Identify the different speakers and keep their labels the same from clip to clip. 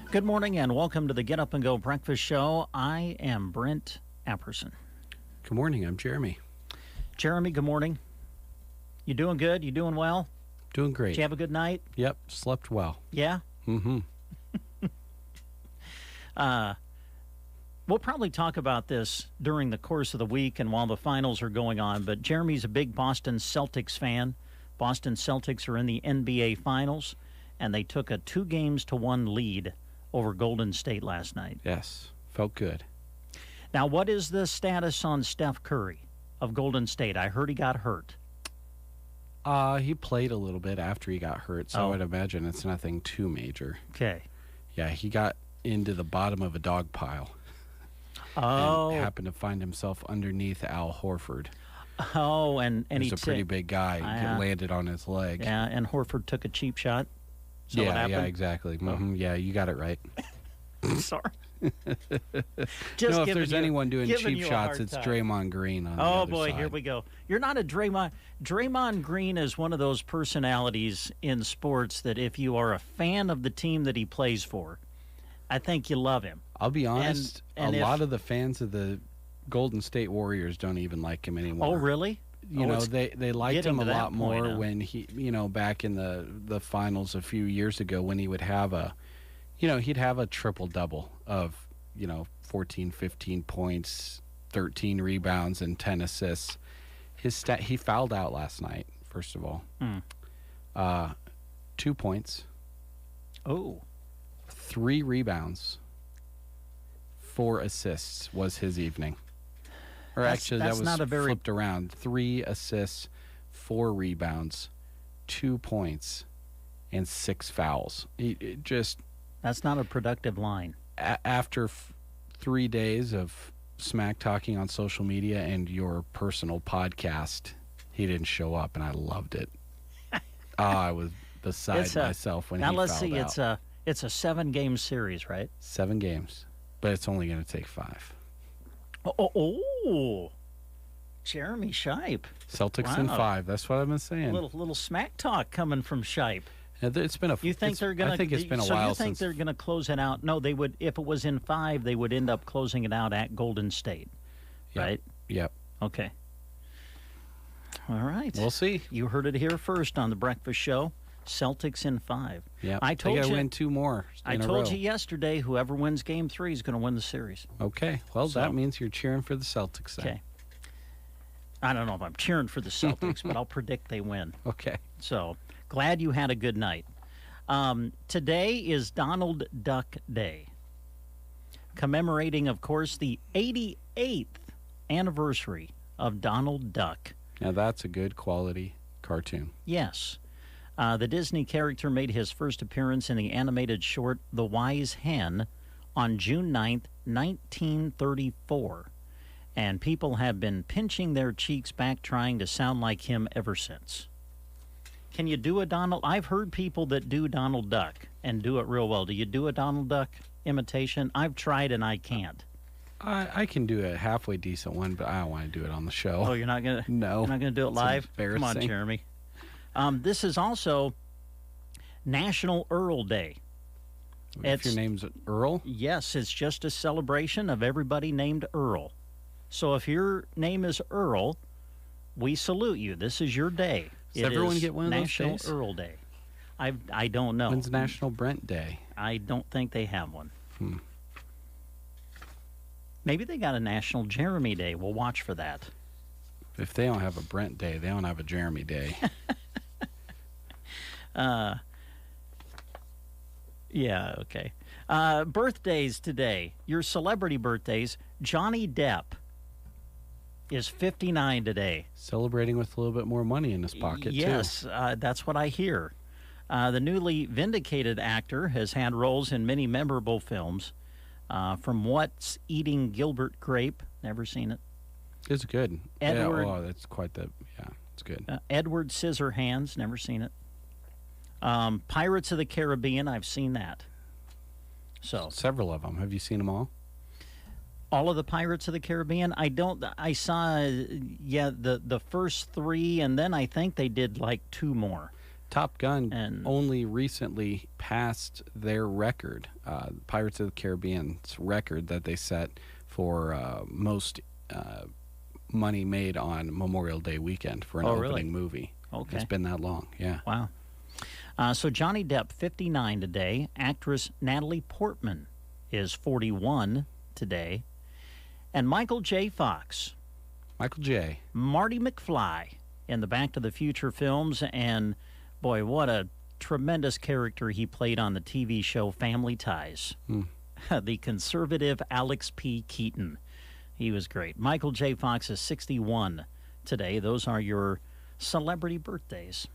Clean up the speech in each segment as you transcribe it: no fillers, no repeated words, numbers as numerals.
Speaker 1: Good morning and welcome to the Get Up and Go Breakfast Show. I am Brent Apperson.
Speaker 2: Good morning. I'm Jeremy.
Speaker 1: Jeremy, good morning. You doing good? You doing well?
Speaker 2: Doing great.
Speaker 1: Did you have a good night?
Speaker 2: Yep. Slept well.
Speaker 1: Yeah?
Speaker 2: Mm-hmm.
Speaker 1: We'll probably talk about this during the course of the week and while the finals are going on, but Jeremy's a big Boston Celtics fan. Boston Celtics are in the NBA Finals, and they took a 2-1 lead over Golden State last night.
Speaker 2: Yes. Felt good.
Speaker 1: Now, what is the status on Steph Curry of Golden State? I heard he got hurt.
Speaker 2: He played a little bit after he got hurt, so I would imagine it's nothing too major.
Speaker 1: Okay.
Speaker 2: Yeah, he got into the bottom of a dog pile.
Speaker 1: Oh.
Speaker 2: And happened to find himself underneath Al Horford.
Speaker 1: Oh, and
Speaker 2: He's a pretty big guy. He landed on his leg.
Speaker 1: Yeah, and Horford took a cheap shot. So
Speaker 2: yeah, exactly. Mm-hmm. Yeah, you got it right.
Speaker 1: Sorry.
Speaker 2: Just if there's anyone doing cheap shots, it's Draymond Green on the other
Speaker 1: boy,
Speaker 2: side.
Speaker 1: Here we go. You're not a Draymond. Draymond Green is one of those personalities in sports that if you are a fan of the team that he plays for, I think you love him.
Speaker 2: I'll be honest, a lot of the fans of the Golden State Warriors don't even like him anymore.
Speaker 1: Oh, really?
Speaker 2: They liked him a lot more when he, back in the finals a few years ago when he would have he'd have a triple-double of, 14, 15 points, 13 rebounds, and 10 assists. He fouled out last night, first of all. 2 points.
Speaker 1: Oh.
Speaker 2: 3 rebounds. 4 assists was his evening. Or that's that was not flipped around. 3 assists, 4 rebounds, 2 points, and 6 fouls.
Speaker 1: That's not a productive line.
Speaker 2: After 3 days of smack talking on social media and your personal podcast, he didn't show up, and I loved it. I was beside myself when he fouled out. Now let's see.
Speaker 1: It's a 7-game series, right?
Speaker 2: 7 games, but it's only going to take 5.
Speaker 1: Oh, Jeremy Shipe.
Speaker 2: Celtics in 5. That's what I've been saying.
Speaker 1: Little smack talk coming from Shipe.
Speaker 2: It's been a.
Speaker 1: You think they're going to?
Speaker 2: I think it's been a while since.
Speaker 1: So you think they're going to close it out? No, they would. If it was in 5, they would end up closing it out at Golden State, right?
Speaker 2: Yep.
Speaker 1: Okay. All right.
Speaker 2: We'll see.
Speaker 1: You heard it here first on the Breakfast Show. Celtics in 5.
Speaker 2: Yeah.
Speaker 1: I told you.
Speaker 2: They got to win 2 more.
Speaker 1: I told you yesterday. Whoever wins Game 3 is going to win the series.
Speaker 2: Okay. Well, that means you're cheering for the Celtics. Then.
Speaker 1: Okay. I don't know if I'm cheering for the Celtics, but I'll predict they win.
Speaker 2: Okay.
Speaker 1: So glad you had a good night. Today is Donald Duck Day, commemorating, of course, the 88th anniversary of Donald Duck.
Speaker 2: Now that's a good quality cartoon.
Speaker 1: Yes. The Disney character made his first appearance in the animated short The Wise Hen on June 9th, 1934. And people have been pinching their cheeks back trying to sound like him ever since. Can you do a Donald? I've heard people that do Donald Duck and do it real well. Do you do a Donald Duck imitation? I've tried and I can't.
Speaker 2: I can do a halfway decent one, but I don't want to do it on the show.
Speaker 1: Oh, you're not going to?
Speaker 2: No.
Speaker 1: You're not going to do it live?
Speaker 2: Come
Speaker 1: on, Jeremy. This is also National Earl Day.
Speaker 2: If your name's Earl?
Speaker 1: Yes, it's just a celebration of everybody named Earl. So if your name is Earl, we salute you. This is your day.
Speaker 2: Does everyone get one of those
Speaker 1: National
Speaker 2: days?
Speaker 1: Earl Day. I don't know.
Speaker 2: When's National Brent Day?
Speaker 1: I don't think they have one. Maybe they got a National Jeremy Day. We'll watch for that.
Speaker 2: If they don't have a Brent Day, they don't have a Jeremy Day.
Speaker 1: Yeah, okay. Birthdays today. Your celebrity birthdays. Johnny Depp is 59 today.
Speaker 2: Celebrating with a little bit more money in his pocket,
Speaker 1: yes,
Speaker 2: too.
Speaker 1: Yes, that's what I hear. The newly vindicated actor has had roles in many memorable films. From What's Eating Gilbert Grape? Never seen it.
Speaker 2: It's good.
Speaker 1: Edward,
Speaker 2: that's quite the... Yeah, it's good.
Speaker 1: Edward Scissorhands. Never seen it. Pirates of the Caribbean. I've seen that. So
Speaker 2: several of them. Have you seen them all?
Speaker 1: All of the Pirates of the Caribbean? I saw, the first 3, and then I think they did like 2 more.
Speaker 2: Top Gun only recently passed their record, Pirates of the Caribbean's record that they set for most money made on Memorial Day weekend for an opening movie.
Speaker 1: Okay.
Speaker 2: It's been that long, yeah.
Speaker 1: Wow. So Johnny Depp, 59 today. Actress Natalie Portman is 41 today. And Michael J. Fox.
Speaker 2: Michael J.
Speaker 1: Marty McFly in the Back to the Future films. And, boy, what a tremendous character he played on the TV show Family Ties. The conservative Alex P. Keaton. He was great. Michael J. Fox is 61 today. Those are your celebrity birthdays.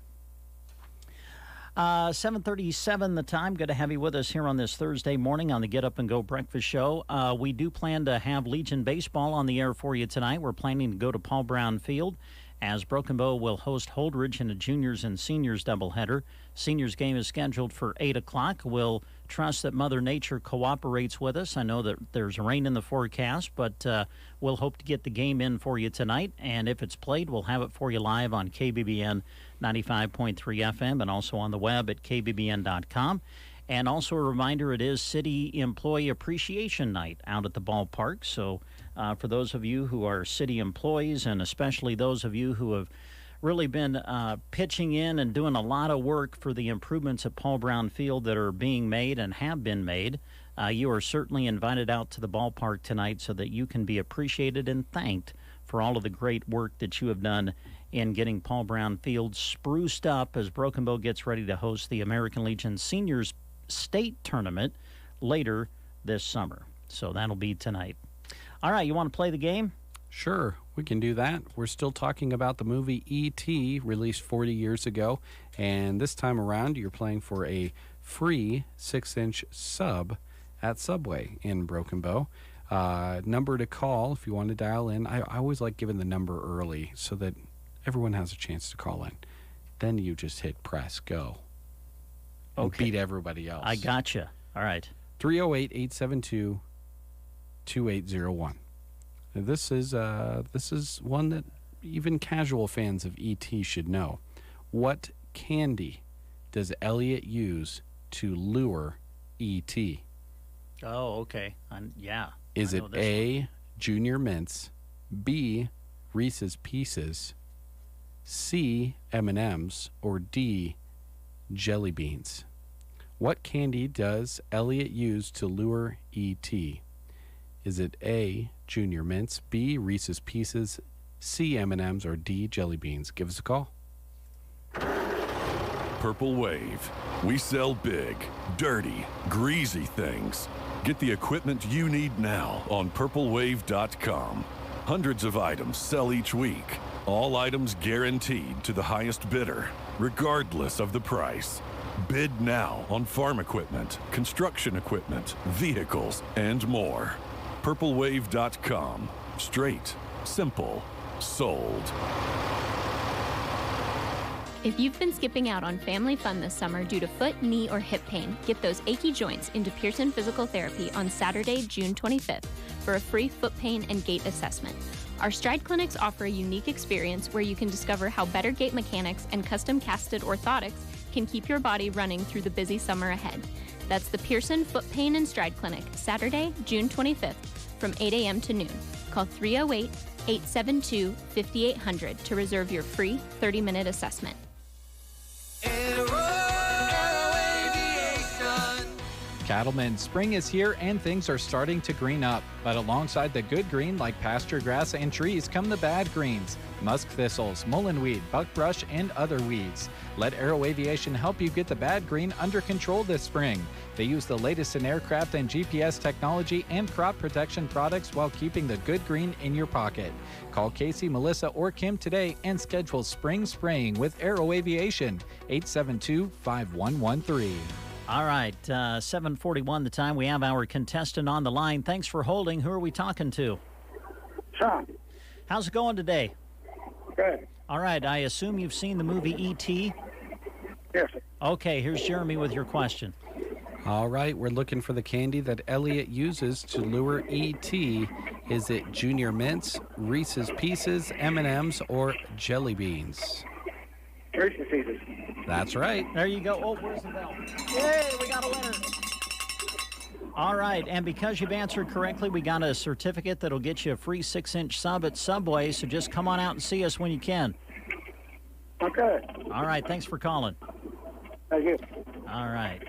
Speaker 1: 7:37 the time. Good to have you with us here on this Thursday morning on the Get Up and Go Breakfast Show. We do plan to have Legion Baseball on the air for you tonight. We're planning to go to Paul Brown Field as Broken Bow will host Holdridge in a juniors and seniors doubleheader. Seniors game is scheduled for 8 o'clock. We'll trust that Mother Nature cooperates with us. I know that there's rain in the forecast, but we'll hope to get the game in for you tonight. And if it's played, we'll have it for you live on KBBN 95.3 FM and also on the web at kbbn.com. And also a reminder, it is City Employee Appreciation Night out at the ballpark. So for those of you who are city employees, and especially those of you who have really been pitching in and doing a lot of work for the improvements at Paul Brown Field that are being made and have been made, you are certainly invited out to the ballpark tonight so that you can be appreciated and thanked for all of the great work that you have done in getting Paul Brown Field spruced up as Broken Bow gets ready to host the American Legion Seniors State Tournament later this summer. So that'll be tonight. All right, you want to play the game?
Speaker 2: Sure, we can do that. We're still talking about the movie E.T., released 40 years ago, and this time around you're playing for a free 6-inch sub at Subway in Broken Bow. Number to call if you want to dial in. I always like giving the number early so that everyone has a chance to call in. Then you just hit press go.
Speaker 1: Okay.
Speaker 2: Beat everybody else.
Speaker 1: I gotcha. All right.
Speaker 2: 308-872-2801. This is one that even casual fans of E.T. should know. What candy does Elliot use to lure E.T.?
Speaker 1: Oh, okay. Yeah.
Speaker 2: Is it A, Junior Mints, B, Reese's Pieces, C, M&M's, or D, Jelly Beans? What candy does Elliot use to lure E.T.? Is it A, Junior Mints, B, Reese's Pieces, C, M&M's, or D, Jelly Beans? Give us a call.
Speaker 3: Purple Wave. We sell big, dirty, greasy things. Get the equipment you need now on purplewave.com. Hundreds of items sell each week. All items guaranteed to the highest bidder, regardless of the price. Bid now on farm equipment, construction equipment, vehicles, and more. purplewave.com. Straight, simple, sold.
Speaker 4: If you've been skipping out on family fun this summer due to foot, knee, or hip pain, get those achy joints into Pearson Physical Therapy on Saturday, June 25th for a free foot pain and gait assessment. Our Stride clinics offer a unique experience where you can discover how better gait mechanics and custom casted orthotics can keep your body running through the busy summer ahead. That's the Pearson Foot Pain and Stride Clinic, Saturday, June 25th from 8 a.m. to noon. Call 308-872-5800 to reserve your free 30-minute assessment.
Speaker 5: Cattlemen, spring is here and things are starting to green up. But alongside the good green like pasture grass and trees come the bad greens, musk thistles, mullenweed, buckbrush, and other weeds. Let Aero Aviation help you get the bad green under control this spring. They use the latest in aircraft and GPS technology and crop protection products while keeping the good green in your pocket. Call Casey, Melissa, or Kim today and schedule spring spraying with Aero Aviation, 872-5113.
Speaker 1: All right, 7:41 the time. We have our contestant on the line. Thanks for holding. Who are we talking to?
Speaker 6: Sean.
Speaker 1: How's it going today?
Speaker 6: Good.
Speaker 1: All right, I assume you've seen the movie E.T.?
Speaker 6: Yes.
Speaker 1: Okay, here's Jeremy with your question.
Speaker 2: All right, we're looking for the candy that Elliot uses to lure E.T. Is it Junior Mints, Reese's Pieces, M&M's, or Jelly Beans?
Speaker 6: Reese's Pieces.
Speaker 2: That's right.
Speaker 1: There you go. Oh, where's the bell? Yay, we got a winner. All right, and because you've answered correctly, we got a certificate that'll get you a free 6-inch sub at Subway, so just come on out and see us when you can.
Speaker 6: Okay.
Speaker 1: All right, thanks for calling.
Speaker 6: Thank you.
Speaker 1: All right.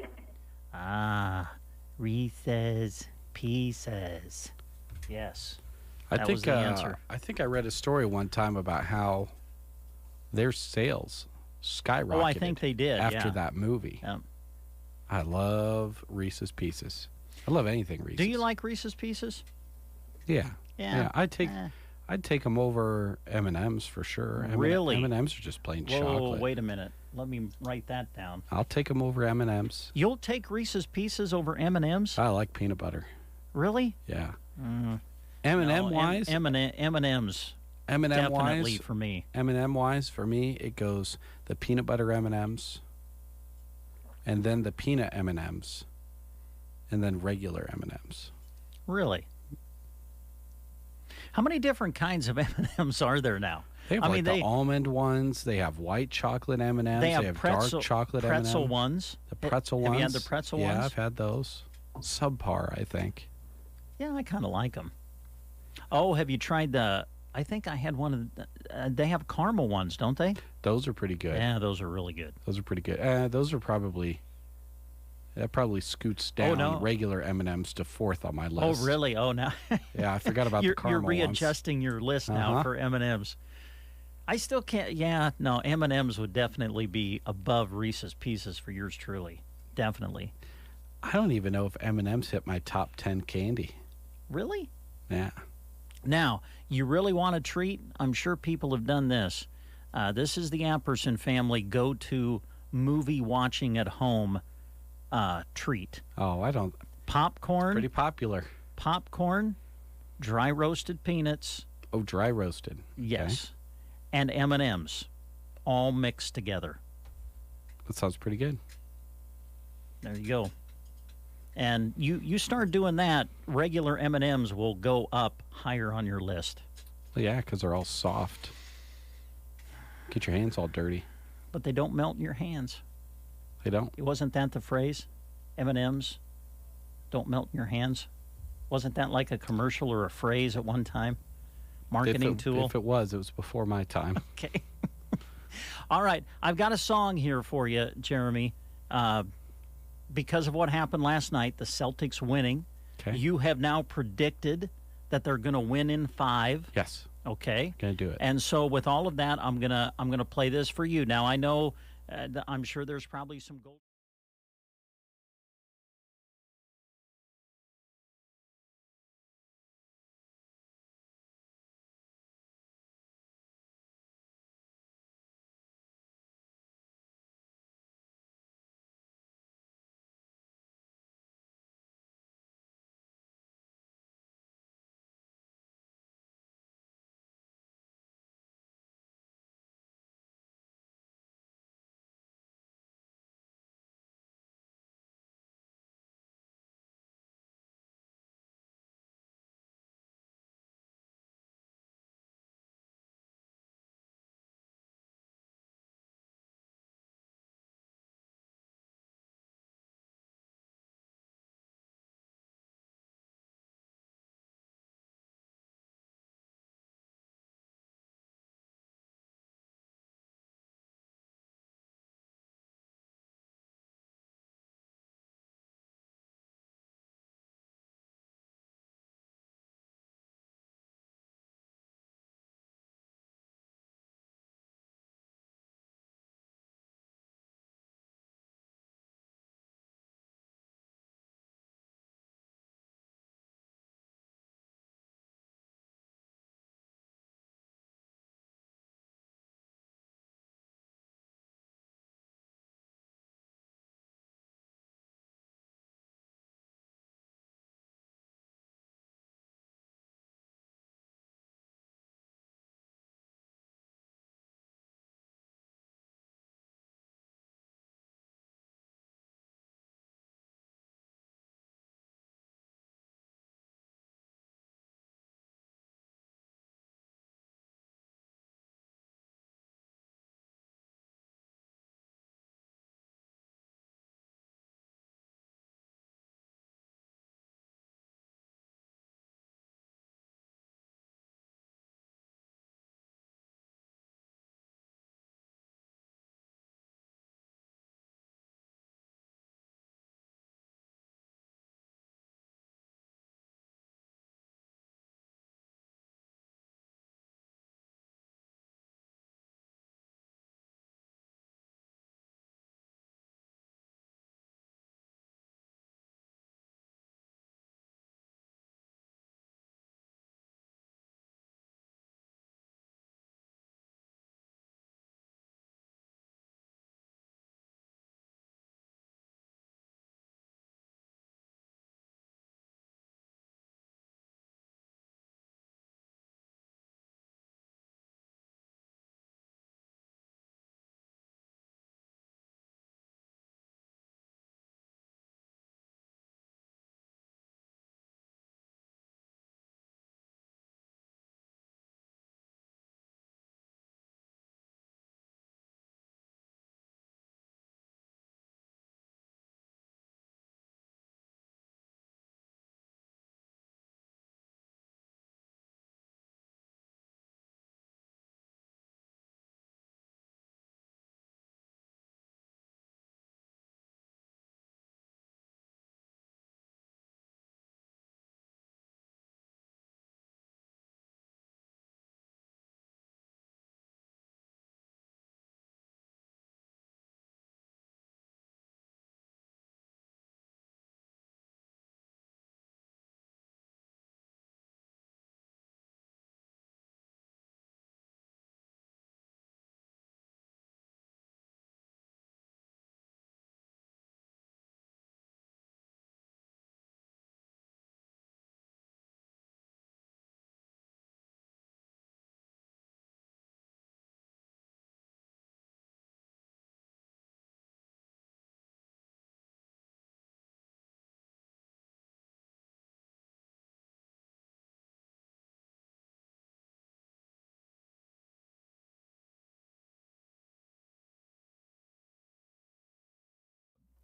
Speaker 1: Reese's Pieces. Yes. That was the answer.
Speaker 2: I think I read a story one time about how their sales skyrocketed.
Speaker 1: Oh, I think they did,
Speaker 2: after
Speaker 1: yeah.
Speaker 2: that movie. I love Reese's Pieces. I love anything Reese's.
Speaker 1: Do you like Reese's Pieces?
Speaker 2: Yeah.
Speaker 1: Yeah.
Speaker 2: I'd take them over M&Ms for sure.
Speaker 1: Really?
Speaker 2: M&Ms are just plain
Speaker 1: Whoa,
Speaker 2: chocolate.
Speaker 1: wait a minute. Let me write that down.
Speaker 2: I'll take them over M&Ms.
Speaker 1: You'll take Reese's Pieces over M&M's?
Speaker 2: I like peanut butter.
Speaker 1: Really?
Speaker 2: Yeah.
Speaker 1: Mm.
Speaker 2: M&M wise?
Speaker 1: M&M's.
Speaker 2: M&M
Speaker 1: Definitely
Speaker 2: wise
Speaker 1: for me.
Speaker 2: M&M wise for me, it goes the peanut butter M&Ms, and then the peanut M&Ms, and then regular M&Ms.
Speaker 1: Really? How many different kinds of M&Ms are there now?
Speaker 2: They have the almond ones. They have white chocolate M&Ms.
Speaker 1: They have
Speaker 2: dark chocolate M&Ms.
Speaker 1: Pretzel ones.
Speaker 2: The pretzel ones.
Speaker 1: Have you had the pretzel ones?
Speaker 2: Yeah, I've had those. Subpar, I think.
Speaker 1: Yeah, I kind of like them. Oh, have you tried the... I think I had one of the... they have caramel ones, don't they?
Speaker 2: Those are pretty good.
Speaker 1: Yeah, those are really good.
Speaker 2: Those are pretty good. Those are probably... That probably scoots down regular M&Ms to fourth on my list.
Speaker 1: Oh, really? Oh, now...
Speaker 2: Yeah, I forgot about the caramel
Speaker 1: You're readjusting your list now for M&Ms. I still can't... Yeah, no, M&Ms would definitely be above Reese's Pieces for yours truly. Definitely.
Speaker 2: I don't even know if M&Ms hit my top 10 candy.
Speaker 1: Really?
Speaker 2: Yeah.
Speaker 1: Now, you really want a treat? I'm sure people have done this. This is the Amperson family go-to movie watching at home treat.
Speaker 2: Oh, I don't...
Speaker 1: Popcorn.
Speaker 2: It's pretty popular.
Speaker 1: Popcorn, dry roasted peanuts.
Speaker 2: Oh, dry roasted.
Speaker 1: Yes. Okay. And M&Ms, all mixed together.
Speaker 2: That sounds pretty good.
Speaker 1: There you go. And you start doing that, regular M&Ms will go up higher on your list.
Speaker 2: Well, yeah, because they're all soft. Get your hands all dirty.
Speaker 1: But they don't melt in your hands.
Speaker 2: They don't?
Speaker 1: Wasn't that the phrase? M&Ms don't melt in your hands? Wasn't that like a commercial or a phrase at one time? Marketing tool?
Speaker 2: If it was before my time.
Speaker 1: Okay. All right. I've got a song here for you, Jeremy. Because of what happened last night, the Celtics winning.
Speaker 2: Okay.
Speaker 1: You have now predicted that they're going to win in 5.
Speaker 2: Yes.
Speaker 1: Okay.
Speaker 2: Going to do it.
Speaker 1: And so with all of that, I'm gonna play this for you. Now I know, I'm sure there's probably some gold.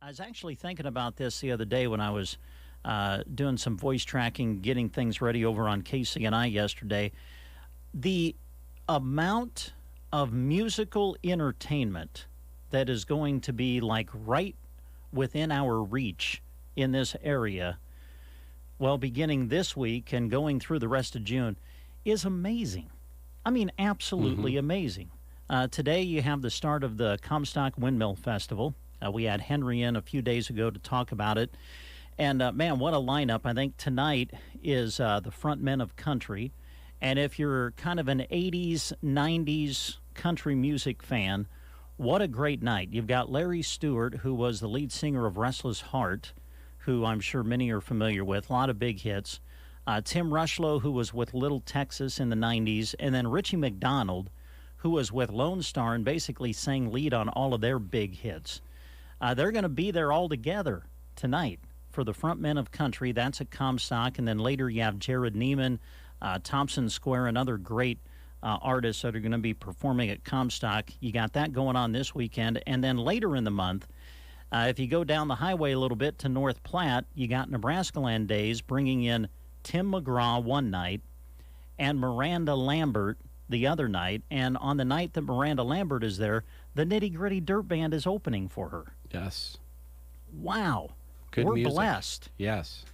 Speaker 1: I was actually thinking about this the other day when I was doing some voice tracking, getting things ready over on KCNI yesterday. The amount of musical entertainment that is going to be like right within our reach in this area, well, beginning this week and going through the rest of June, is amazing. I mean, absolutely amazing. Today you have the start of the Comstock Windmill Festival. We had Henry in a few days ago to talk about it. And, man, what a lineup. I think tonight is the front men of country. And if you're kind of an 80s, 90s country music fan, what a great night. You've got Larry Stewart, who was the lead singer of Restless Heart, who I'm sure many are familiar with, a lot of big hits. Tim Rushlow, who was with Little Texas in the 90s, and then Richie McDonald, who was with Lone Star and basically sang lead on all of their big hits. They're going to be there all together tonight for the front men of country. That's at Comstock. And then later you have Jared Neiman, Thompson Square, and other great artists that are going to be performing at Comstock. You got that going on this weekend. And then later in the month, if you go down the highway a little bit to North Platte, you got Nebraska Land Days bringing in Tim McGraw one night and Miranda Lambert the other night. And on the night that Miranda Lambert is there, the Nitty Gritty Dirt Band is opening for her.
Speaker 2: Yes.
Speaker 1: Wow.
Speaker 2: Good
Speaker 1: We're
Speaker 2: music.
Speaker 1: blessed.
Speaker 2: Yes.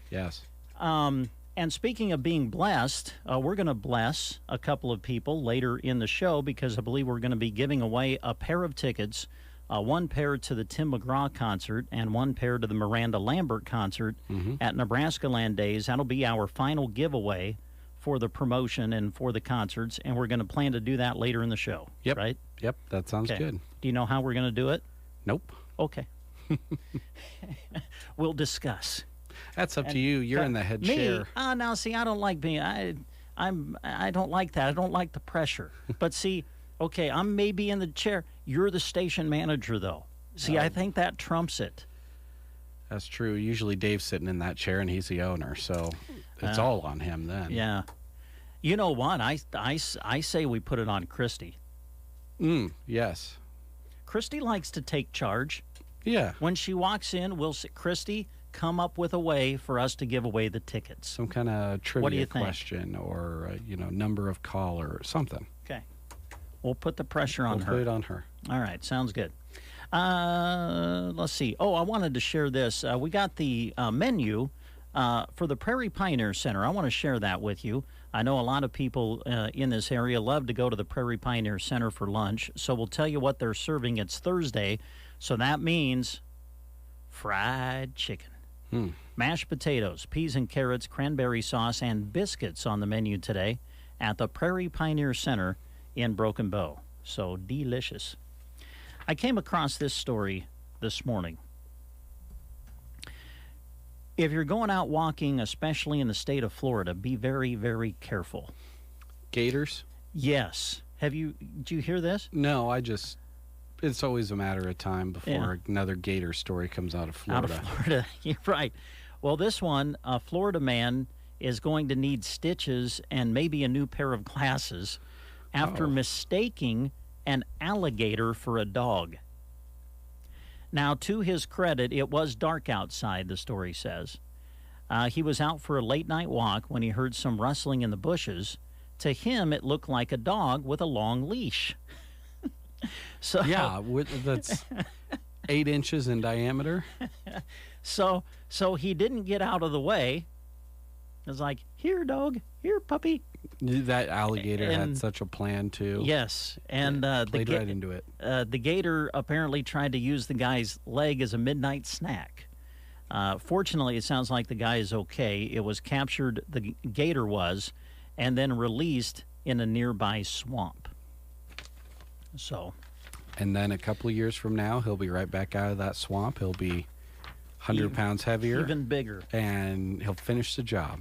Speaker 1: And speaking of being blessed, we're going to bless a couple of people later in the show because I believe we're going to be giving away a pair of tickets, one pair to the Tim McGraw concert and one pair to the Miranda Lambert concert at Nebraska Land Days. That'll be our final giveaway for the promotion and for the concerts, and we're going to plan to do that later in the show.
Speaker 2: Yep.
Speaker 1: Right?
Speaker 2: Yep, that sounds good.
Speaker 1: Do you know how we're going to do it?
Speaker 2: Nope.
Speaker 1: Okay. We'll discuss.
Speaker 2: That's up to you. You're in the head chair.
Speaker 1: Now, see, I don't like being. I don't like that. I don't like the pressure. But see, okay, I'm maybe in the chair. You're the station manager, though. See, I think that trumps it.
Speaker 2: That's true. Usually Dave's sitting in that chair and he's the owner, so it's all on him then.
Speaker 1: Yeah. You know what? I say we put it on Christy.
Speaker 2: Yes.
Speaker 1: Christy likes to take charge.
Speaker 2: Yeah.
Speaker 1: When she walks in, we'll say, Christy, come up with a way for us to give away the tickets.
Speaker 2: Some kind of trivia
Speaker 1: What do you think?
Speaker 2: question or, number of caller or something.
Speaker 1: Okay. We'll put the pressure on her.
Speaker 2: We'll put it on her.
Speaker 1: All right. Sounds good. Let's see. Oh, I wanted to share this. We got the menu for the Prairie Pioneer Center. I want to share that with you. I know a lot of people in this area love to go to the Prairie Pioneer Center for lunch, so we'll tell you what they're serving. It's Thursday, so that means fried chicken, mashed potatoes, peas and carrots, cranberry sauce, and biscuits on the menu today at the Prairie Pioneer Center in Broken Bow. So delicious. I came across this story this morning. If you're going out walking, especially in the state of Florida, be very, very careful.
Speaker 2: Gators?
Speaker 1: Yes. Did you hear this?
Speaker 2: No, it's always a matter of time before another gator story comes out of Florida.
Speaker 1: Out of Florida, you're right. Well, this one, a Florida man is going to need stitches and maybe a new pair of glasses after mistaking an alligator for a dog. Now, to his credit, it was dark outside, the story says. He was out for a late-night walk when he heard some rustling in the bushes. To him, it looked like a dog with a long leash. So
Speaker 2: yeah, that's 8 inches in diameter.
Speaker 1: So he didn't get out of the way. It was like, here, dog, here, puppy.
Speaker 2: That alligator had such a plan, too.
Speaker 1: Yes, and
Speaker 2: played right into it.
Speaker 1: The gator apparently tried to use the guy's leg as a midnight snack. Fortunately, it sounds like the guy is okay. It was captured, the gator was, and then released in a nearby swamp. So.
Speaker 2: And then a couple of years from now, he'll be right back out of that swamp. He'll be 100 pounds heavier.
Speaker 1: Even bigger.
Speaker 2: And he'll finish the job.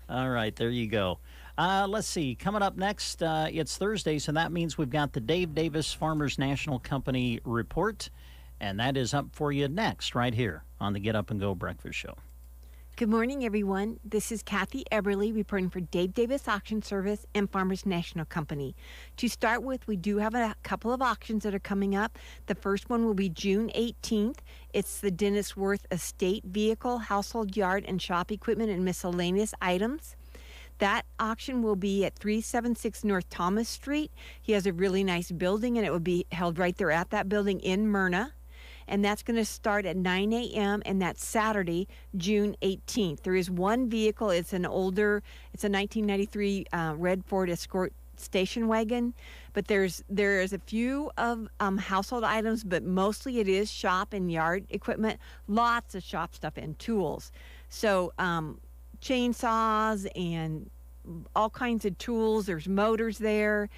Speaker 1: All right, there you go. Let's see. Coming up next, it's Thursday, so that means we've got the Dave Davis Farmers National Company report, and that is up for you next right here on the Get Up and Go Breakfast Show.
Speaker 7: Good morning, everyone. This is Kathy Eberly reporting for Dave Davis Auction Service and Farmers National Company. To start with, we do have a couple of auctions that are coming up. The first one will be June 18th. It's the Dennis Worth Estate Vehicle, Household Yard, and Shop Equipment and Miscellaneous Items. That auction will be at 376 North Thomas Street. He has a really nice building, and it will be held right there at that building in Myrna. And that's going to start at 9 a.m. and that's Saturday, June 18th. There is one vehicle. It's a 1993 red Ford Escort station wagon, but there is a few of household items, but mostly it is shop and yard equipment. Lots of shop stuff and tools. So chainsaws and all kinds of tools. There's motors there.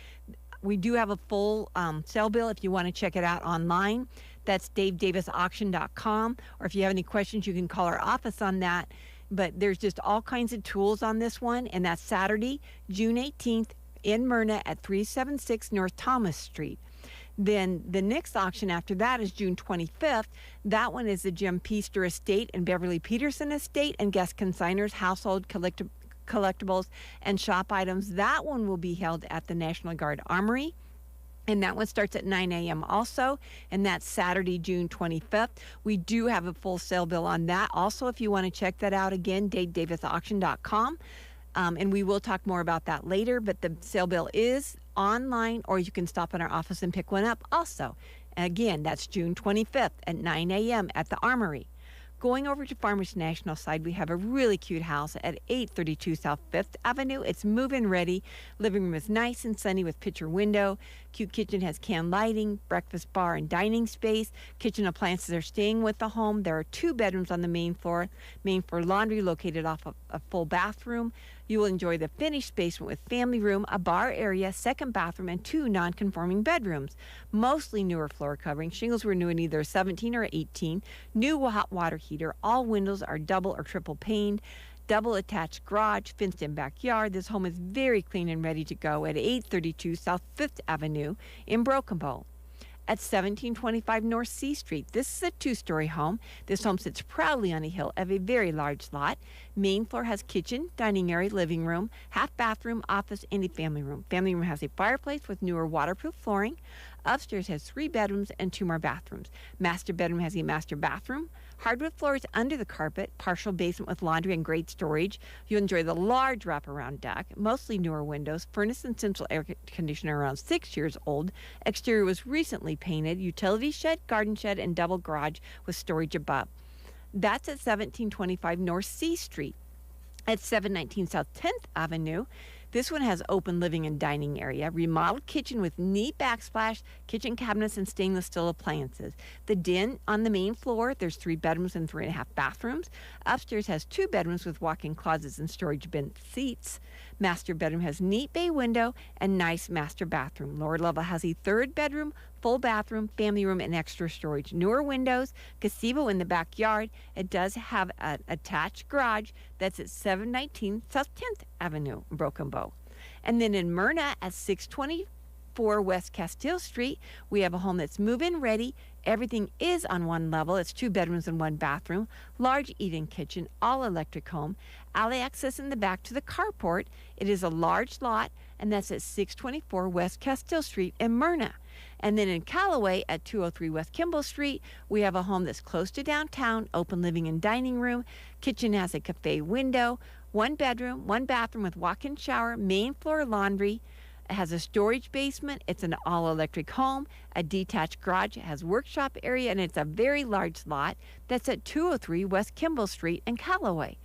Speaker 7: We do have a full sale bill if you want to check it out online. That's DaveDavisAuction.com. Or if you have any questions, you can call our office on that. But there's just all kinds of tools on this one. And that's Saturday, June 18th in Myrna at 376 North Thomas Street. Then the next auction after that is June 25th. That one is the Jim Peaster Estate and Beverly Peterson Estate and Guest Consigners Household Collectibles and Shop Items. That one will be held at the National Guard Armory. And that one starts at 9 a.m. also, and that's Saturday, June 25th. We do have a full sale bill on that. Also, if you want to check that out again, DaveDavisAuction.com. And we will talk more about that later, but the sale bill is online, or you can stop in our office and pick one up also. Again, that's June 25th at 9 a.m. at the Armory. Going over to Farmers National side, we have a really cute house at 832 South 5th Avenue. It's move-in ready. Living room is nice and sunny with picture window. Cute kitchen has can lighting, breakfast bar and dining space. Kitchen appliances are staying with the home. There are 2 bedrooms on the main floor. Main floor laundry located off of a full bathroom. You will enjoy the finished basement with family room, a bar area, second bathroom, and 2 non-conforming bedrooms. Mostly newer floor covering. Shingles were new in either 17 or 18. New hot water heater. All windows are double or triple paned. Double attached garage, fenced-in backyard. This home is very clean and ready to go at 832 South 5th Avenue in Broken Bow. At 1725 North C Street. This is a 2-story home. This home sits proudly on a hill of a very large lot. Main floor has kitchen, dining area, living room, half bathroom, office, and a family room. Family room has a fireplace with newer waterproof flooring. Upstairs has 3 bedrooms and 2 more bathrooms. Master bedroom has a master bathroom. Hardwood floors under the carpet, partial basement with laundry and great storage. You'll enjoy the large wraparound deck, mostly newer windows, furnace and central air conditioner around 6 years old. Exterior was recently painted, utility shed, garden shed, and double garage with storage above. That's at 1725 North C Street. At 719 South 10th Avenue, this one has open living and dining area, remodeled kitchen with neat backsplash, kitchen cabinets, and stainless steel appliances. The den on the main floor, there's 3 bedrooms and 3.5 bathrooms. Upstairs has 2 bedrooms with walk-in closets and storage bin seats. Master bedroom has neat bay window and nice master bathroom. Lower level has a 3rd bedroom, full bathroom, family room, and extra storage. Newer windows, gazebo in the backyard. It does have an attached garage. That's at 719 South 10th Avenue, Broken Bow. And then in Myrna at 624 West Castile Street, we have a home that's move-in ready. Everything is on one level. It's 2 bedrooms and 1 bathroom. Large eat-in kitchen, all electric home. Alley access in the back to the carport. It is a large lot, and that's at 624 West Castile Street in Myrna. And then in Callaway at 203 West Kimball Street, we have a home that's close to downtown, open living and dining room. Kitchen has a cafe window, 1 bedroom, 1 bathroom with walk-in shower, main floor laundry. It has a storage basement. It's an all-electric home, a detached garage. It has workshop area, and it's a very large lot. That's at 203 West Kimball Street in Callaway.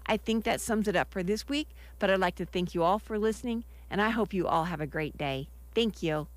Speaker 7: I think that sums it up for this week, but I'd like to thank you all for listening, and I hope you all have a great day. Thank you.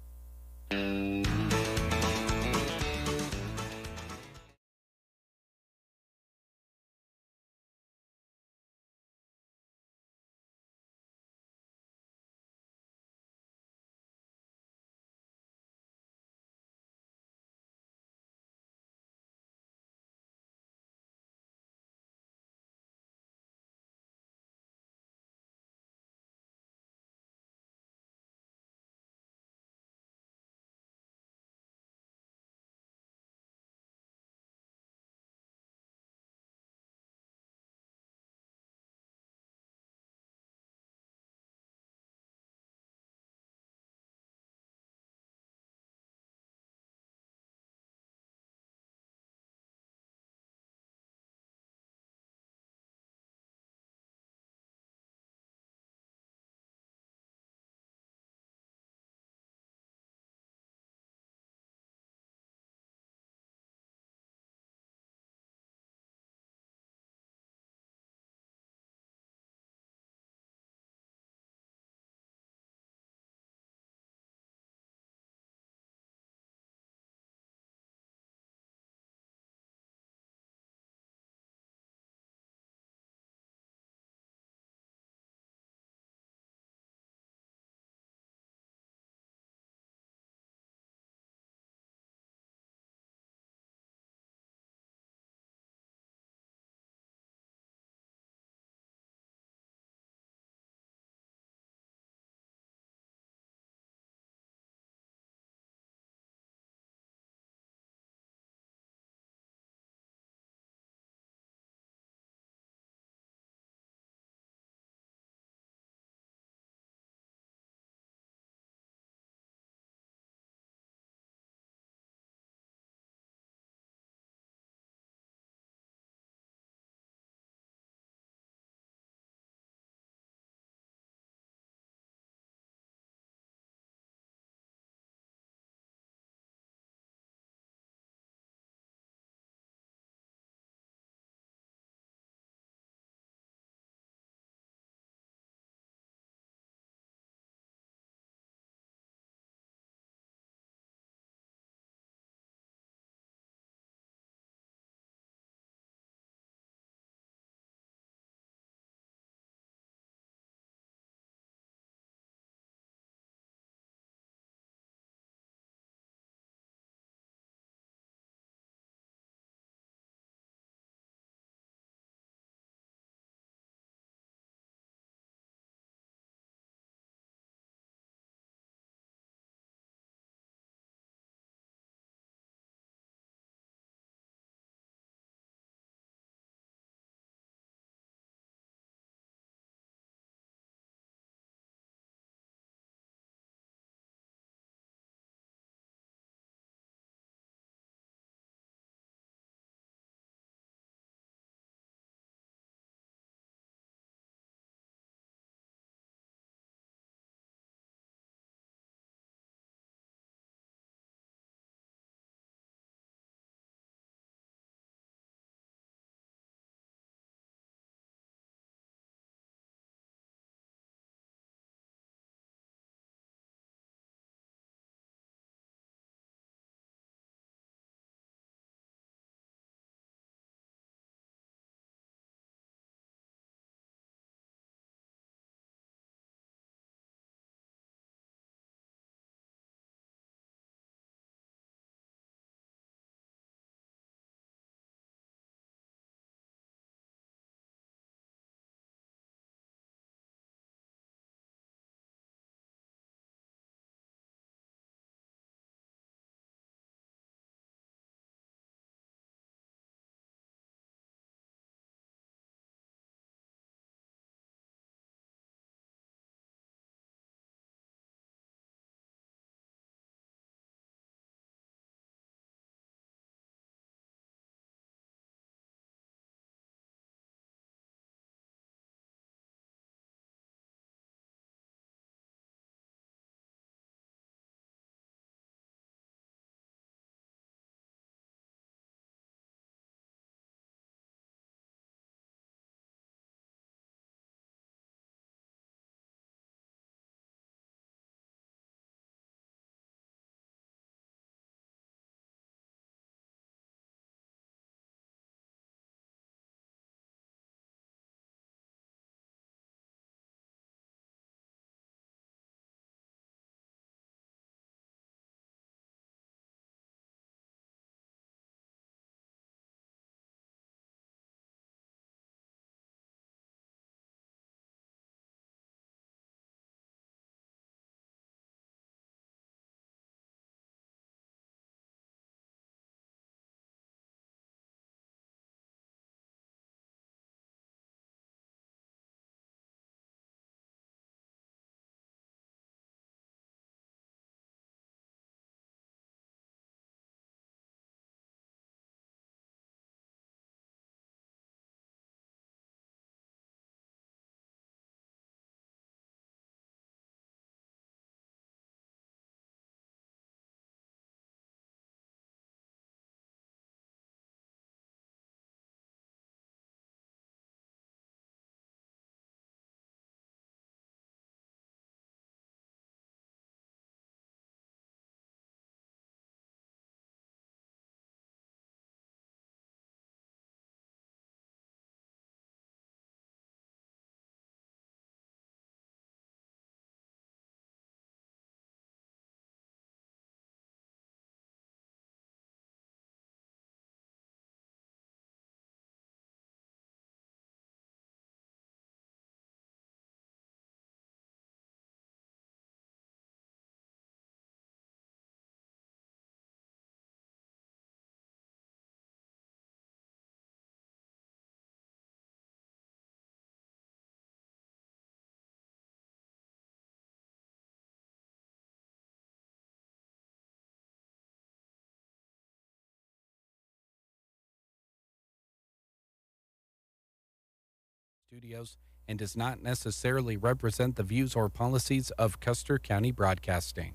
Speaker 2: Studios and does not necessarily represent the views or policies of Custer County Broadcasting.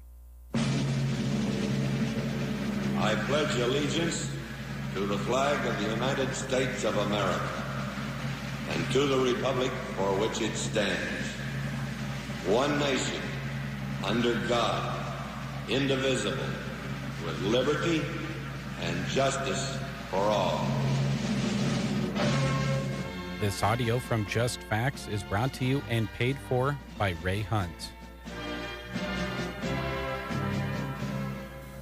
Speaker 8: I pledge allegiance to the flag of the United States of America and to the republic for which it stands, one nation, under God, indivisible, with liberty and justice for all.
Speaker 2: This audio from Just Facts is brought to you and paid for by Ray Hunt.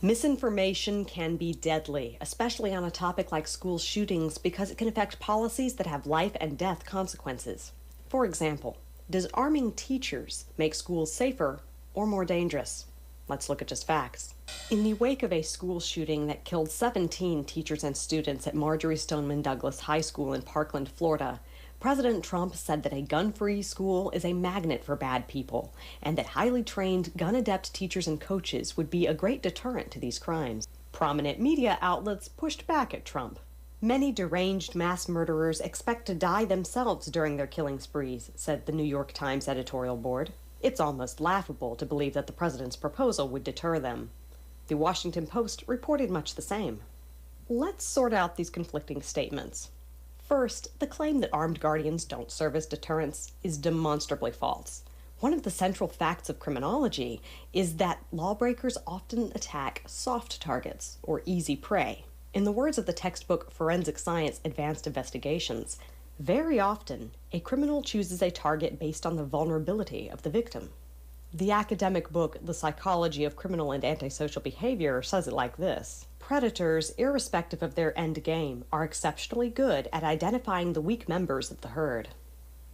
Speaker 9: Misinformation can be deadly, especially on a topic like school shootings, because it can affect policies that have life and death consequences. For example, does arming teachers make schools safer or more dangerous? Let's look at Just Facts. In the wake of a school shooting that killed 17 teachers and students at Marjory Stoneman Douglas High School in Parkland, Florida, President Trump said that a gun-free school is a magnet for bad people, and that highly trained, gun-adept teachers and coaches would be a great deterrent to these crimes. Prominent media outlets pushed back at Trump. Many deranged mass murderers expect to die themselves during their killing sprees, said the New York Times editorial board. It's almost laughable to believe that the president's proposal would deter them. The Washington Post reported much the same. Let's sort out these conflicting statements. First, the claim that armed guardians don't serve as deterrents is demonstrably false. One of the central facts of criminology is that lawbreakers often attack soft targets, or easy prey. In the words of the textbook Forensic Science Advanced Investigations, very often, a criminal chooses a target based on the vulnerability of the victim. The academic book The Psychology of Criminal and Antisocial Behavior says it like this: predators, irrespective of their end game, are exceptionally good at identifying the weak members of the herd.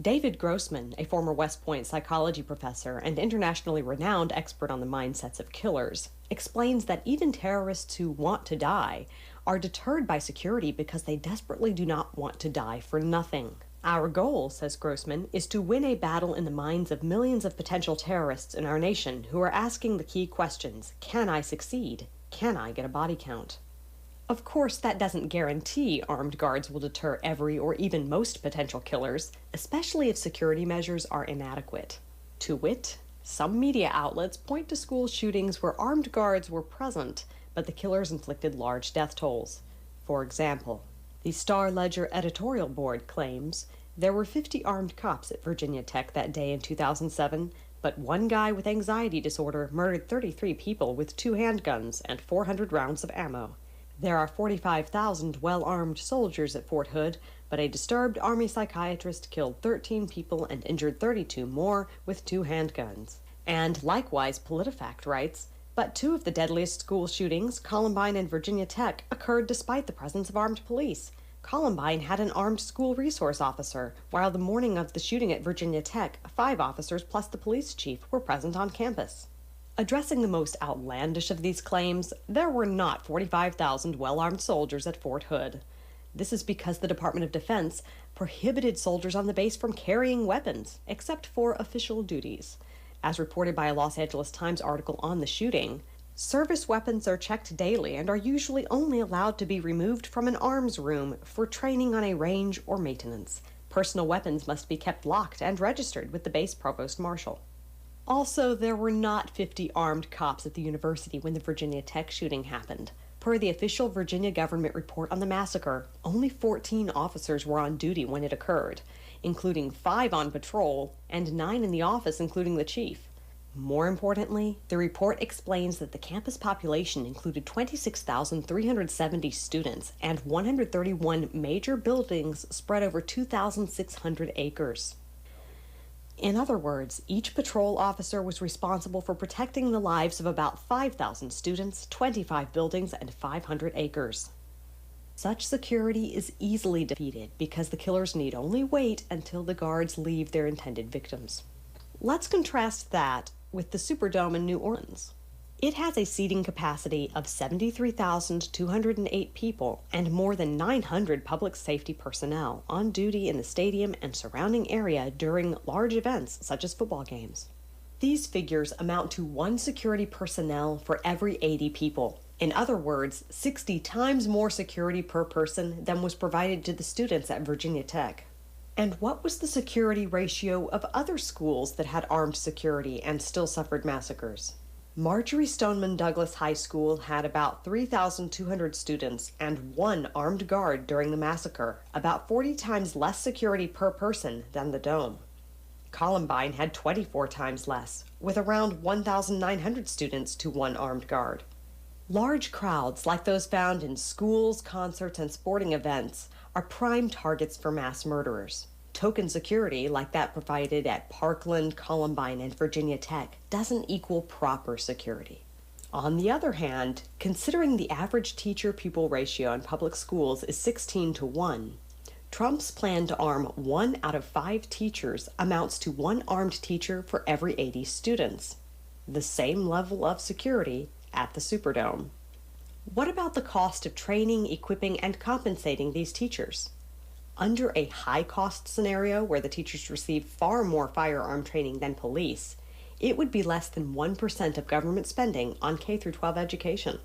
Speaker 9: David Grossman, a former West Point psychology professor and internationally renowned expert on the mindsets of killers, explains that even terrorists who want to die are deterred by security because they desperately do not want to die for nothing. Our goal, says Grossman, is to win a battle in the minds of millions of potential terrorists in our nation who are asking the key questions: can I succeed? Can I get a body count? Of course, that doesn't guarantee armed guards will deter every or even most potential killers, especially if security measures are inadequate. To wit, some media outlets point to school shootings where armed guards were present, but the killers inflicted large death tolls. For example, the Star-Ledger editorial board claims there were 50 armed cops at Virginia Tech that day in 2007, but one guy with anxiety disorder murdered 33 people with 2 handguns and 400 rounds of ammo. There are 45,000 well-armed soldiers at Fort Hood, but a disturbed Army psychiatrist killed 13 people and injured 32 more with 2 handguns. And likewise, PolitiFact writes, but 2 of the deadliest school shootings, Columbine and Virginia Tech, occurred despite the presence of armed police. Columbine had an armed school resource officer, while the morning of the shooting at Virginia Tech, 5 officers plus the police chief were present on campus. Addressing the most outlandish of these claims, there were not 45,000 well-armed soldiers at Fort Hood. This is because the Department of Defense prohibited soldiers on the base from carrying weapons, except for official duties. As reported by a Los Angeles Times article on the shooting, service weapons are checked daily and are usually only allowed to be removed from an arms room for training on a range or maintenance. Personal weapons must be kept locked and registered with the base provost marshal. Also, there were not 50 armed cops at the university when the Virginia Tech shooting happened. Per the official Virginia government report on the massacre, only 14 officers were on duty when it occurred, including 5 on patrol and 9 in the office, including the chief. More importantly, the report explains that the campus population included 26,370 students and 131 major buildings spread over 2,600 acres. In other words, each patrol officer was responsible for protecting the lives of about 5,000 students, 25 buildings, and 500 acres. Such security is easily defeated because the killers need only wait until the guards leave their intended victims. Let's contrast that with the Superdome in New Orleans. It has a seating capacity of 73,208 people and more than 900 public safety personnel on duty in the stadium and surrounding area during large events such as football games. These figures amount to 1 security personnel for every 80 people. In other words, 60 times more security per person than was provided to the students at Virginia Tech. And what was the security ratio of other schools that had armed security and still suffered massacres? Marjory Stoneman Douglas High School had about 3,200 students and 1 armed guard during the massacre, about 40 times less security per person than the Dome. Columbine had 24 times less, with around 1,900 students to 1 armed guard. Large crowds, like those found in schools, concerts, and sporting events, are prime targets for mass murderers. Token security, like that provided at Parkland, Columbine, and Virginia Tech, doesn't equal proper security. On the other hand, considering the average teacher-pupil ratio in public schools is 16-1, Trump's plan to arm 1 out of 5 teachers amounts to 1 armed teacher for every 80 students. The same level of security at the Superdome. What about the cost of training, equipping, and compensating these teachers? Under a high-cost scenario where the teachers receive far more firearm training than police, it would be less than 1% of government spending on K-12 education.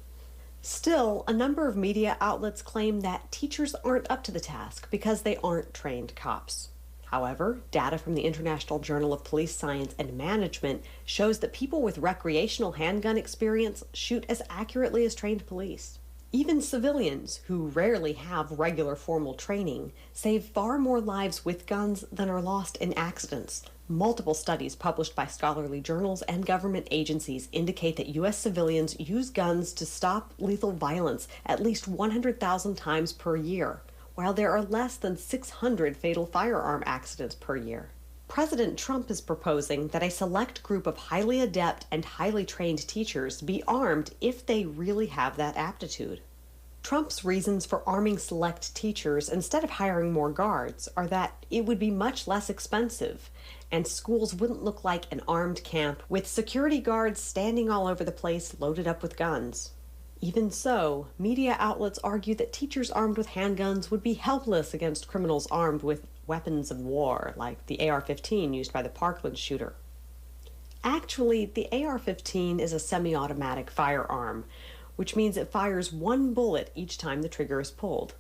Speaker 9: Still, a number of media outlets claim that teachers aren't up to the task because they aren't trained cops. However, data from the International Journal of Police Science and Management shows that people with recreational handgun experience shoot as accurately as trained police. Even civilians, who rarely have regular formal training, save far more lives with guns than are lost in accidents. Multiple studies published by scholarly journals and government agencies indicate that U.S. civilians use guns to stop lethal violence at least 100,000 times per year, while there are less than 600 fatal firearm accidents per year. President Trump is proposing that a select group of highly adept and highly trained teachers be armed if they really have that aptitude. Trump's reasons for arming select teachers instead of hiring more guards are that it would be much less expensive, and schools wouldn't look like an armed camp with security guards standing all over the place loaded up with guns. Even so, media outlets argue that teachers armed with handguns would be helpless against criminals armed with weapons of war, like the AR-15 used by the Parkland shooter. Actually, the AR-15 is a semi-automatic firearm, which means it fires 1 bullet each time the trigger is pulled.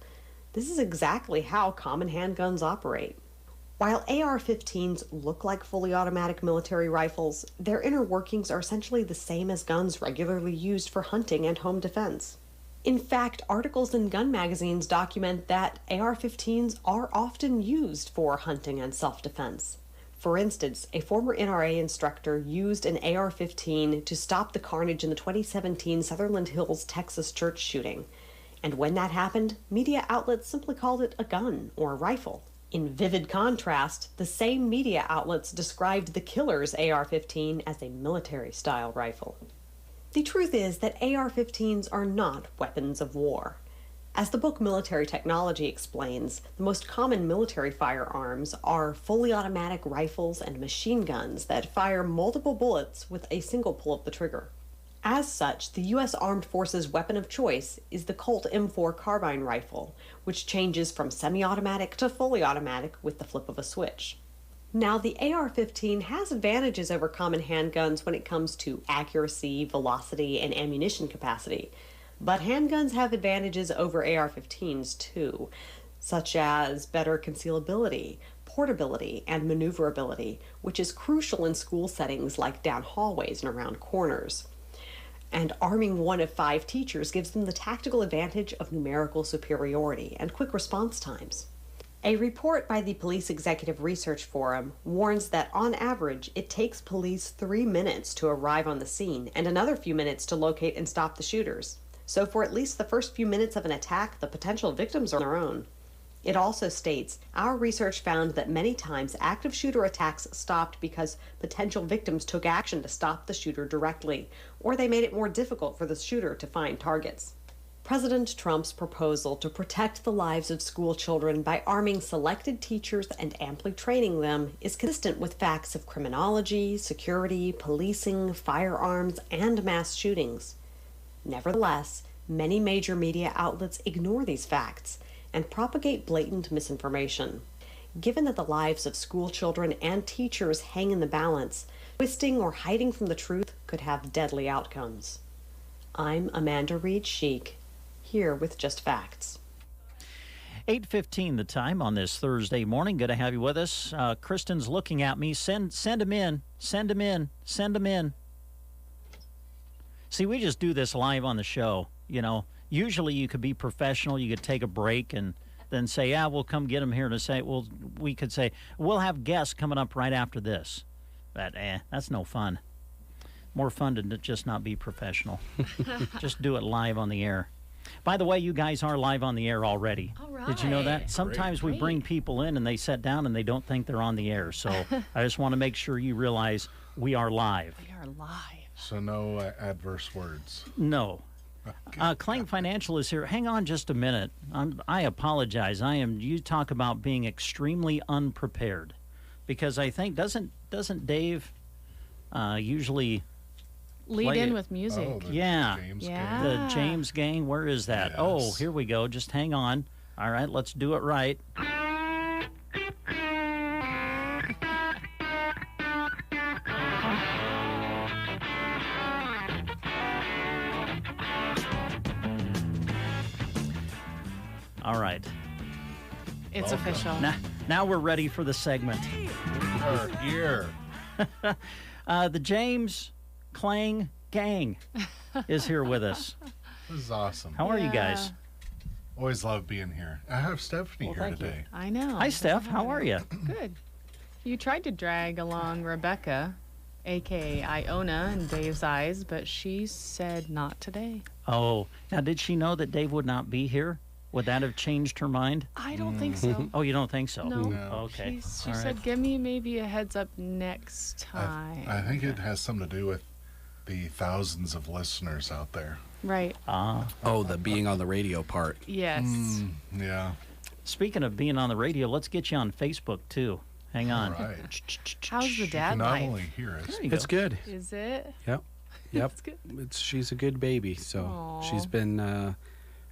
Speaker 9: This is exactly how common handguns operate. While AR-15s look like fully automatic military rifles, their inner workings are essentially the same as guns regularly used for hunting and home defense. In fact, articles in gun magazines document that AR-15s are often used for hunting and self-defense. For instance, a former NRA instructor used an AR-15 to stop the carnage in the 2017 Sutherland Hills, Texas church shooting. And when that happened, media outlets simply called it a gun or a rifle. In vivid contrast, the same media outlets described the killer's AR-15 as a military-style rifle. The truth is that AR-15s are not weapons of war. As the book Military Technology explains, the most common military firearms are fully automatic rifles and machine guns that fire multiple bullets with a single pull of the trigger. As such, the U.S. Armed Forces weapon of choice is the Colt M4 carbine rifle, which changes from semi-automatic to fully automatic with the flip of a switch. Now, the AR-15 has advantages over common handguns when it comes to accuracy, velocity, and ammunition capacity. But handguns have advantages over AR-15s too, such as better concealability, portability, and maneuverability, which is crucial in school settings like down hallways and around corners. And arming 1 of 5 teachers gives them the tactical advantage of numerical superiority and quick response times. A report by the Police Executive Research Forum warns that on average it takes police 3 minutes to arrive on the scene and another few minutes to locate and stop the shooters. So for at least the first few minutes of an attack, the potential victims are on their own. It also states, our research found that many times active shooter attacks stopped because potential victims took action to stop the shooter directly, or they made it more difficult for the shooter to find targets. President Trump's proposal to protect the lives of school children by arming selected teachers and amply training them is consistent with facts of criminology, security, policing, firearms, and mass shootings. Nevertheless, many major media outlets ignore these facts and propagate blatant misinformation. Given that the lives of school children and teachers hang in the balance, twisting or hiding from the truth could have deadly outcomes. I'm Amanda Reed Sheik, here with Just Facts.
Speaker 1: 8:15 the time on this Thursday morning. Good to have you with us. Kristen's looking at me. Send him in. Send him in. Send him in. See, we just do this live on the show. You know, usually you could be professional. You could take a break and then say, yeah, we'll come get him here to say, well, we could say, we'll have guests coming up right after this. But, that's no fun. More fun to just not be professional. Just do it live on the air. By the way, you guys are live on the air already.
Speaker 10: All right.
Speaker 1: Did you know that? Sometimes we bring people in and they sit down and they don't think they're on the air. So I just want to make sure you realize we are live.
Speaker 10: We are live.
Speaker 11: So no adverse words.
Speaker 1: No. Klang Financial is here. Hang on just a minute. I apologize. You talk about being extremely unprepared, because I think doesn't Dave usually
Speaker 10: lead in with music?
Speaker 11: Oh,
Speaker 1: James Gang. The James Gang. Where is that?
Speaker 11: Yes.
Speaker 1: Oh, here we go. Just hang on. All right, let's do it right. All right.
Speaker 10: It's official.
Speaker 1: Now we're ready for the segment.
Speaker 11: We're here.
Speaker 1: The James Klang Gang is here with us.
Speaker 11: This is awesome.
Speaker 1: How are you guys?
Speaker 11: Always love being here. I have Stephanie here today.
Speaker 10: I know.
Speaker 1: Hi, Steph. How are you?
Speaker 10: Good. You tried to drag along Rebecca, a.k.a. Iona, in Dave's eyes, but she said not today.
Speaker 1: Oh, now did she know that Dave would not be here? Would that have changed her mind?
Speaker 10: I don't think so.
Speaker 1: Oh, you don't think so?
Speaker 10: No.
Speaker 1: Okay.
Speaker 10: She said, give me maybe a heads up next time.
Speaker 11: I think it has something to do with the thousands of listeners out there.
Speaker 10: Right.
Speaker 2: Oh, the being on the radio part.
Speaker 10: Yes.
Speaker 11: Yeah.
Speaker 1: Speaking of being on the radio, let's get you on Facebook, too. Hang on.
Speaker 11: All right.
Speaker 10: How's the
Speaker 11: You
Speaker 10: dad
Speaker 11: can not
Speaker 10: life?
Speaker 11: only hear us.
Speaker 1: There you
Speaker 2: It's
Speaker 1: go.
Speaker 2: good.
Speaker 10: Is it?
Speaker 2: Yep.
Speaker 10: That's good.
Speaker 2: She's a good baby. So
Speaker 10: Aw.
Speaker 2: she's been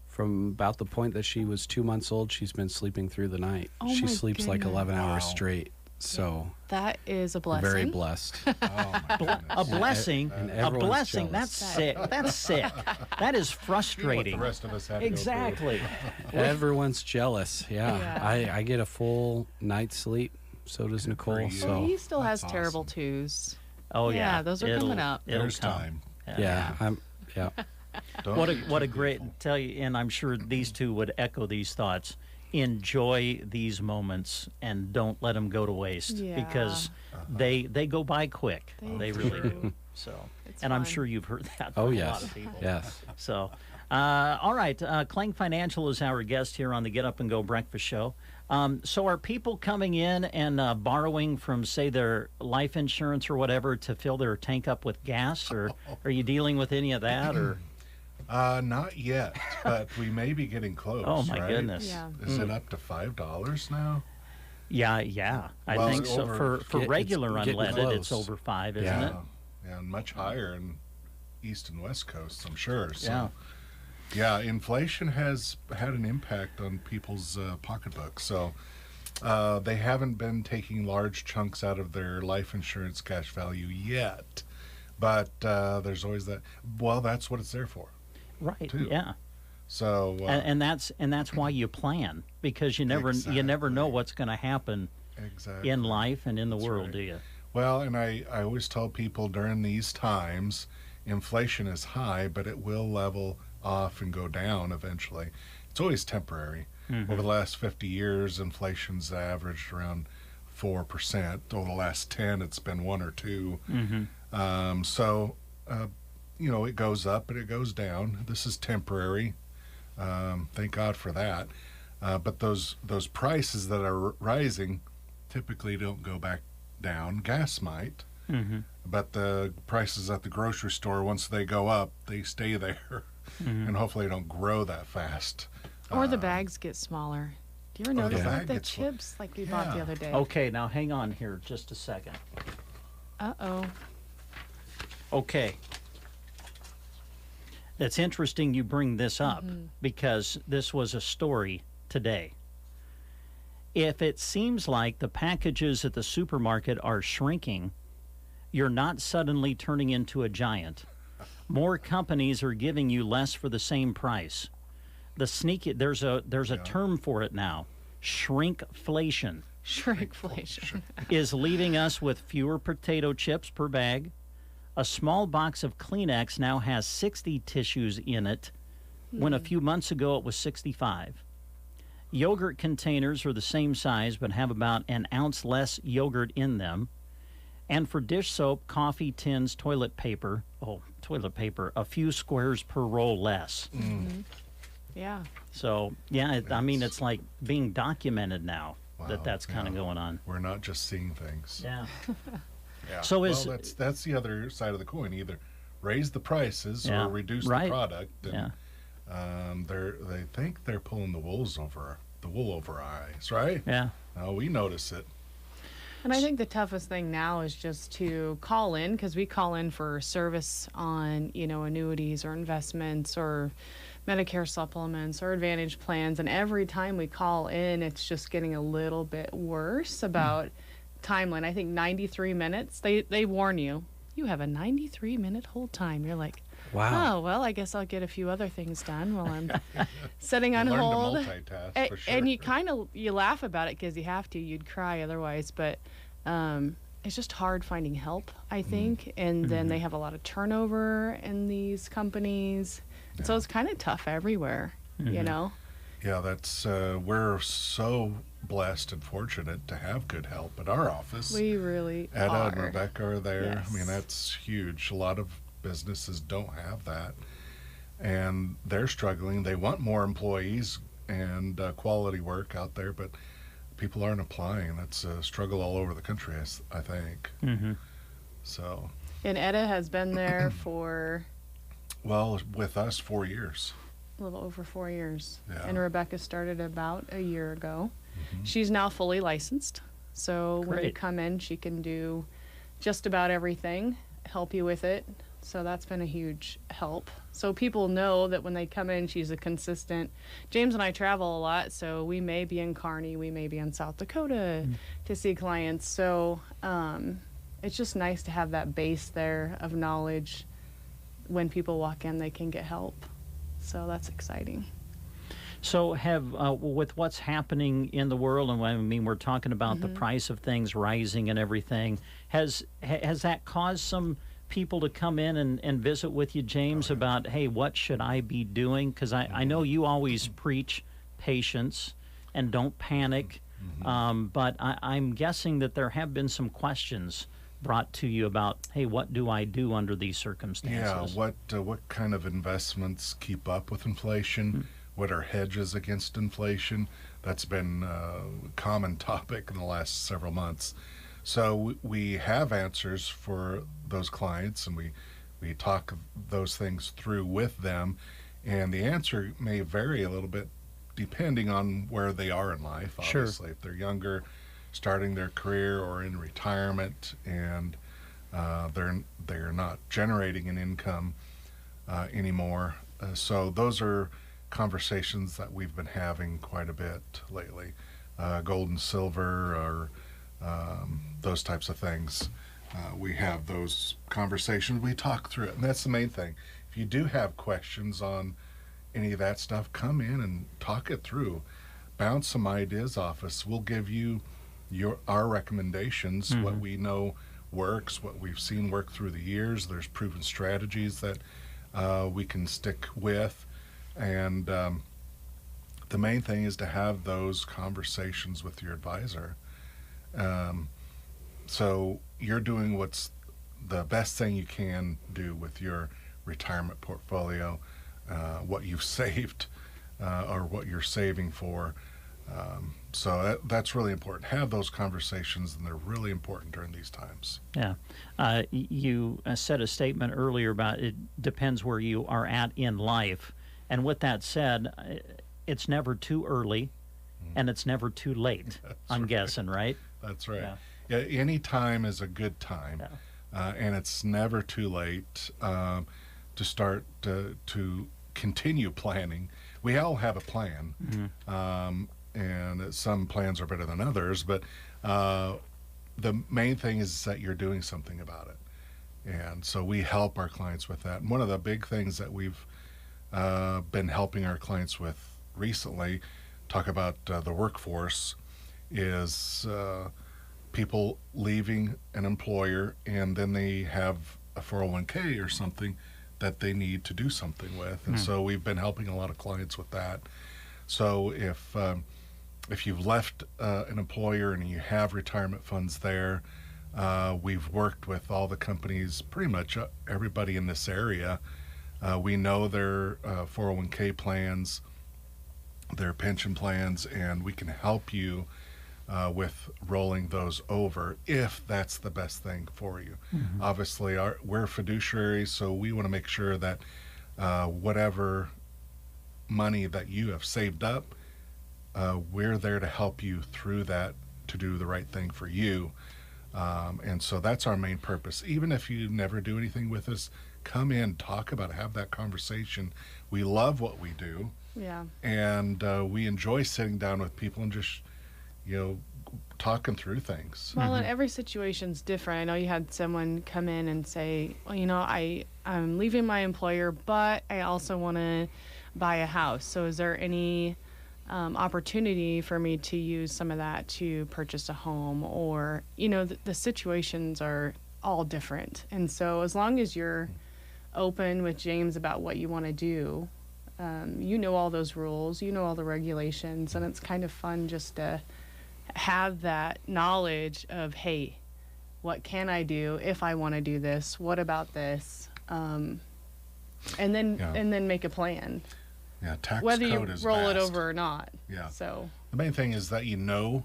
Speaker 2: from about the point that she was 2 months old. She's been sleeping through the night.
Speaker 10: Oh
Speaker 2: she
Speaker 10: my
Speaker 2: sleeps like 11 hours
Speaker 11: Wow.
Speaker 2: straight. So
Speaker 10: That is a blessing.
Speaker 2: very blessed.
Speaker 11: Oh, my goodness.
Speaker 1: A blessing.
Speaker 2: And
Speaker 1: A
Speaker 2: everyone's
Speaker 1: blessing.
Speaker 2: jealous.
Speaker 1: That's sick. That's sick. That is
Speaker 11: What
Speaker 1: frustrating.
Speaker 11: the rest of us had to go
Speaker 1: Exactly.
Speaker 2: Everyone's jealous. Yeah.
Speaker 10: Yeah.
Speaker 2: I get a full night's sleep. So does Nicole.
Speaker 11: you.
Speaker 2: So
Speaker 10: Well, he still has
Speaker 11: That's
Speaker 10: terrible
Speaker 11: awesome.
Speaker 10: twos.
Speaker 1: Oh, yeah.
Speaker 10: Yeah, those are coming up.
Speaker 11: through.
Speaker 1: It'll
Speaker 11: There's
Speaker 1: come.
Speaker 11: time.
Speaker 2: yeah.
Speaker 11: Don't
Speaker 1: What a
Speaker 11: get too
Speaker 1: great
Speaker 11: grateful.
Speaker 1: tell you, and I'm sure these two would echo these thoughts. Enjoy these moments and don't let them go to waste,
Speaker 10: Yeah.
Speaker 1: because they go by quick. They really do. So,
Speaker 10: It's
Speaker 1: and I'm
Speaker 10: fun.
Speaker 1: sure you've heard that
Speaker 2: Oh
Speaker 1: from a
Speaker 2: yes.
Speaker 1: lot of people.
Speaker 2: Yes.
Speaker 1: So, all right, Klang Financial is our guest here on the Get Up and Go Breakfast Show. So are people coming in and borrowing from, say, their life insurance or whatever to fill their tank up with gas, or are you dealing with any of that? Or
Speaker 11: Not yet, but we may be getting close.
Speaker 1: oh my
Speaker 11: right?
Speaker 1: goodness,
Speaker 10: Yeah.
Speaker 11: Is it up to $5 now?
Speaker 1: yeah, I
Speaker 11: Well,
Speaker 1: think so.
Speaker 11: over-
Speaker 1: For
Speaker 2: It's
Speaker 1: regular
Speaker 2: getting
Speaker 1: unleaded, it's
Speaker 2: close.
Speaker 1: over 5, isn't
Speaker 2: Yeah.
Speaker 1: it?
Speaker 11: Yeah, and much higher in East and West Coasts, I'm sure. So,
Speaker 1: Yeah.
Speaker 11: yeah, inflation has had an impact on people's pocketbooks. So they haven't been taking large chunks out of their life insurance cash value yet. But there's always that. Well, that's what it's there for.
Speaker 1: Right.
Speaker 11: Too.
Speaker 1: Yeah.
Speaker 11: So
Speaker 1: And that's why you plan, because you never know
Speaker 11: Exactly.
Speaker 1: what's going to happen
Speaker 11: exactly.
Speaker 1: in life and in the
Speaker 11: That's
Speaker 1: world,
Speaker 11: right.
Speaker 1: do you?
Speaker 11: Well, and I always tell people during these times, inflation is high, but it will level off and go down eventually. It's always temporary. Over the last 50 years, inflation's averaged around 4%. Over the last 10, it's been 1 or 2. You know, it goes up and it goes down. This is temporary. Thank God for that. But those prices that are rising typically don't go back down. Gas might, but the prices at the grocery store, once they go up, they stay there, and hopefully don't grow that fast.
Speaker 10: Or the bags get smaller. Do you ever notice
Speaker 11: the
Speaker 10: that?
Speaker 11: bag
Speaker 10: The
Speaker 11: gets sm-
Speaker 10: chips like we bought the
Speaker 11: Yeah.
Speaker 10: other day.
Speaker 1: Okay, now hang on here just a second.
Speaker 10: Uh-oh.
Speaker 1: Okay. That's interesting you bring this up, because this was a story today. If it seems like the packages at the supermarket are shrinking, you're not suddenly turning into a giant. More companies are giving you less for the same price. the sneaky. There's a term for it now. Shrinkflation.
Speaker 10: Shrinkflation
Speaker 1: is leaving us with fewer potato chips per bag. A small box of Kleenex now has 60 tissues in it, when a few months ago it was 65. Yogurt containers are the same size but have about an ounce less yogurt in them. And for dish soap, coffee tins, toilet paper, a few squares per roll less.
Speaker 10: Mm-hmm. Yeah.
Speaker 1: So, yeah, I mean, it's like being documented now.
Speaker 11: Wow,
Speaker 1: that's kind of going on.
Speaker 11: We're not just seeing things.
Speaker 1: Yeah.
Speaker 11: Yeah.
Speaker 1: So
Speaker 11: that's the other side of the coin. Either raise the prices or reduce the product. And, they think they're pulling the wool over our eyes, right?
Speaker 1: Yeah.
Speaker 11: No, we notice it.
Speaker 10: And I think the toughest thing now is just to call in, because we call in for service on, annuities or investments or Medicare supplements or Advantage plans. And every time we call in, it's just getting a little bit worse about timeline. I think 93 minutes. They warn you. You have a 93-minute hold time. You're like,
Speaker 1: wow.
Speaker 10: Oh, well, I guess I'll get a few other things done while I'm sitting on hold.
Speaker 11: Learn to multitask, for sure.
Speaker 10: And you laugh about it because you have to. You'd cry otherwise. But it's just hard finding help, I think. And then they have a lot of turnover in these companies. Yeah. So it's kind of tough everywhere,
Speaker 11: Yeah, that's we're so blessed and fortunate to have good help at our office.
Speaker 10: We really
Speaker 11: Etta
Speaker 10: are.
Speaker 11: and Rebecca are there.
Speaker 10: Yes.
Speaker 11: I mean, that's huge. A lot of businesses don't have that, and they're struggling. They want more employees and quality work out there, but people aren't applying. That's a struggle all over the country, I think.
Speaker 1: Mm-hmm.
Speaker 11: So.
Speaker 10: And Etta has been there for...
Speaker 11: Well, with us, 4 years.
Speaker 10: A little over 4 years.
Speaker 11: Yeah.
Speaker 10: And Rebecca started about a year ago.
Speaker 11: Mm-hmm.
Speaker 10: She's now fully licensed. So when you
Speaker 1: Great.
Speaker 10: come in, she can do just about everything, help you with it. So that's been a huge help. So people know that when they come in, she's a consistent. James and I travel a lot, so we may be in Kearney, we may be in South Dakota to see clients. So it's just nice to have that base there of knowledge. When people walk in, they can get help. So that's exciting.
Speaker 1: So with what's happening in the world, and I mean, we're talking about the price of things rising and everything, has that caused some people to come in and visit with you, James, about, hey, what should I be doing? Because I know you always preach patience and don't panic, but I'm guessing that there have been some questions brought to you about, hey, what do I do under these circumstances?
Speaker 11: Yeah, what kind of investments keep up with inflation? What are hedges against inflation? That's been a common topic in the last several months. So we have answers for those clients, and we talk those things through with them, and the answer may vary a little bit depending on where they are in life. Obviously, if they're younger, starting their career, or in retirement, and they're not generating an income anymore. So those are conversations that we've been having quite a bit lately. Gold and silver, or those types of things. We have those conversations. We talk through it, and that's the main thing. If you do have questions on any of that stuff, come in and talk it through. Bounce some ideas off us. We'll give you our recommendations, what we know works, what we've seen work through the years. There's proven strategies that we can stick with, and the main thing is to have those conversations with your advisor. So you're doing what's the best thing you can do with your retirement portfolio, what you've saved, or what you're saving for. So that's really important. Have those conversations, and they're really important during these times.
Speaker 1: Yeah. You said a statement earlier about it depends where you are at in life. And with that said, it's never too early, and it's never too late, I'm guessing, right?
Speaker 11: That's right. Yeah, any time is a good time, and it's never too late to start to continue planning. We all have a plan. And some plans are better than others, but the main thing is that you're doing something about it. And so we help our clients with that. And one of the big things that we've been helping our clients with recently, talk about the workforce, is people leaving an employer and then they have a 401k or something that they need to do something with. And so we've been helping a lot of clients with that. So if you've left an employer and you have retirement funds there, we've worked with all the companies, pretty much everybody in this area. We know their 401k plans, their pension plans, and we can help you with rolling those over if that's the best thing for you. Obviously, we're fiduciaries, so we want to make sure that whatever money that you have saved up, we're there to help you through that to do the right thing for you. And so that's our main purpose. Even if you never do anything with us, come in, talk about it, have that conversation. We love what we do.
Speaker 10: Yeah.
Speaker 11: And we enjoy sitting down with people and just, talking through things.
Speaker 10: Well, and every situation's different. I know you had someone come in and say, well, I'm leaving my employer, but I also want to buy a house. So is there any opportunity for me to use some of that to purchase a home? Or, the situations are all different. And so as long as you're open with James about what you want to do, all those rules, all the regulations, and it's kind of fun just to have that knowledge of, hey, what can I do if I want to do this? What about this? And then make a plan.
Speaker 11: Yeah, tax
Speaker 10: whether
Speaker 11: code
Speaker 10: you
Speaker 11: is
Speaker 10: roll
Speaker 11: vast.
Speaker 10: it over or not.
Speaker 11: Yeah.
Speaker 10: So
Speaker 11: the main thing is that you know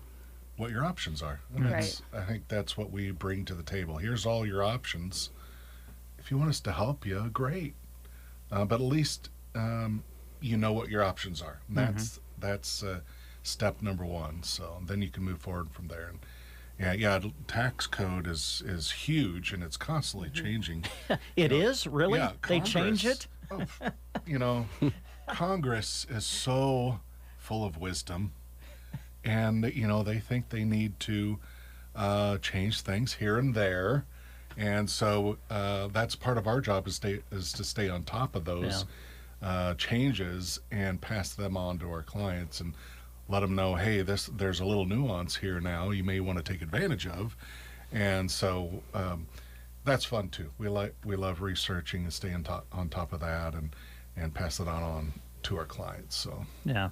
Speaker 11: what your options are. And
Speaker 10: right.
Speaker 11: I think that's what we bring to the table. Here's all your options. If you want us to help you, great. But at least you know what your options are. And that's step number one. So then you can move forward from there. And tax code is huge and it's constantly changing.
Speaker 1: It is? Really?
Speaker 11: Yeah,
Speaker 1: they change it?
Speaker 11: Congress is so full of wisdom, and they think they need to change things here and there, and so that's part of our job is to stay on top of those changes and pass them on to our clients and let them know, hey, there's a little nuance here now you may want to take advantage of, and so that's fun too. We love researching and staying on top of that and pass it on to our clients. So
Speaker 1: yeah,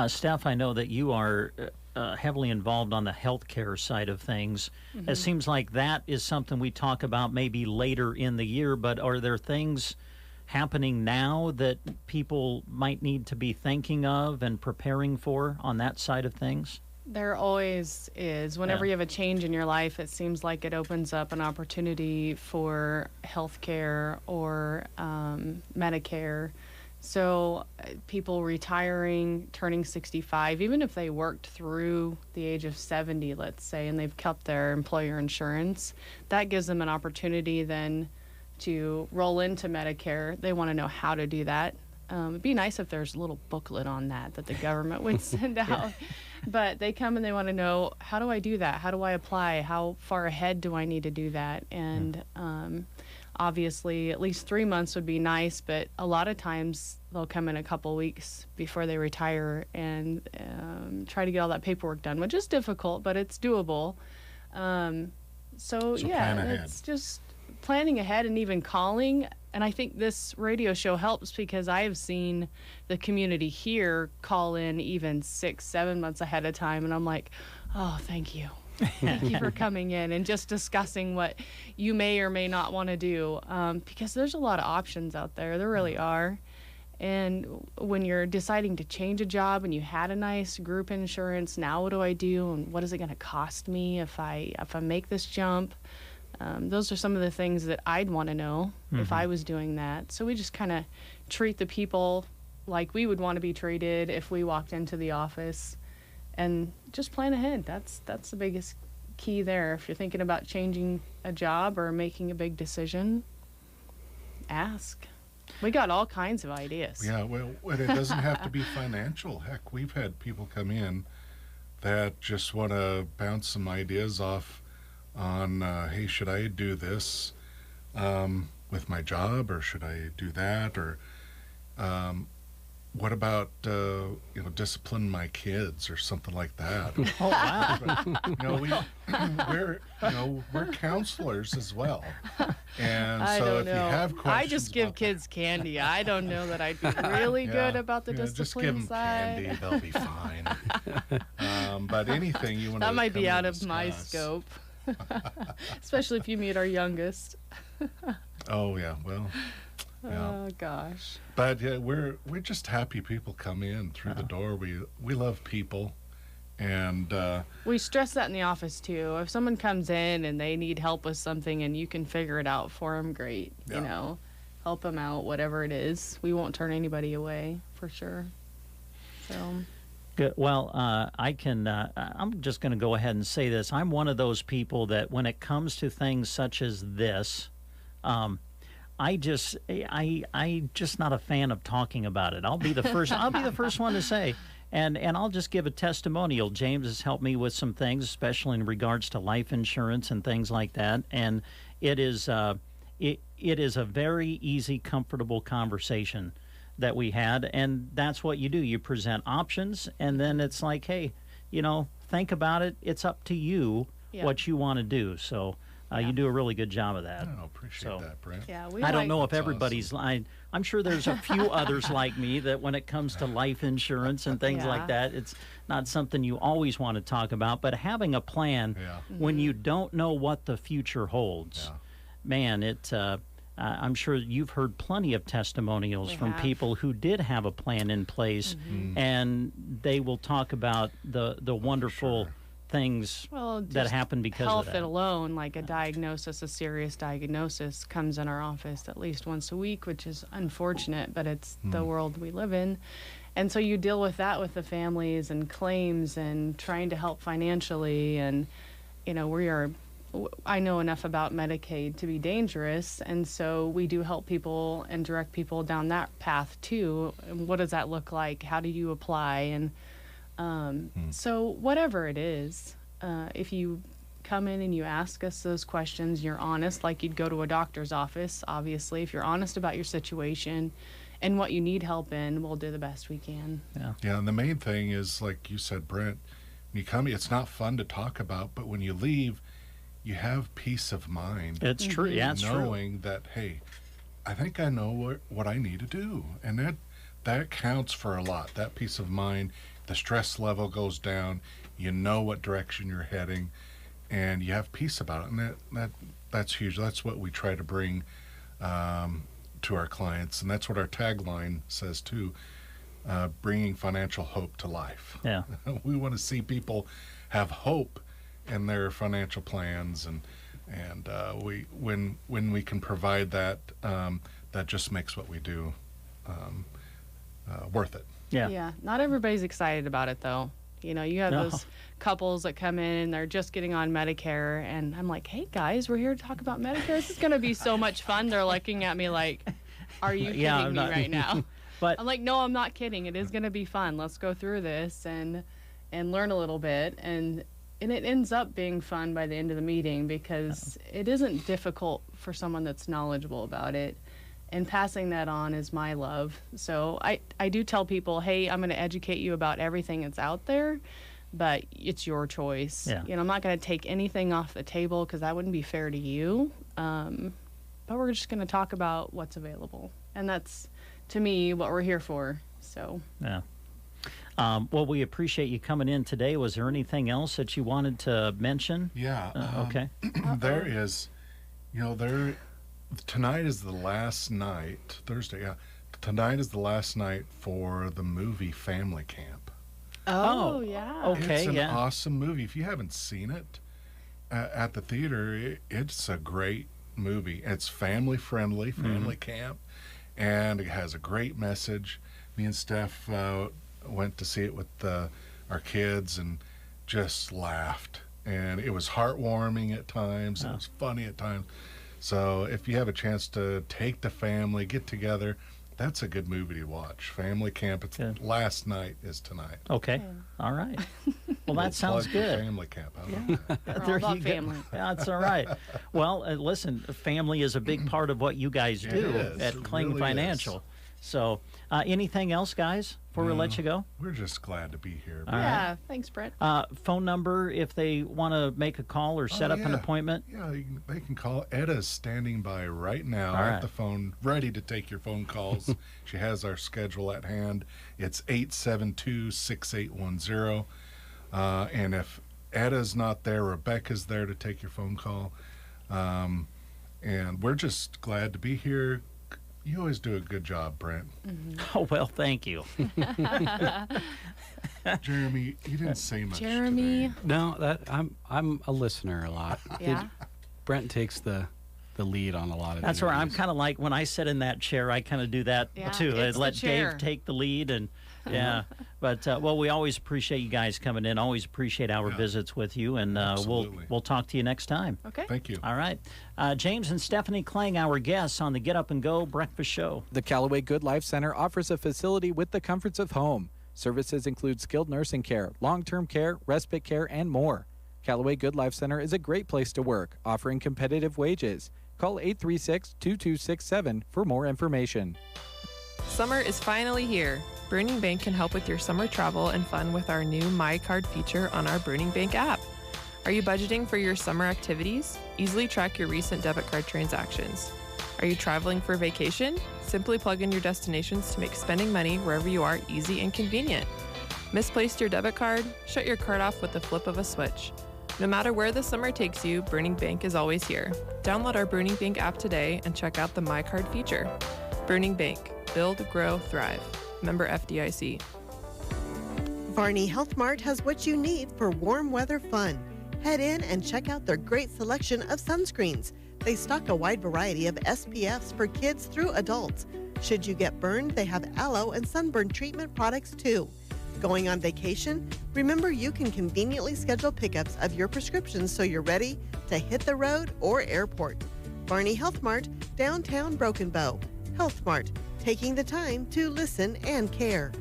Speaker 1: Steph, I know that you are heavily involved on the healthcare side of things. It seems like that is something we talk about maybe later in the year, but are there things happening now that people might need to be thinking of and preparing for on that side of things?
Speaker 10: There always is. Whenever you have a change in your life, it seems like it opens up an opportunity for healthcare or Medicare. So people retiring, turning 65, even if they worked through the age of 70, let's say, and they've kept their employer insurance, that gives them an opportunity then to roll into Medicare. They want to know how to do that. It'd be nice if there's a little booklet on that the government would send out. But they come and they want to know, how do I do that? How do I apply? How far ahead do I need to do that? And obviously, at least 3 months would be nice, but a lot of times they'll come in a couple weeks before they retire and try to get all that paperwork done, which is difficult, but it's doable. So yeah, it's just planning ahead and even calling. And I think this radio show helps because I have seen the community here call in even 6-7 months ahead of time. And I'm like, oh, thank you. Thank you for coming in and just discussing what you may or may not want to do. Because there's a lot of options out there. There really are. And when you're deciding to change a job and you had a nice group insurance, now what do I do? And what is it going to cost me if I make this jump? Those are some of the things that I'd want to know if I was doing that. So we just kind of treat the people like we would want to be treated if we walked into the office, and just plan ahead. That's the biggest key there. If you're thinking about changing a job or making a big decision, ask. We got all kinds of ideas.
Speaker 11: Yeah, well, it doesn't have to be financial. Heck, we've had people come in that just want to bounce some ideas off on, hey, should I do this with my job, or should I do that? Or What about discipline my kids or something like that?
Speaker 1: Oh wow!
Speaker 11: We're counselors as well, and
Speaker 10: I
Speaker 11: so
Speaker 10: don't
Speaker 11: if
Speaker 10: know.
Speaker 11: you have questions,
Speaker 10: I just give kids candy. I don't know that I'd be really good about the discipline
Speaker 11: just give them
Speaker 10: side.
Speaker 11: candy; they'll be fine. But anything you want
Speaker 10: That
Speaker 11: to
Speaker 10: might be out of
Speaker 11: discuss.
Speaker 10: my scope, especially if you meet our youngest.
Speaker 11: Oh yeah, well. Yeah.
Speaker 10: Oh gosh.
Speaker 11: But yeah, we're just happy people come in through the door. We love people, and
Speaker 10: We stress that in the office too. If someone comes in and they need help with something and you can figure it out for them, great.
Speaker 11: Yeah.
Speaker 10: Help them out, whatever it is. We won't turn anybody away for sure. So.
Speaker 1: Good. Well, I'm just going to go ahead and say this. I'm one of those people that when it comes to things such as this, I just not a fan of talking about it. I'll be the first. I'll be the first one to say, and I'll just give a testimonial. James has helped me with some things, especially in regards to life insurance and things like that. And it is it is a very easy, comfortable conversation that we had, and that's what you do. You present options, and then it's like, hey, think about it. It's up to you what you want to do. So. You do a really good job of that.
Speaker 11: I appreciate that, Brent.
Speaker 10: Yeah,
Speaker 1: I don't know if everybody's. Awesome. I'm sure there's a few others like me that when it comes to life insurance and things like that, it's not something you always want to talk about. But having a plan when you don't know what the future holds, man, I'm sure you've heard plenty of testimonials from people who did have a plan in place, and they will talk about the wonderful things that happen because
Speaker 10: health
Speaker 1: of that.
Speaker 10: Alone, like a serious diagnosis comes in our office at least once a week, which is unfortunate, but it's the world we live in. And so you deal with that with the families and claims and trying to help financially. And, I know enough about Medicaid to be dangerous. And so we do help people and direct people down that path too. And what does that look like? How do you apply? And so whatever it is, if you come in and you ask us those questions, you're honest, like you'd go to a doctor's office, obviously. If you're honest about your situation and what you need help in, we'll do the best we can.
Speaker 11: Yeah, and the main thing is, like you said, Brent, when you come, it's not fun to talk about, but when you leave, you have peace of mind.
Speaker 1: It's true. Yeah, it's
Speaker 11: knowing that, hey, I think I know what I need to do. And that counts for a lot, that peace of mind. The stress level goes down, you know what direction you're heading, and you have peace about it. And that's huge. That's what we try to bring to our clients, and that's what our tagline says too, bringing financial hope to life.
Speaker 1: Yeah.
Speaker 11: We want to see people have hope in their financial plans, and when we can provide that, that just makes what we do worth it.
Speaker 10: Yeah. Not everybody's excited about it, though. You have those couples that come in and they're just getting on Medicare, and I'm like, hey, guys, we're here to talk about Medicare. This is going to be so much fun. They're looking at me like, are you kidding me right now?
Speaker 1: But
Speaker 10: I'm like, no, I'm not kidding. It is going to be fun. Let's go through this and learn a little bit. And it ends up being fun by the end of the meeting because it isn't difficult for someone that's knowledgeable about it. And passing that on is my love. So I do tell people, hey, I'm going to educate you about everything that's out there, but it's your choice.
Speaker 1: Yeah.
Speaker 10: I'm not going to take anything off the table because that wouldn't be fair to you. But we're just going to talk about what's available. And that's, to me, what we're here for. So.
Speaker 1: Yeah. Well, we appreciate you coming in today. Was there anything else that you wanted to mention?
Speaker 11: Yeah.
Speaker 1: Okay.
Speaker 11: There is, tonight is the last night, Thursday, tonight is the last night for the movie Family Camp.
Speaker 10: Oh yeah.
Speaker 1: Okay,
Speaker 11: it's an awesome movie. If you haven't seen it at the theater, it's a great movie. It's family friendly, family camp, and it has a great message. Me and Steph went to see it with our kids and just laughed. And it was heartwarming at times. It was funny at times. So if you have a chance to take the family, get together, that's a good movie to watch. Family Camp. It's last night is tonight.
Speaker 1: Okay. All right. Well, that sounds good.
Speaker 11: Family Camp.
Speaker 10: We're all about family.
Speaker 1: That's all right. Well, listen, family is a big part of what you guys do at Kling Financial. So, anything else, guys, before we let you go?
Speaker 11: We're just glad to be here.
Speaker 10: Yeah, thanks, Brent.
Speaker 1: Phone number if they want to make a call or set up an appointment?
Speaker 11: Yeah, they can call. Edda's standing by right now at the phone, ready to take your phone calls. She has our schedule at hand. It's 872-6810. And if Edda's not there, Rebecca's there to take your phone call. And we're just glad to be here. You always do a good job, Brent.
Speaker 1: Mm-hmm. Oh, well, thank you.
Speaker 11: Jeremy, you didn't say much
Speaker 10: Jeremy.
Speaker 11: today.
Speaker 2: No, I'm a listener a lot.
Speaker 10: Yeah.
Speaker 2: Brent takes the lead on a lot of
Speaker 1: That's where I'm
Speaker 2: interviews.
Speaker 1: kind of like, when I sit in that chair, I kind of do that too. I
Speaker 10: it's
Speaker 1: let
Speaker 10: the chair.
Speaker 1: Dave take the lead, and but well, we always appreciate you guys coming in. Always appreciate our visits with you, and we'll talk to you next time.
Speaker 10: Okay.
Speaker 11: Thank you.
Speaker 1: All right, James and Stephanie Klang, our guests on the Get Up and Go Breakfast Show.
Speaker 5: The Callaway Good Life Center offers a facility with the comforts of home. Services include skilled nursing care, long-term care, respite care, and more. Callaway Good Life Center is a great place to work, offering competitive wages. Call 836-2267 for more information.
Speaker 12: Summer is finally here. Burning Bank can help with your summer travel and fun with our new My Card feature on our Burning Bank app. Are you budgeting for your summer activities? Easily track your recent debit card transactions. Are you traveling for vacation? Simply plug in your destinations to make spending money wherever you are easy and convenient. Misplaced your debit card? Shut your card off with the flip of a switch. No matter where the summer takes you, Burning Bank is always here. Download our Burning Bank app today and check out the My Card feature. Burning Bank. Build, grow, thrive. Member FDIC.
Speaker 13: Varney Health Mart has what you need for warm weather fun. Head in and check out their great selection of sunscreens. They stock a wide variety of SPFs for kids through adults. Should you get burned, they have aloe and sunburn treatment products too. Going on vacation? Remember, you can conveniently schedule pickups of your prescriptions so you're ready to hit the road or airport. Varney Health Mart, downtown Broken Bow. Health Mart, taking the time to listen and care.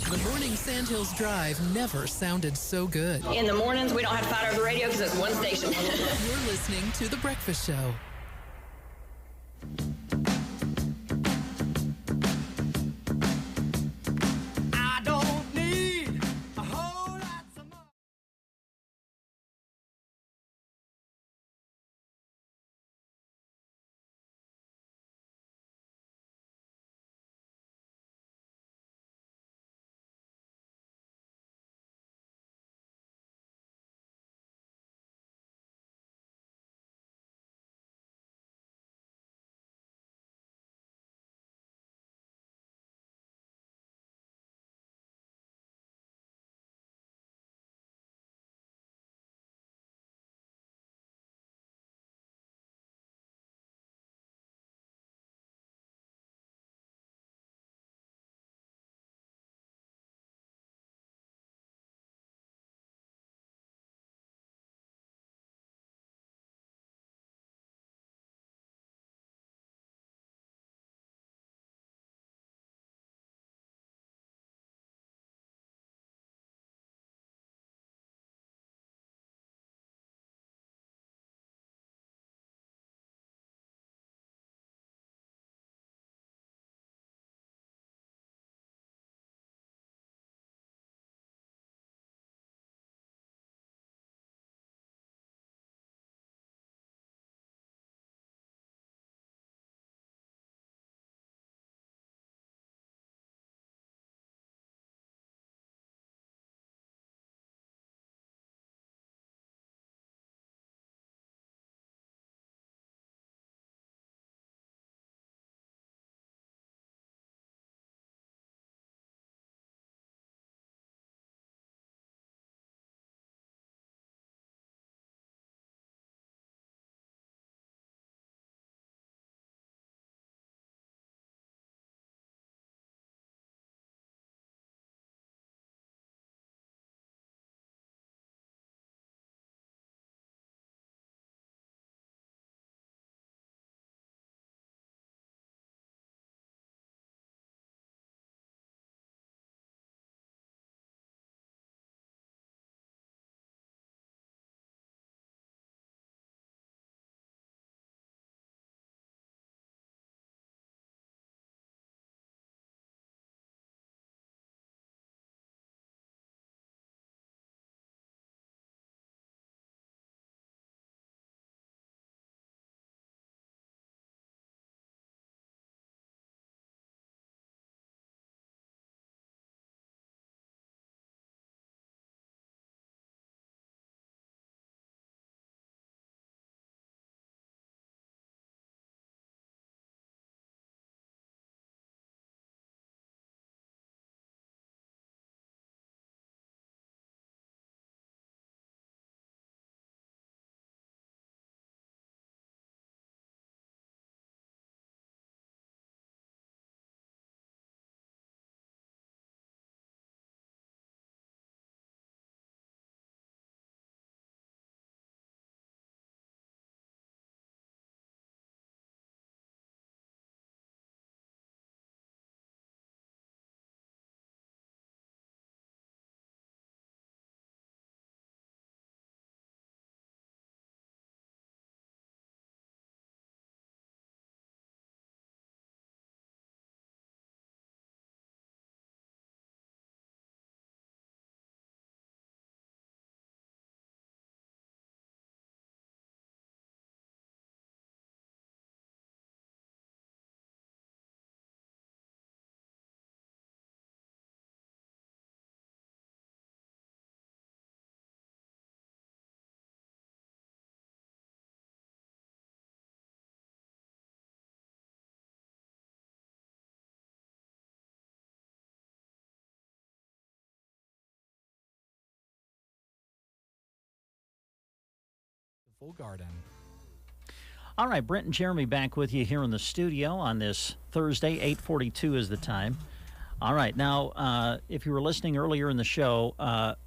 Speaker 14: The morning Sandhills Drive never sounded so good.
Speaker 15: In the mornings, we don't have to fight over the radio because it's one station.
Speaker 14: You're listening to The Breakfast Show. Full Garden.
Speaker 1: All right, Brent and Jeremy back with you here in the studio on this Thursday. 8:42 is the time. All right, now, if you were listening earlier in the show,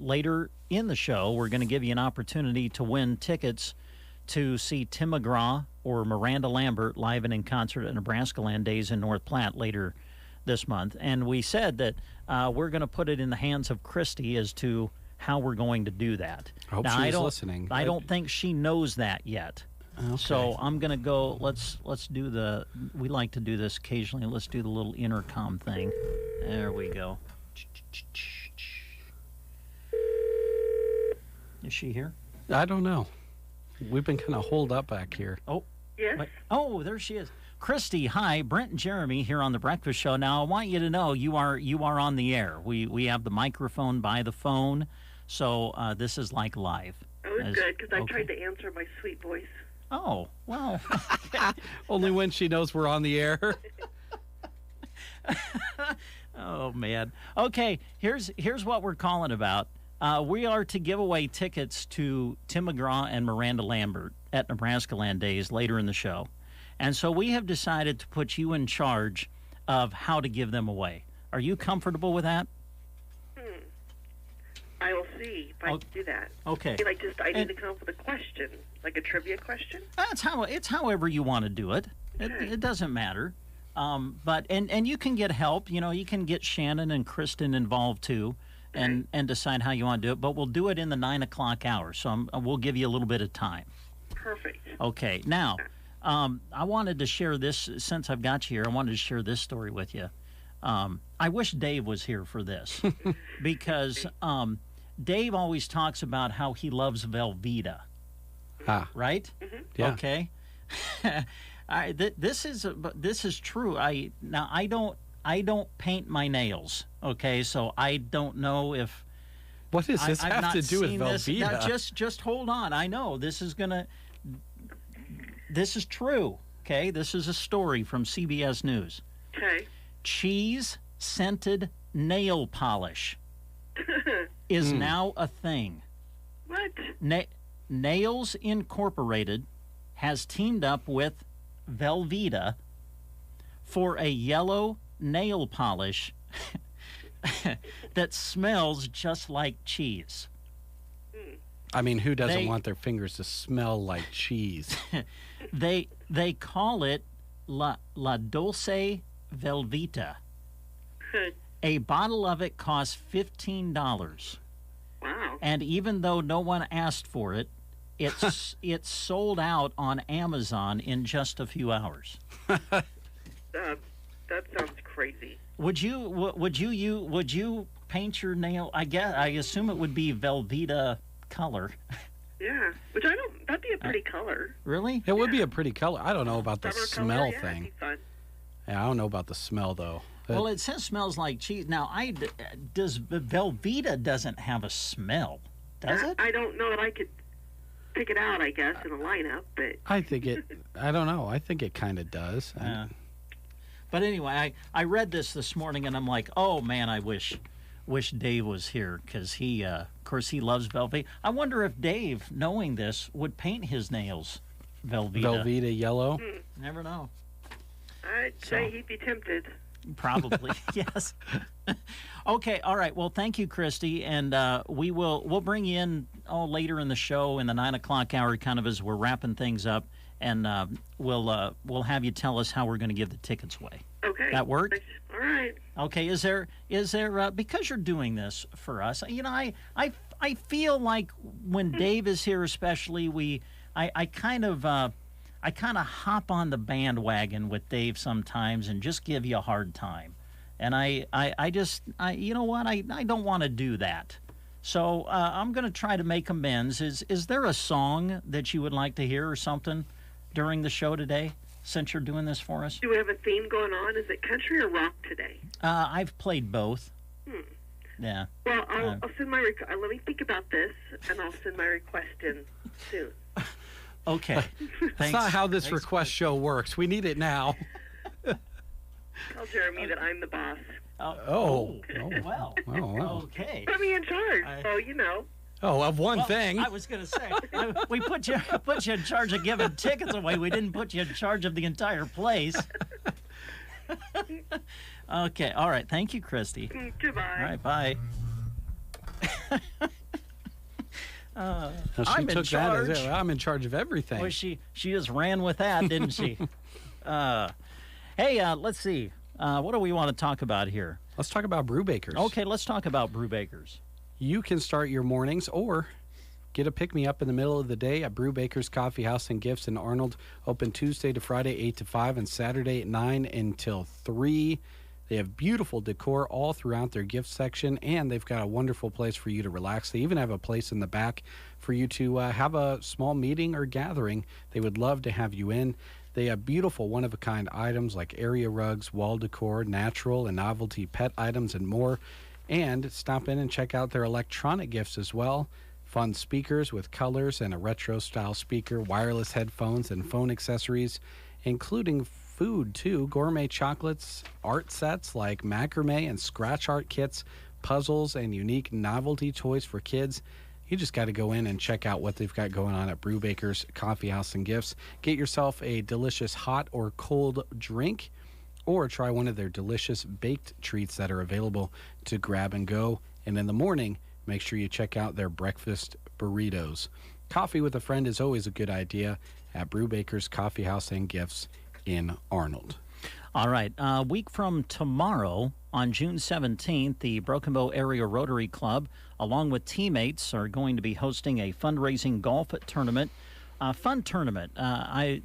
Speaker 1: later in the show, we're going to give you an opportunity to win tickets to see Tim McGraw or Miranda Lambert live and in concert at Nebraska Land Days in North Platte later this month. And we said that we're going to put it in the hands of Christy as to how we're going to do that.
Speaker 2: I hope she's listening.
Speaker 1: I don't think she knows that yet.
Speaker 2: Okay.
Speaker 1: So I'm going to go, let's do the, we like to do this occasionally. Let's do the little intercom thing. There we go. Is she here?
Speaker 2: I don't know. We've been kind of holed up back here.
Speaker 1: Oh.
Speaker 16: Yes.
Speaker 1: Wait. Oh, there she is. Christy, hi. Brent and Jeremy here on The Breakfast Show. Now, I want you to know you are on the air. We have the microphone by the phone, so this is like live.
Speaker 16: Oh, it's good, because I tried to answer my sweet voice.
Speaker 1: Oh, well.
Speaker 2: Only when she knows we're on the air.
Speaker 1: Oh, man. Okay, here's what we're calling about. We are to give away tickets to Tim McGraw and Miranda Lambert at Nebraska Land Days later in the show. And so we have decided to put you in charge of how to give them away. Are you comfortable with that?
Speaker 16: I will see if I can do that.
Speaker 1: Okay.
Speaker 16: I need to come up with a question, like a trivia question.
Speaker 1: It's however you want to do it.
Speaker 16: Okay.
Speaker 1: It doesn't matter. But you can get help. You know, you can get Shannon and Kristen involved too, and decide how you want to do it. But we'll do it in the 9 o'clock hour. So we'll give you a little bit of time.
Speaker 16: Perfect.
Speaker 1: Okay. Now, I wanted to share this since I've got you here. I wanted to share this story with you. I wish Dave was here for this because Dave always talks about how he loves Velveeta. Right?
Speaker 16: Mm-hmm.
Speaker 2: Yeah.
Speaker 1: Okay. This is true. I don't paint my nails. Okay, so I don't know if.
Speaker 2: What does this have to do with Velveeta?
Speaker 1: Now, just hold on. I know this is true. Okay, this is a story from CBS News.
Speaker 16: Okay.
Speaker 1: Cheese scented nail polish is now a thing.
Speaker 16: What?
Speaker 1: Nails Incorporated has teamed up with Velveeta for a yellow nail polish that smells just like cheese.
Speaker 2: I mean, who doesn't want their fingers to smell like cheese?
Speaker 1: They call it La Dolce Velveeta. A bottle of it costs $15.
Speaker 16: Wow.
Speaker 1: And even though no one asked for it, it's sold out on Amazon in just a few hours.
Speaker 16: That sounds crazy.
Speaker 1: Would you paint your nail? I assume it would be Velveeta color.
Speaker 16: Yeah, that'd be a pretty color.
Speaker 1: Really?
Speaker 2: It would be a pretty color. I don't know about the smell
Speaker 16: color,
Speaker 2: thing.
Speaker 16: That'd be fun.
Speaker 2: Yeah, I don't know about the smell though.
Speaker 1: Well, it says smells like cheese. Now, Velveeta doesn't have a smell, does it?
Speaker 16: I don't know that I could pick it out, I guess, in a lineup, but
Speaker 2: I don't know. I think it kind of does.
Speaker 1: But anyway, I read this morning, and I'm like, oh, man, I wish Dave was here, because he, of course, he loves Velveeta. I wonder if Dave, knowing this, would paint his nails Velveeta.
Speaker 2: Velveeta yellow?
Speaker 1: Never know.
Speaker 16: I'd say he'd be tempted.
Speaker 1: Probably, yes. Okay, all right. Well, thank you, Christy, and we'll bring you in later in the show in the 9 o'clock hour, kind of as we're wrapping things up, and we'll have you tell us how we're going to give the tickets away.
Speaker 16: Okay.
Speaker 1: That work?
Speaker 16: All right.
Speaker 1: Okay. Is there because you're doing this for us? You know, I feel like when Dave is here, especially, I kind of hop on the bandwagon with Dave sometimes and just give you a hard time. And I you know what? I don't want to do that. So I'm going to try to make amends. Is there a song that you would like to hear or something during the show today, since you're doing this for us?
Speaker 16: Do we have a theme going on? Is it country or rock today?
Speaker 1: I've played both. Yeah.
Speaker 16: Well, I'll send my let me think about this, and I'll send my request in soon.
Speaker 1: Okay.
Speaker 2: That's not how this request show works. We need it now.
Speaker 16: Tell Jeremy that I'm the boss.
Speaker 2: Oh,
Speaker 1: well.
Speaker 2: Oh, wow.
Speaker 1: Okay.
Speaker 16: Put me in charge, so you know.
Speaker 2: Oh, of one thing.
Speaker 1: I was going to say, we put you in charge of giving tickets away. We didn't put you in charge of the entire place. Okay. All right. Thank you, Christy.
Speaker 16: Goodbye.
Speaker 1: All right. Bye.
Speaker 2: I'm in charge. I'm in charge of everything.
Speaker 1: Well, she just ran with that, didn't she? Hey, let's see. What do we want to talk about here?
Speaker 2: Let's talk about Brewbakers.
Speaker 1: Okay, let's talk about Brewbakers.
Speaker 2: You can start your mornings or get a pick-me-up in the middle of the day at Brewbakers Coffee House and Gifts in Arnold. Open Tuesday to Friday, 8 to 5, and Saturday at 9 until 3. They have beautiful decor all throughout their gift section, and they've got a wonderful place for you to relax. They even have a place in the back for you to have a small meeting or gathering. They would love to have you in. They have beautiful one-of-a-kind items like area rugs, wall decor, natural and novelty pet items, and more. And stop in and check out their electronic gifts as well. Fun speakers with colors and a retro-style speaker, wireless headphones, and phone accessories, including food too, gourmet chocolates, art sets like macrame and scratch art kits, puzzles, and unique novelty toys for kids. You just got to go in and check out what they've got going on at Brewbakers Coffee House and Gifts. Get yourself a delicious hot or cold drink, or try one of their delicious baked treats that are available to grab and go. And in the morning, make sure you check out their breakfast burritos. Coffee with a friend is always a good idea at Brewbakers Coffee House and Gifts in Arnold.
Speaker 1: All right. A week from tomorrow, on June 17th, the Broken Bow Area Rotary Club, along with teammates, are going to be hosting a fundraising golf tournament. Fun tournament.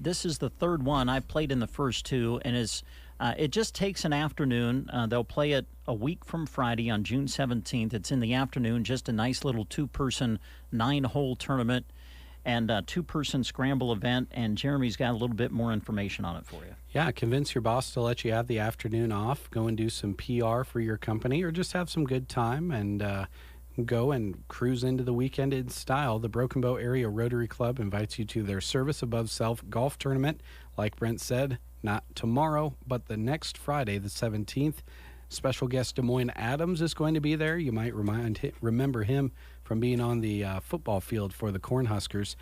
Speaker 1: This is the third one. I played in the first two, and it just takes an afternoon. They'll play it a week from Friday on June 17th. It's in the afternoon, just a nice little two-person, 9-hole tournament and a two-person scramble event, and Jeremy's got a little bit more information on it for you.
Speaker 2: Yeah, convince your boss to let you have the afternoon off, go and do some PR for your company, or just have some good time and go and cruise into the weekend in style. The Broken Bow Area Rotary Club invites you to their Service Above Self golf tournament. Like Brent said, not tomorrow, but the next Friday, the 17th. Special guest Des Moines Adams is going to be there. You might remember him from being on the football field for the Cornhuskers.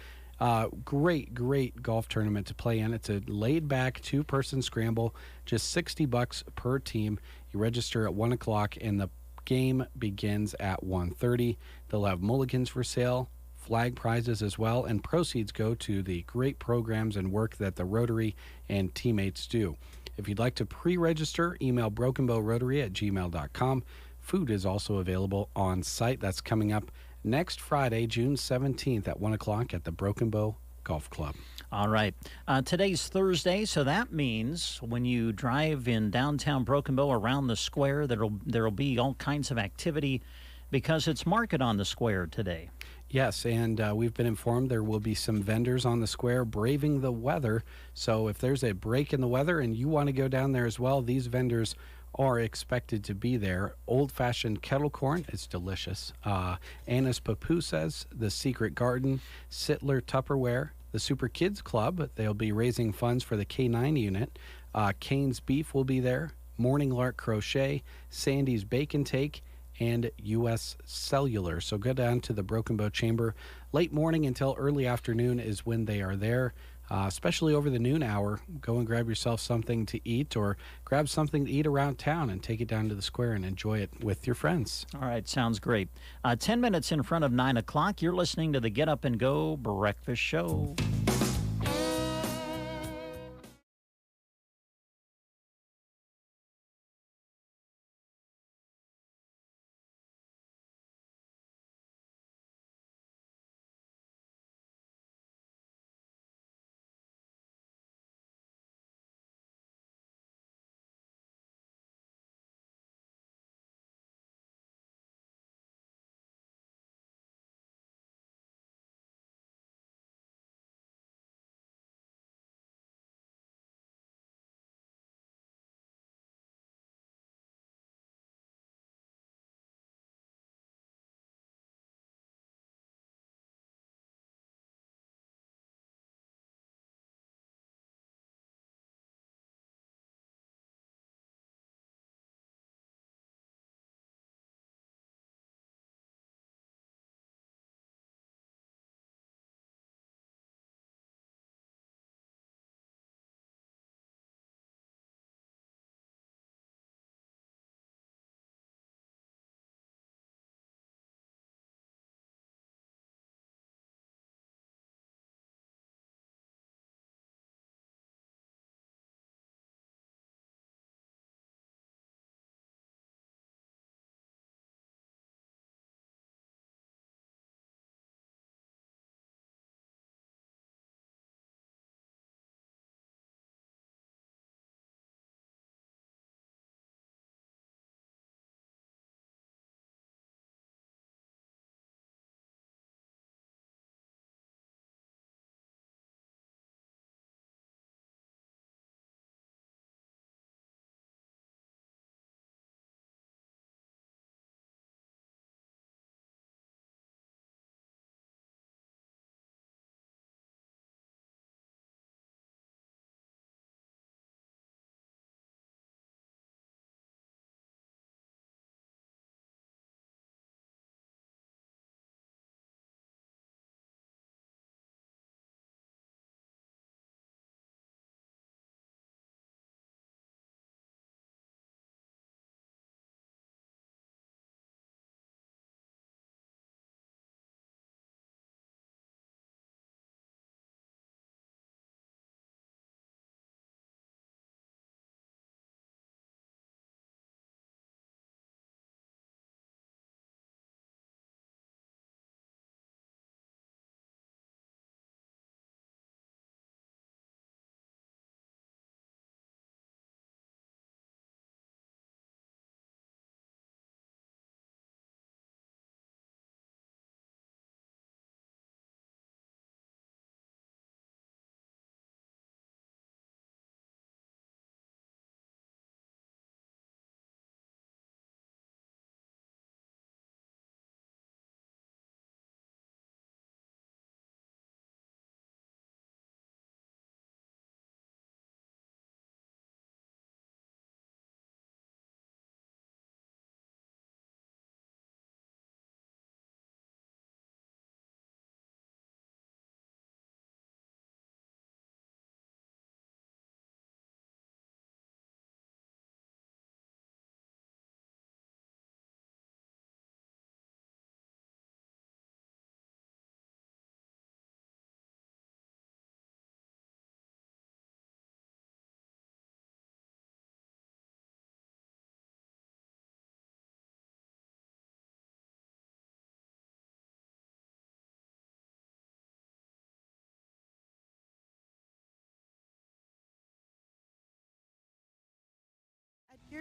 Speaker 2: Great golf tournament to play in. It's a laid-back two-person scramble, just $60 per team. You register at 1 o'clock, and the game begins at 1:30. They'll have mulligans for sale, flag prizes as well, and proceeds go to the great programs and work that the Rotary and teammates do. If you'd like to pre-register, email brokenbowrotary@gmail.com. Food is also available on site. That's coming up next Friday, June 17th at 1 o'clock at the Broken Bow Golf Club.
Speaker 1: All right. Today's Thursday, so that means when you drive in downtown Broken Bow around the square, there'll be all kinds of activity because it's market on the square today.
Speaker 2: Yes, and we've been informed there will be some vendors on the square braving the weather. So if there's a break in the weather and you want to go down there as well, these vendors are expected to be there. Old-fashioned kettle corn is delicious. Anna's Pupusas, The Secret Garden, Sittler Tupperware, the Super Kids Club. They'll be raising funds for the K9 unit. Cane's Beef will be there. Morning Lark Crochet, Sandy's Bacon Take, and U.S. Cellular. So go down to the Broken Bow Chamber. Late morning until early afternoon is when they are there, especially over the noon hour. Go and grab yourself something to eat or grab something to eat around town and take it down to the square and enjoy it with your friends.
Speaker 1: All right, sounds great. 10 minutes in front of 9 o'clock, you're listening to the Get Up and Go Breakfast Show.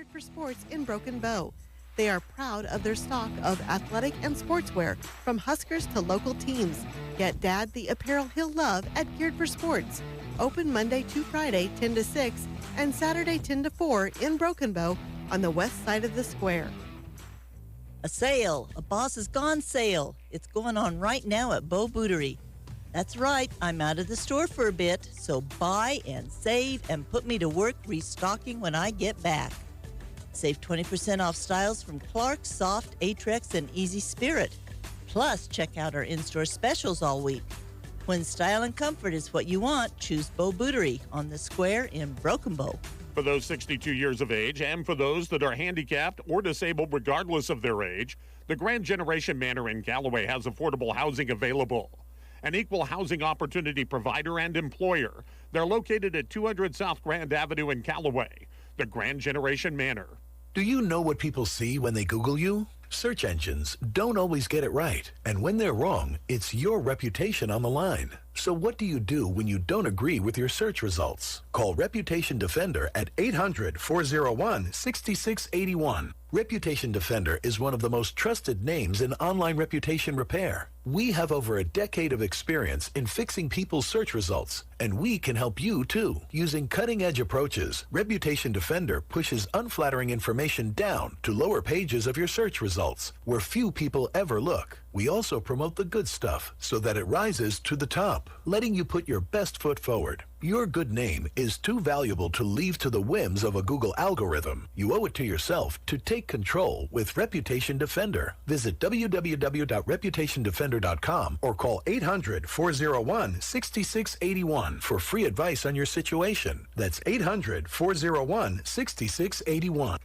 Speaker 13: Geared for Sports in Broken Bow. They are proud of their stock of athletic and sportswear, from Huskers to local teams. Get Dad the apparel he'll love at Geared for Sports. Open Monday to Friday, 10 to 6, and Saturday, 10 to 4 in Broken Bow on the west side of the square.
Speaker 17: A sale, a Boss is Gone sale. It's going on right now at Bow Bootery. That's right, I'm out of the store for a bit, so buy and save and put me to work restocking when I get back. Save 20% off styles from Clark, Soft, Atrex, and Easy Spirit. Plus, check out our in-store specials all week. When style and comfort is what you want, choose Bow Bootery on the square in Broken Bow.
Speaker 18: For those 62 years of age and for those that are handicapped or disabled regardless of their age, the Grand Generation Manor in Callaway has affordable housing available. An equal housing opportunity provider and employer. They're located at 200 South Grand Avenue in Callaway. The Grand Generation Manor.
Speaker 19: Do you know what people see when they Google you? Search engines don't always get it right. And when they're wrong, it's your reputation on the line. So what do you do when you don't agree with your search results? Call Reputation Defender at 800-401-6681. Reputation Defender is one of the most trusted names in online reputation repair. We have over a decade of experience in fixing people's search results, and we can help you too. Using cutting-edge approaches, Reputation Defender pushes unflattering information down to lower pages of your search results, where few people ever look. We also promote the good stuff so that it rises to the top, letting you put your best foot forward. Your good name is too valuable to leave to the whims of a Google algorithm. You owe it to yourself to take control with Reputation Defender. Visit www.reputationdefender.com or call 800-401-6681 for free advice on your situation. That's 800-401-6681.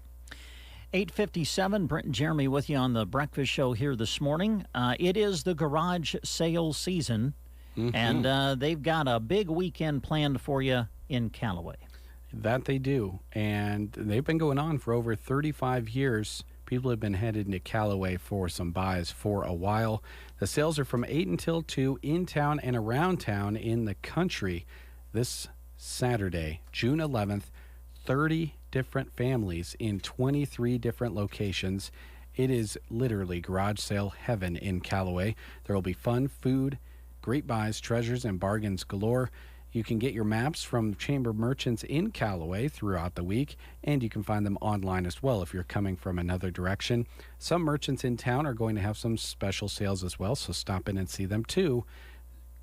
Speaker 1: 8:57, Brent and Jeremy with you on the breakfast show here this morning. It is the garage sale season, and they've got a big weekend planned for you in Callaway.
Speaker 2: That they do, and they've been going on for over 35 years. People have been headed into Callaway for some buys for a while. The sales are from 8 until 2 in town and around town in the country. This Saturday, June 11th, 30 different families in 23 different locations. It is literally garage sale heaven in Callaway. There will be fun, food, great buys, treasures, and bargains galore. You can get your maps from Chamber merchants in Callaway throughout the week, and you can find them online as well if you're coming from another direction. Some merchants in town are going to have some special sales as well, so stop in and see them too.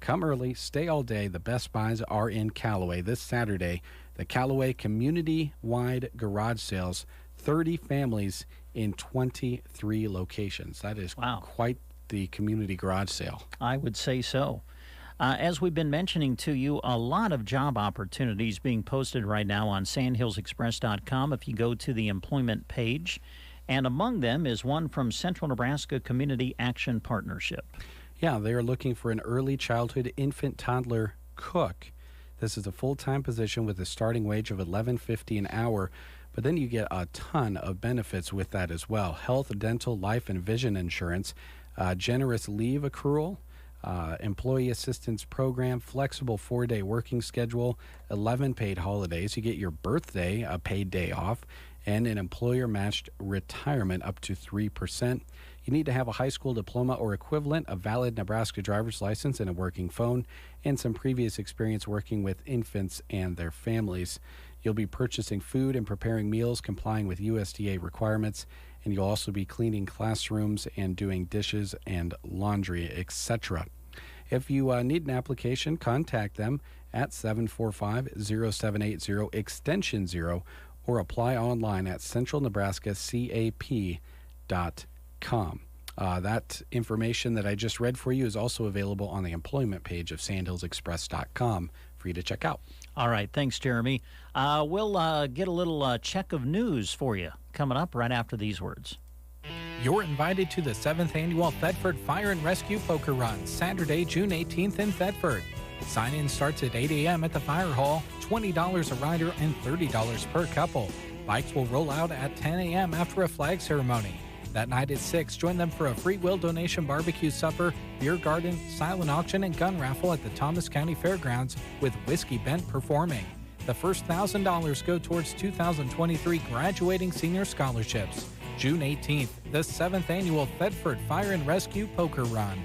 Speaker 2: Come early, stay all day. The best buys are in Callaway this Saturday. The Callaway Community-Wide Garage Sales, 30 families in 23 locations. That is quite the community garage sale.
Speaker 1: I would say so. As we've been mentioning to you, a lot of job opportunities being posted right now on sandhillsexpress.com if you go to the employment page. And among them is one from Central Nebraska Community Action Partnership.
Speaker 2: Yeah, they are looking for an early childhood infant toddler cook. This is a full-time position with a starting wage of $11.50 an hour, but then you get a ton of benefits with that as well. Health, dental, life, and vision insurance, generous leave accrual, employee assistance program, flexible 4-day working schedule, 11 paid holidays. You get your birthday, a paid day off, and an employer-matched retirement up to 3%. You need to have a high school diploma or equivalent, a valid Nebraska driver's license, and a working phone, and some previous experience working with infants and their families. You'll be purchasing food and preparing meals, complying with USDA requirements, and you'll also be cleaning classrooms and doing dishes and laundry, etc. If you need an application, contact them at 745-0780 extension 0 or apply online at centralnebraskacap.com. That information that I just read for you is also available on the employment page of sandhillsexpress.com for you to check out.
Speaker 1: All right. Thanks, Jeremy. We'll get a little check of news for you coming up right after these words.
Speaker 5: You're invited to the 7th Annual Thetford Fire and Rescue Poker Run, Saturday, June 18th in Thetford. Sign-in starts at 8 a.m. at the fire hall, $20 a rider and $30 per couple. Bikes will roll out at 10 a.m. after a flag ceremony. That night at 6, join them for a free will donation barbecue supper, beer garden, silent auction, and gun raffle at the Thomas County Fairgrounds with Whiskey Bent performing. The first $1,000 go towards 2023 graduating senior scholarships. June 18th, the 7th annual Thetford Fire and Rescue Poker Run.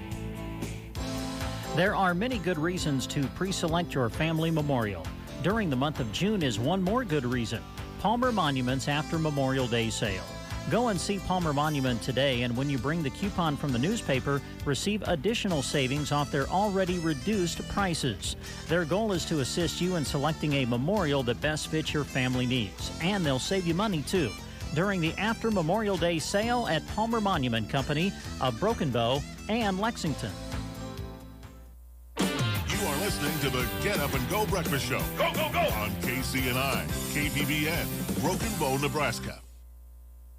Speaker 1: There are many good reasons to pre-select your family memorial. During the month of June is one more good reason. Palmer Monuments After Memorial Day Sale. Go and see Palmer Monument today, and when you bring the coupon from the newspaper, receive additional savings off their already reduced prices. Their goal is to assist you in selecting a memorial that best fits your family needs, and they'll save you money too. During the After Memorial Day sale at Palmer Monument Company of Broken Bow and Lexington.
Speaker 20: You are listening to the Get Up and Go Breakfast Show. Go, go, go! On KCNI, KPBN, Broken Bow, Nebraska.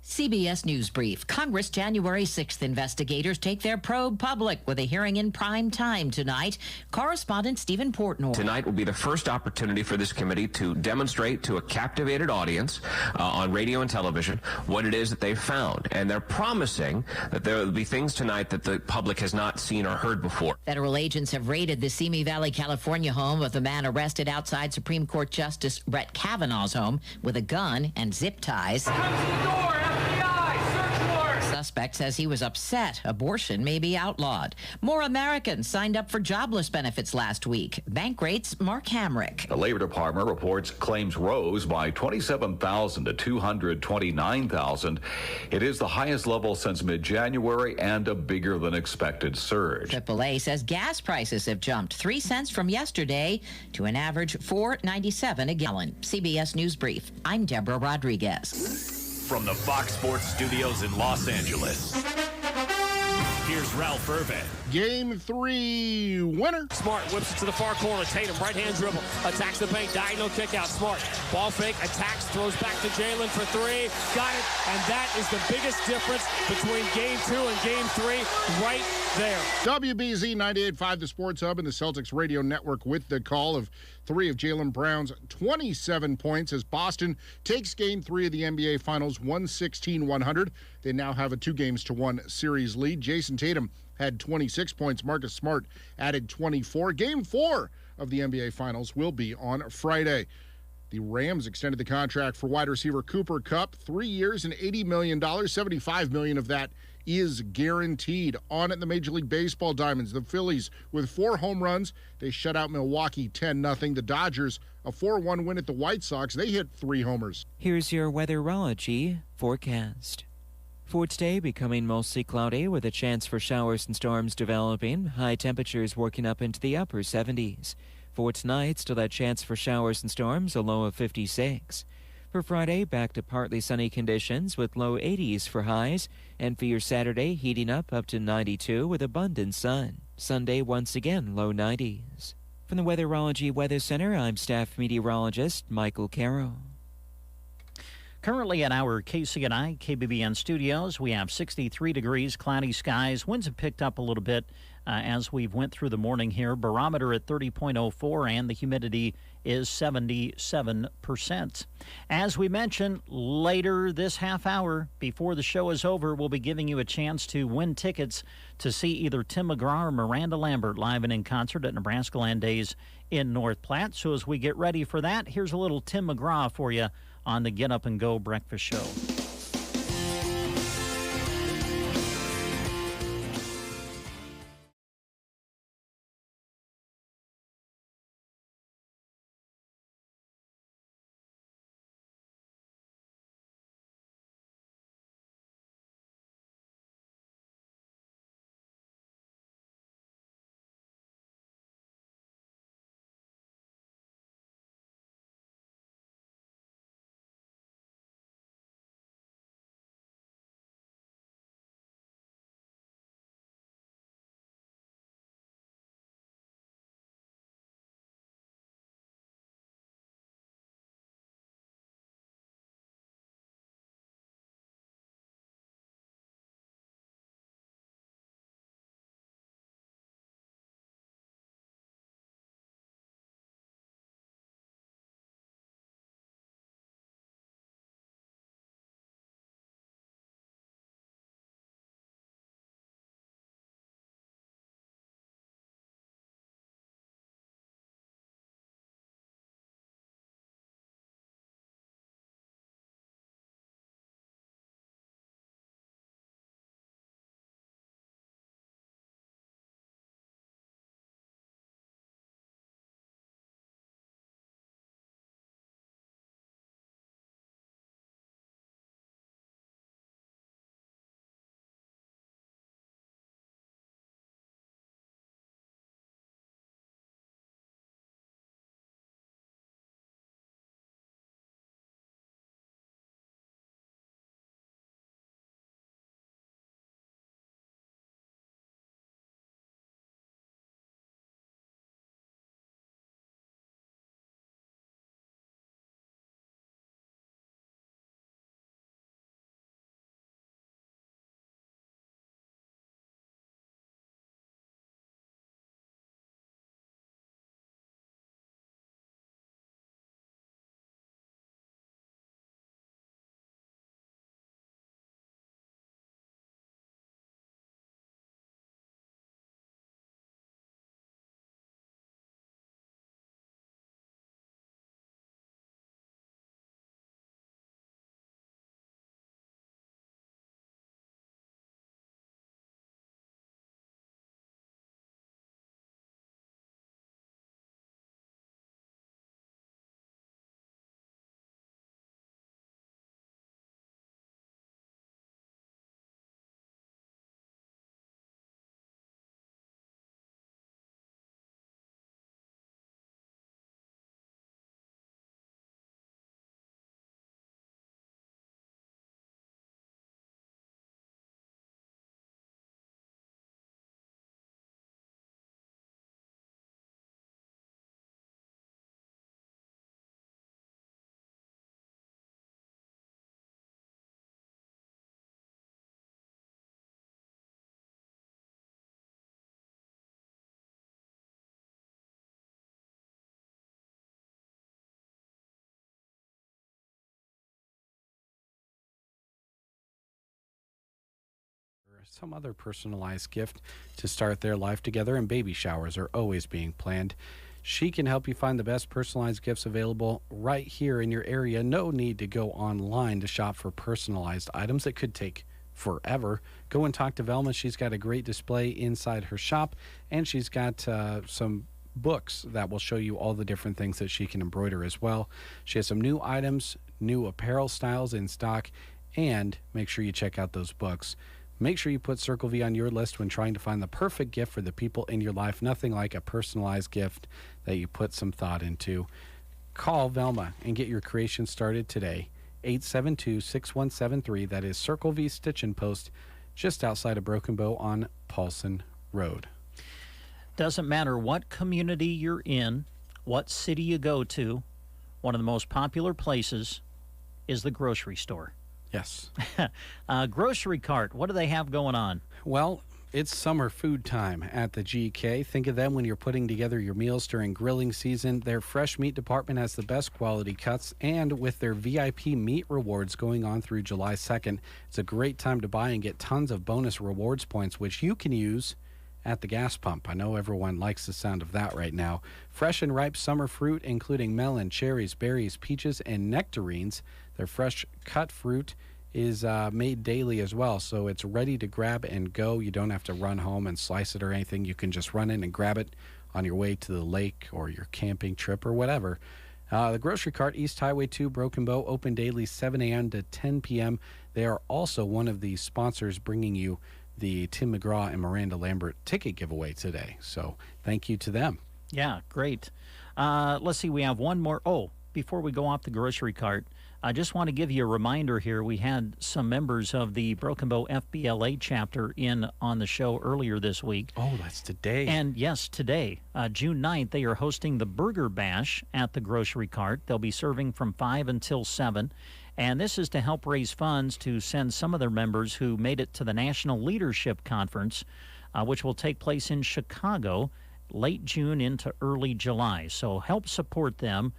Speaker 21: CBS News Brief. Congress January 6th investigators take their probe public with a hearing in prime time tonight. Correspondent Stephen Portnoy.
Speaker 22: Tonight will be the first opportunity for this committee to demonstrate to a captivated audience on radio and television what it is that they've found. And they're promising that there will be things tonight that the public has not seen or heard before.
Speaker 21: Federal agents have raided the Simi Valley, California home of the man arrested outside Supreme Court Justice Brett Kavanaugh's home with a gun and zip ties.
Speaker 23: Come to the door!
Speaker 21: Suspect says he was upset abortion may be outlawed. More Americans signed up for jobless benefits last week. Bankrate's Mark Hamrick.
Speaker 24: The Labor Department reports claims rose by 27,000 to 229,000. It is the highest level since mid-January and a bigger than expected surge.
Speaker 21: AAA says gas prices have jumped 3 cents from yesterday to an average $4.97 a gallon. CBS News Brief. I'm Deborah Rodriguez.
Speaker 25: From the Fox Sports Studios in Los Angeles, here's Ralph Irvin.
Speaker 26: Game 3 winner.
Speaker 27: Smart whips it to the far corner. Tatum, right-hand dribble. Attacks the paint. Diagonal kick out. Smart. Ball fake. Attacks. Throws back to Jalen for 3. Got it. And that is the biggest difference between Game 2 and Game 3 right there.
Speaker 26: WBZ 98.5, the Sports Hub, and the Celtics Radio Network with the call of 3 of Jaylen Brown's 27 points as Boston takes Game 3 of the NBA Finals 116-100. They now have a 2-1 series lead. Jason Tatum had 26 points. Marcus Smart added 24. Game 4 of the NBA Finals will be on Friday. The Rams extended the contract for wide receiver Cooper Kupp, 3 years and $80 million. $75 million of that is guaranteed. On at the Major League Baseball Diamonds, the Phillies with 4 home runs. They shut out Milwaukee 10-0. The Dodgers, a 4-1 win at the White Sox. They hit 3 homers.
Speaker 28: Here's your weatherology forecast. For today, becoming mostly cloudy with a chance for showers and storms developing. High temperatures working up into the upper 70s. For tonight, still that chance for showers and storms, a low of 56. For Friday, back to partly sunny conditions with low 80s for highs. And for your Saturday, heating up to 92 with abundant sun. Sunday, once again, low 90s. From the Weatherology Weather Center, I'm staff meteorologist Michael Caro.
Speaker 1: Currently at our KCNI KBBN studios, we have 63 degrees, cloudy skies. Winds have picked up a little bit as we've went through the morning here. Barometer at 30.04, and the humidity is 77%. As we mentioned, later this half hour, before the show is over, we'll be giving you a chance to win tickets to see either Tim McGraw or Miranda Lambert live and in concert at Nebraska Land Days in North Platte. So as we get ready for that, here's a little Tim McGraw for you on the Get Up and Go Breakfast Show.
Speaker 2: or some other personalized gift to start their life together, and baby showers are always being planned. She can help you find the best personalized gifts available right here in your area. No need to go online to shop for personalized items. It could take forever. Go and talk to Velma. She's got a great display inside her shop, and she's got some books that will show you all the different things that she can embroider as well. She has some new items, new apparel styles in stock, and make sure you check out those books. Make sure you put Circle V on your list when trying to find the perfect gift for the people in your life. Nothing like a personalized gift that you put some thought into. Call Velma and get your creation started today. 872-6173. That is Circle V Stitch and Post, just outside of Broken Bow on Paulson Road.
Speaker 1: Doesn't matter what community you're in, what city you go to, one of the most popular places is the grocery store.
Speaker 2: Yes.
Speaker 1: Grocery cart, what do they have going on?
Speaker 2: Well, it's summer food time at the GK. Think of them when you're putting together your meals during grilling season. Their fresh meat department has the best quality cuts, and with their VIP meat rewards going on through July 2nd, it's a great time to buy and get tons of bonus rewards points, which you can use at the gas pump. I know everyone likes the sound of that right now. Fresh and ripe summer fruit, including melon, cherries, berries, peaches, and nectarines. Their fresh cut fruit is made daily as well, so it's ready to grab and go. You don't have to run home and slice it or anything. You can just run in and grab it on your way to the lake or your camping trip or whatever. The Grocery Cart, East Highway 2, Broken Bow, open daily 7 a.m. to 10 p.m. They are also one of the sponsors bringing you the Tim McGraw and Miranda Lambert ticket giveaway today. So thank you to them.
Speaker 1: Yeah, great. Let's see, we have one more. Oh, before we go off the Grocery Cart, I just want to give you a reminder here. We had some members of the Broken Bow FBLA chapter in on the show earlier this week.
Speaker 2: Oh, that's today.
Speaker 1: And yes, today, June 9th, they are hosting the Burger Bash at the Grocery Cart. They'll be serving from 5 until 7. And this is to help raise funds to send some of their members who made it to the National Leadership Conference, which will take place in Chicago late June into early July. So help support them.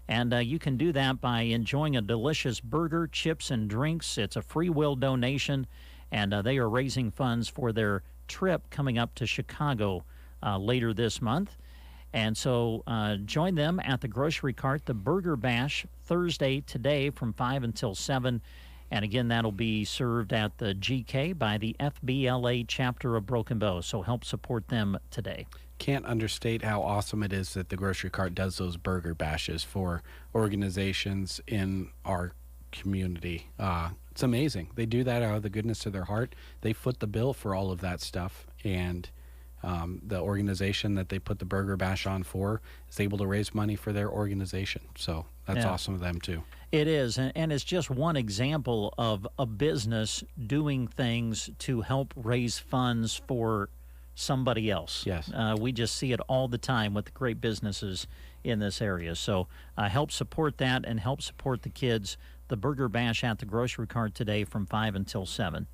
Speaker 1: And you can do that by enjoying a delicious burger, chips, and drinks. It's a free will donation, and they are raising funds for their trip coming up to Chicago later this month. And so join them at the Grocery Cart, the Burger Bash, Thursday today from 5 until 7. And again, that'll be served at the GK by the FBLA chapter of Broken Bow. So help support them today.
Speaker 2: Can't understate how awesome it is that the Grocery Cart does those burger bashes for organizations in our community. It's amazing. They do that out of the goodness of their heart. They foot the bill for all of that stuff, and the organization that they put the burger bash on for is able to raise money for their organization. So that's awesome of them too.
Speaker 1: It is, and it's just one example of a business doing things to help raise funds for somebody else.
Speaker 2: Yes.
Speaker 1: We just see it all the time with the great businesses in this area. So help support that and help support the kids. The Burger Bash at the Grocery Cart today from 5 until 7.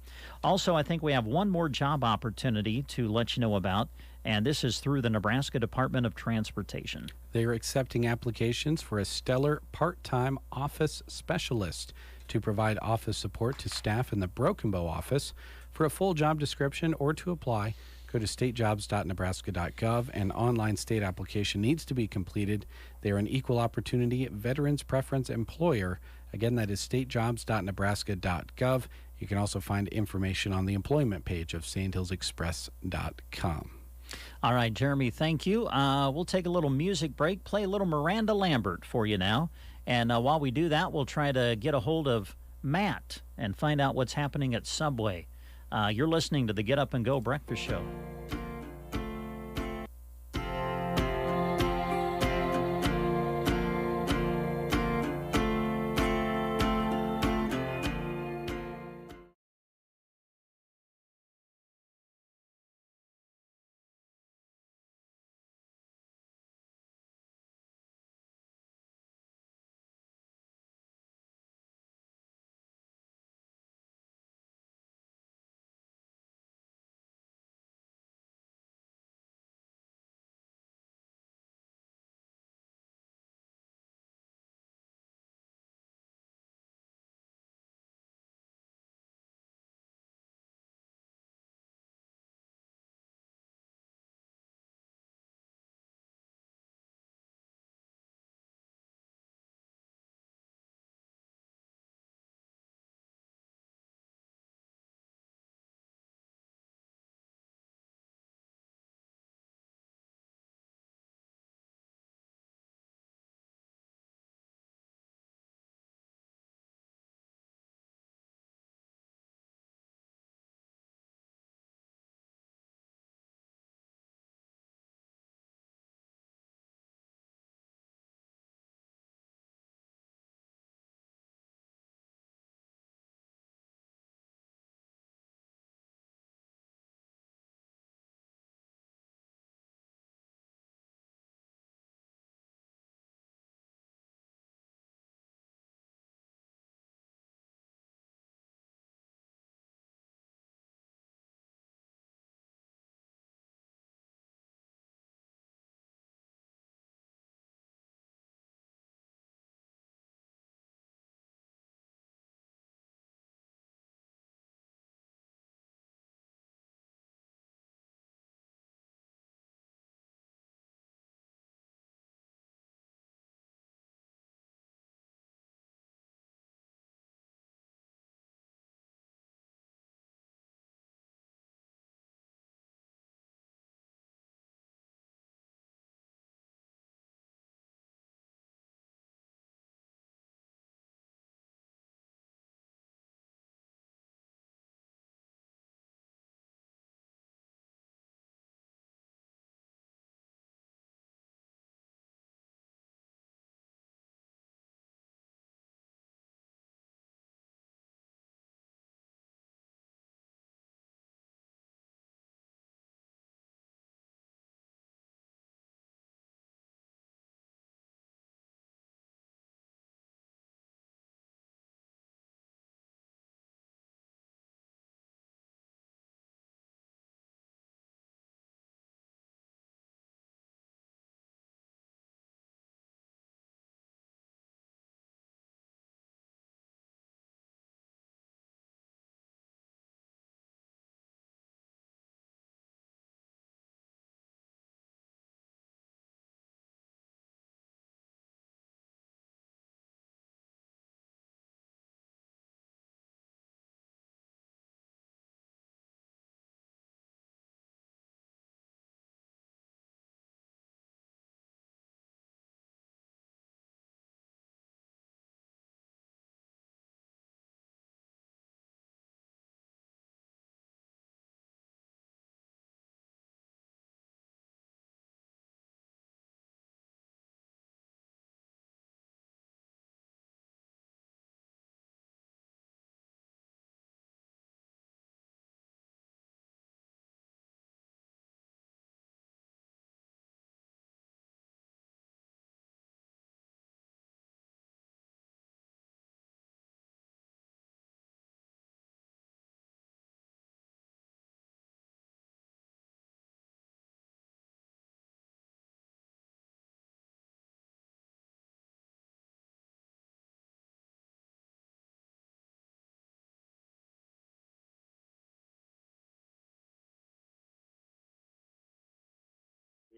Speaker 1: Also, I think we have one more job opportunity to let you know about, and this is through the Nebraska Department of Transportation.
Speaker 2: They are accepting applications for a stellar part-time office specialist to provide office support to staff in the Broken Bow office. For a full job description or to apply, go to statejobs.nebraska.gov. An online state application needs to be completed. They are an equal opportunity veterans preference employer. Again, that is statejobs.nebraska.gov. You can also find information on the employment page of sandhillsexpress.com.
Speaker 1: All right, Jeremy, thank you. We'll take a little music break, play a little Miranda Lambert for you now. And while we do that, we'll try to get a hold of Matt and find out what's happening at Subway. You're listening to the Get Up and Go Breakfast Show.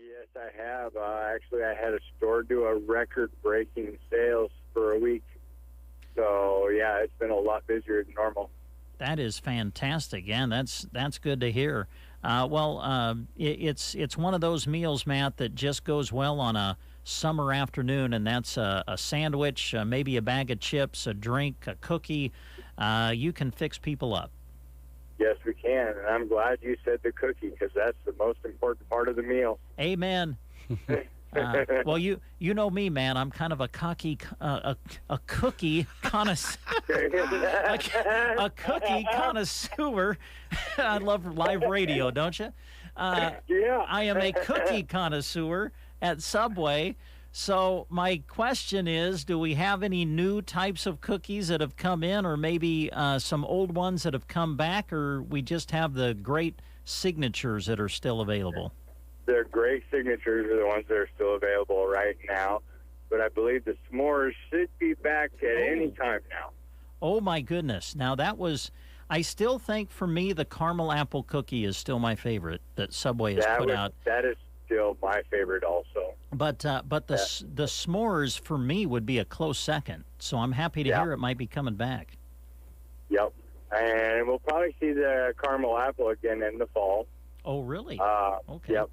Speaker 3: Yes, I have. Actually, I had a store do a record-breaking sales for a week. So, yeah, it's been a lot busier than normal.
Speaker 1: That is fantastic. Yeah, that's good to hear. It's one of those meals, Matt, that just goes well on a summer afternoon, and that's a sandwich, maybe a bag of chips, a drink, a cookie. You can fix people up.
Speaker 3: Yes, we can, and I'm glad you said the cookie because that's the most important part of the meal.
Speaker 1: Amen. Well, you know me, man. I'm kind of a cookie connoisseur. a cookie connoisseur. I love live radio, don't you?
Speaker 3: Yeah.
Speaker 1: I am a cookie connoisseur at Subway. So my question is, do we have any new types of cookies that have come in, or maybe some old ones that have come back, or we just have the great signatures that are still available?
Speaker 3: Their great signatures are the ones that are still available right now, but I believe the s'mores should be back at any time now.
Speaker 1: Oh, my goodness. Now, I still think for me the caramel apple cookie is still my favorite that Subway has put out.
Speaker 3: That is still my favorite also.
Speaker 1: But the s'mores for me would be a close second, so I'm happy to hear it might be coming back.
Speaker 3: Yep. And we'll probably see the caramel apple again in the fall.
Speaker 1: Oh, really?
Speaker 3: Okay. Yep.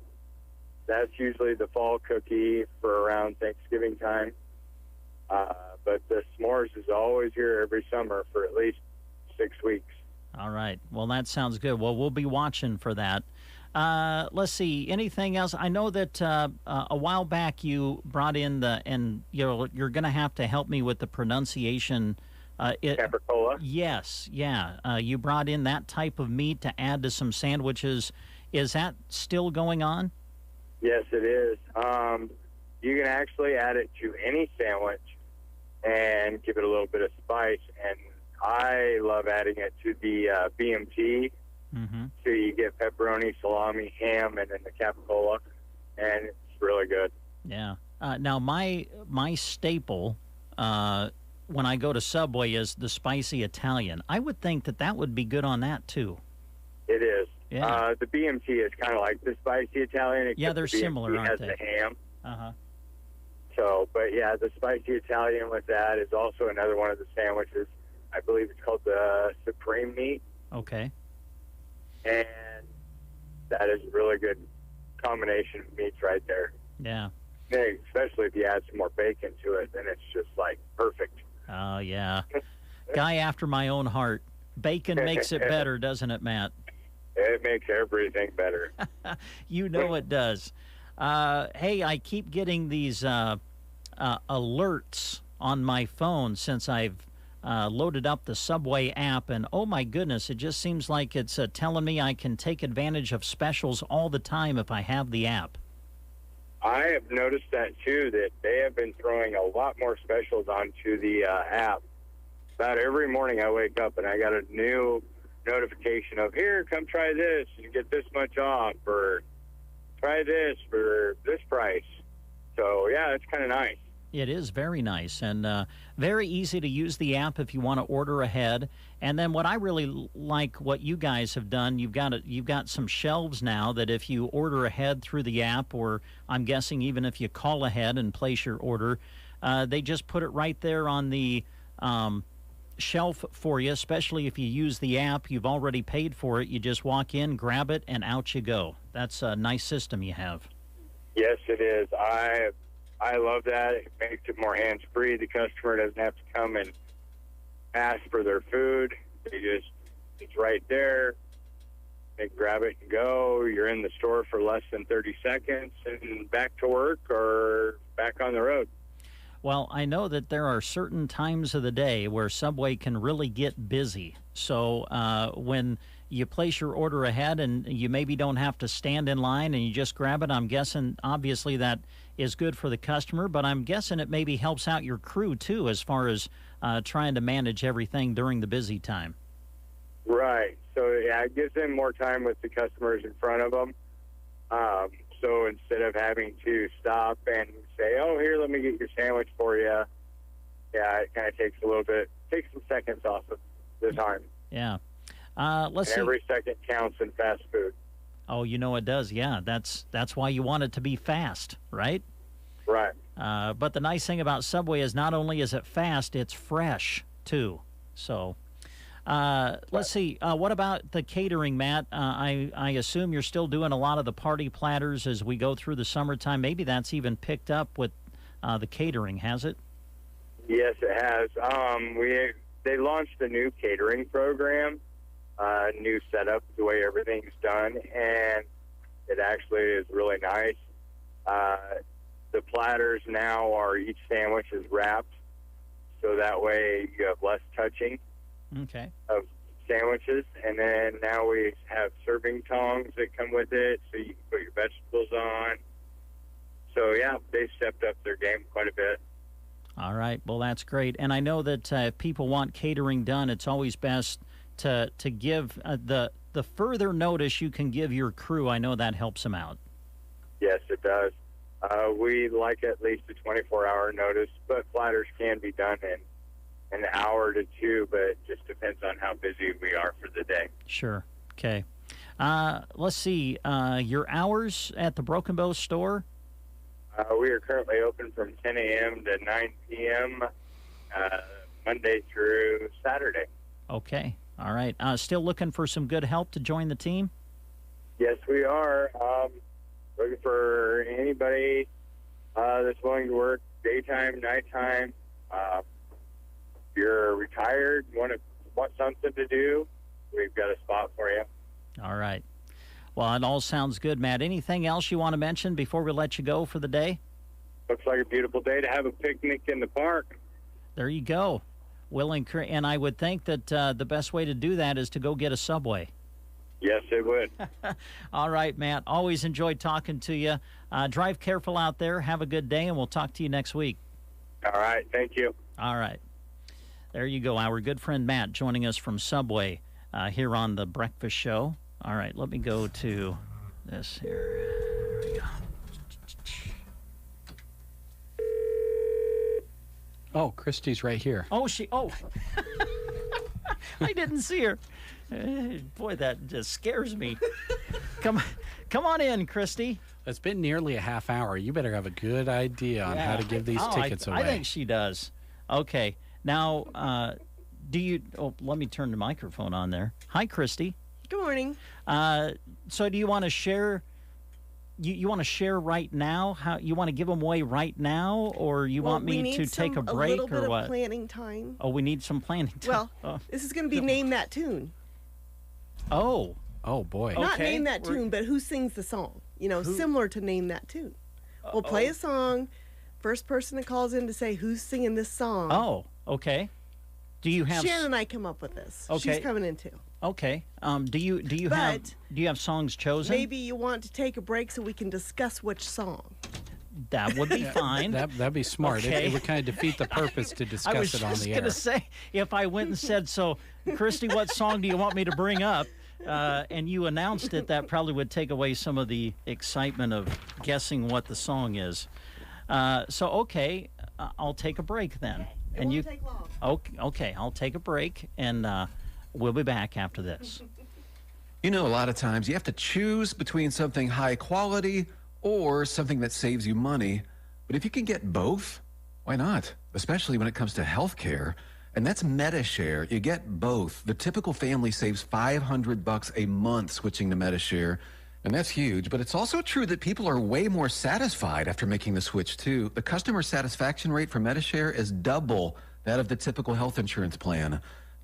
Speaker 3: That's usually the fall cookie for around Thanksgiving time. But the s'mores is always here every summer for at least 6 weeks.
Speaker 1: All right. Well, that sounds good. Well, we'll be watching for that. Let's see. Anything else? I know that a while back you brought in and you're going to have to help me with the pronunciation.
Speaker 3: Capricola?
Speaker 1: Yes. Yeah. You brought in that type of meat to add to some sandwiches. Is that still going on?
Speaker 3: Yes, it is. You can actually add it to any sandwich and give it a little bit of spice. And I love adding it to the BMT.
Speaker 1: Mm-hmm.
Speaker 3: So you get pepperoni, salami, ham, and then the capicola, and it's really good.
Speaker 1: Yeah. Now, my staple when I go to Subway is the spicy Italian. I would think that would be good on that, too.
Speaker 3: It is.
Speaker 1: Yeah.
Speaker 3: The BMT is kind of like the spicy Italian.
Speaker 1: Yeah, they're similar, aren't they?
Speaker 3: It has the ham.
Speaker 1: Uh-huh.
Speaker 3: So, but yeah, the spicy Italian with that is also another one of the sandwiches. I believe it's called the Supreme Meat.
Speaker 1: Okay.
Speaker 3: And that is a really good combination of meats right there.
Speaker 1: Yeah.
Speaker 3: Especially if you add some more bacon to it, then it's just like perfect.
Speaker 1: Oh, yeah. Guy after my own heart. Bacon makes it better, doesn't it, Matt?
Speaker 3: It makes everything better.
Speaker 1: You know it does. Hey, I keep getting these alerts on my phone since I've loaded up the Subway app, and oh my goodness, it just seems like it's telling me I can take advantage of specials all the time if I have the app.
Speaker 3: I have noticed that too, that they have been throwing a lot more specials onto the app. About every morning I wake up and I got a new notification of, here, come try this, you get this much off, or try this for this price. So yeah, it's kind of nice.
Speaker 1: It is very nice and very easy to use the app if you want to order ahead. And then what I really like what you guys have done, you've got some shelves now that if you order ahead through the app, or I'm guessing even if you call ahead and place your order, they just put it right there on the shelf for you, especially if you use the app. You've already paid for it. You just walk in, grab it, and out you go. That's a nice system you have.
Speaker 3: Yes, it is. I love that. It makes it more hands-free. The customer doesn't have to come and ask for their food. It's right there. They grab it and go. You're in the store for less than 30 seconds and back to work or back on the road.
Speaker 1: Well, I know that there are certain times of the day where Subway can really get busy. So when you place your order ahead and you maybe don't have to stand in line and you just grab it, I'm guessing obviously that is good for the customer, but I'm guessing it maybe helps out your crew too as far as trying to manage everything during the busy time.
Speaker 3: Right. So, yeah, it gives them more time with the customers in front of them. So instead of having to stop and say, oh, here, let me get your sandwich for you, yeah, it kind of takes some seconds off of the time.
Speaker 1: Yeah. Let's see.
Speaker 3: Every second counts in fast food.
Speaker 1: Oh, it does. Yeah, that's why you want it to be fast, right?
Speaker 3: Right.
Speaker 1: But the nice thing about Subway is not only is it fast, it's fresh too. So, let's see. What about the catering, Matt? I assume you're still doing a lot of the party platters as we go through the summertime. Maybe that's even picked up with the catering, has it?
Speaker 3: Yes, it has. They launched a new catering program, new setup, the way everything's done, and it actually is really nice. The platters now are each sandwich is wrapped, so that way you have less touching of sandwiches. And then now we have serving tongs that come with it, so you can put your vegetables on. So, yeah, they stepped up their game quite a bit.
Speaker 1: All right. Well, that's great. And I know that if people want catering done, it's always best to give the further notice you can give your crew. I know that helps them out.
Speaker 3: Yes, it does. We like at least a 24-hour notice, but platters can be done in an hour to two, but it just depends on how busy we are for the day.
Speaker 1: Sure. Okay. Let's see. Your hours at the Broken Bow store?
Speaker 3: We are currently open from 10 a.m. to 9 p.m. Monday through Saturday.
Speaker 1: Okay. All right. Still looking for some good help to join the team?
Speaker 3: Yes, we are. Looking for anybody that's willing to work daytime, nighttime. If you're retired, want something to do, we've got a spot for you.
Speaker 1: All right. Well, it all sounds good, Matt. Anything else you want to mention before we let you go for the day?
Speaker 3: Looks like a beautiful day to have a picnic in the park.
Speaker 1: There you go. And I would think that the best way to do that is to go get a Subway.
Speaker 3: Yes, it would.
Speaker 1: All right, Matt. Always enjoyed talking to you. Drive careful out there. Have a good day, and we'll talk to you next week.
Speaker 3: All right. Thank you.
Speaker 1: All right. There you go. Our good friend Matt joining us from Subway here on The Breakfast Show. All right, let me go to this here. There we go.
Speaker 2: Oh, Christy's right here.
Speaker 1: Oh, I didn't see her. Boy, that just scares me. Come on in, Christy.
Speaker 2: It's been nearly a half hour. You better have a good idea on how to give these tickets away.
Speaker 1: I think she does. Okay. Now, let me turn the microphone on there. Hi, Christy.
Speaker 13: Good morning.
Speaker 1: So do you want to share? You want to share right now? How you want to give them away right now, or you want me to take a break,
Speaker 13: or what? A little bit
Speaker 1: of
Speaker 13: planning time.
Speaker 1: Oh, we need some planning time.
Speaker 13: Well, this is going to be Name That Tune.
Speaker 1: Oh
Speaker 2: boy.
Speaker 13: Not Name That Tune, but who sings the song? Similar to Name That Tune. We'll play a song. First person that calls in to say who's singing this song.
Speaker 1: Oh, okay. Do you have?
Speaker 13: Shannon and I come up with this.
Speaker 1: Okay.
Speaker 13: She's coming in too.
Speaker 1: Okay. Do you have songs chosen?
Speaker 13: Maybe you want to take a break so we can discuss which song.
Speaker 1: That would be fine.
Speaker 2: That'd be smart.
Speaker 1: Okay.
Speaker 2: It would kind of defeat the purpose to discuss it on the air.
Speaker 1: I was just going to say, if I went and said, so, Christy, what song do you want me to bring up? And you announced it, that probably would take away some of the excitement of guessing what the song is. Okay, I'll take a break then.
Speaker 13: It won't take long.
Speaker 1: Okay, I'll take a break, and we'll be back after this.
Speaker 4: A lot of times you have to choose between something high quality or something that saves you money. But if you can get both, why not? Especially when it comes to health care. And that's MediShare. You get both. The typical family saves $500 a month switching to MediShare. And that's huge. But it's also true that people are way more satisfied after making the switch, too. The customer satisfaction rate for MediShare is double that of the typical health insurance plan.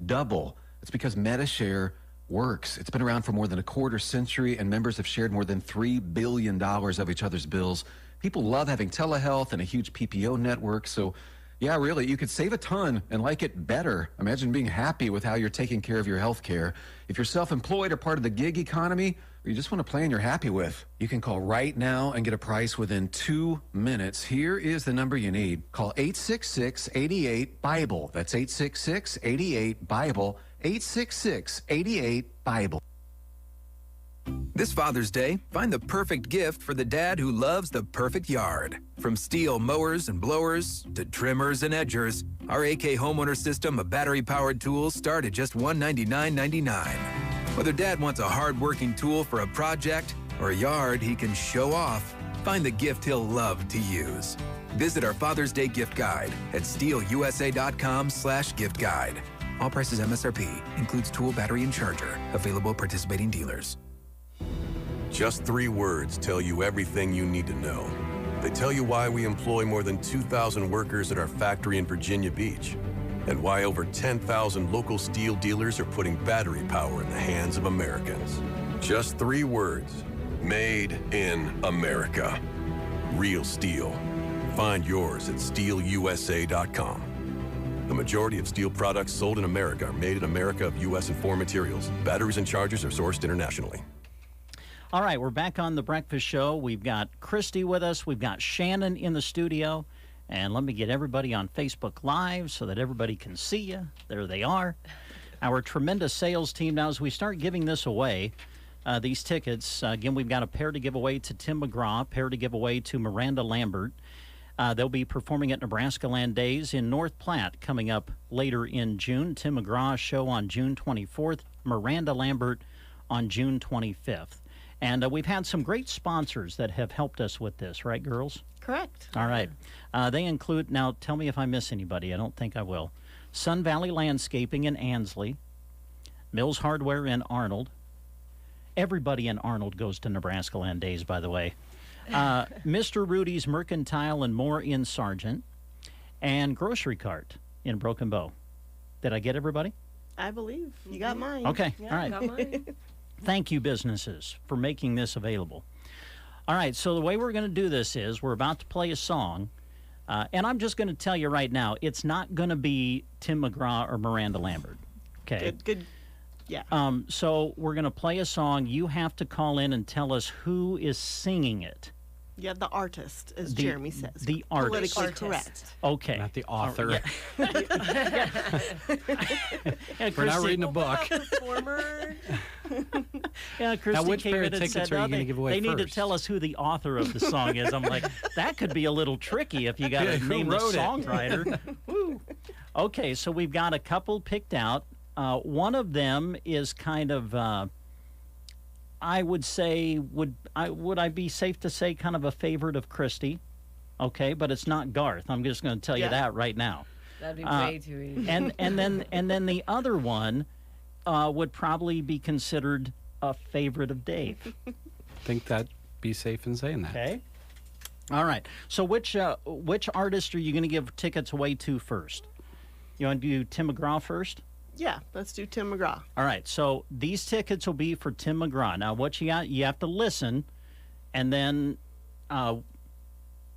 Speaker 4: Double. It's because MediShare works. It's been around for more than a quarter century, and members have shared more than $3 billion of each other's bills. People love having telehealth and a huge PPO network, so yeah, really, you could save a ton and like it better. Imagine being happy with how you're taking care of your health care. If you're self-employed or part of the gig economy, or you just want a plan you're happy with, you can call right now and get a price within 2 minutes. Here is the number you need. Call 866-88-BIBLE. That's 866-88-BIBLE. 866-88-BIBLE.
Speaker 6: This Father's Day, find the perfect gift for the dad who loves the perfect yard. From steel mowers and blowers to trimmers and edgers, our AK homeowner system of battery-powered tools start at just $199.99. Whether Dad wants a hard-working tool for a project or a yard he can show off, find the gift he'll love to use. Visit our Father's Day gift guide at steelusa.com/gift guide. All prices MSRP. Includes tool, battery, and charger. Available at participating dealers.
Speaker 7: Just 3 words tell you everything you need to know. They tell you why we employ more than 2,000 workers at our factory in Virginia Beach, and why over 10,000 local steel dealers are putting battery power in the hands of Americans. Just 3 words. Made in America. Real steel. Find yours at steelusa.com. The majority of steel products sold in America are made in America of U.S. and foreign materials. Batteries and chargers are sourced internationally.
Speaker 1: All right, we're back on The Breakfast Show. We've got Christy with us. We've got Shannon in the studio. And let me get everybody on Facebook Live so that everybody can see you. There they are. Our tremendous sales team. Now, as we start giving this away, these tickets, again, we've got a pair to give away to Tim McGraw, a pair to give away to Miranda Lambert. They'll be performing at Nebraska Land Days in North Platte coming up later in June. Tim McGraw's show on June 24th, Miranda Lambert on June 25th. And we've had some great sponsors that have helped us with this, right, girls?
Speaker 8: Correct.
Speaker 1: All right. They include, now tell me if I miss anybody. I don't think I will. Sun Valley Landscaping in Ansley, Mills Hardware in Arnold. Everybody in Arnold goes to Nebraska Land Days, by the way. Mr. Rudy's Mercantile and More in Sargent, and Grocery Cart in Broken Bow. Did I get everybody?
Speaker 8: I believe. You got mine.
Speaker 1: Okay.
Speaker 8: Yeah,
Speaker 1: all right.
Speaker 8: Got mine.
Speaker 1: Thank you, businesses, for making this available. All right, so the way we're going to do this is we're about to play a song, and I'm just going to tell you right now, it's not going to be Tim McGraw or Miranda Lambert. Okay.
Speaker 8: Good. Yeah.
Speaker 1: So we're going to play a song. You have to call in and tell us who is singing it.
Speaker 8: Yeah, the artist, as Jeremy says.
Speaker 1: The artist.
Speaker 8: Politically correct.
Speaker 1: Okay.
Speaker 2: Not the author.
Speaker 1: Yeah,
Speaker 2: we're not reading a book.
Speaker 8: Former.
Speaker 1: Yeah, Christy
Speaker 2: now, which
Speaker 1: came
Speaker 2: pair
Speaker 1: in
Speaker 2: of
Speaker 1: and
Speaker 2: tickets
Speaker 1: said,
Speaker 2: are you going to give away
Speaker 1: they
Speaker 2: first?
Speaker 1: need to tell us who the author of the song is. I'm like, that could be a little tricky if you got to name the songwriter. Woo. Okay, so we've got a couple picked out. One of them is kind of, I would say, would I be safe to say kind of a favorite of Christy? Okay, but it's not Garth. I'm just going to tell you that right now.
Speaker 9: That'd be way too easy.
Speaker 1: And then the other one would probably be considered a favorite of Dave.
Speaker 2: I think that'd be safe in saying that.
Speaker 1: Okay. All right. So which artist are you going to give tickets away to first? You want to do Tim McGraw first?
Speaker 8: Yeah, let's do Tim McGraw.
Speaker 1: All right. So these tickets will be for Tim McGraw. Now, what you got? You have to listen, and then. Oh,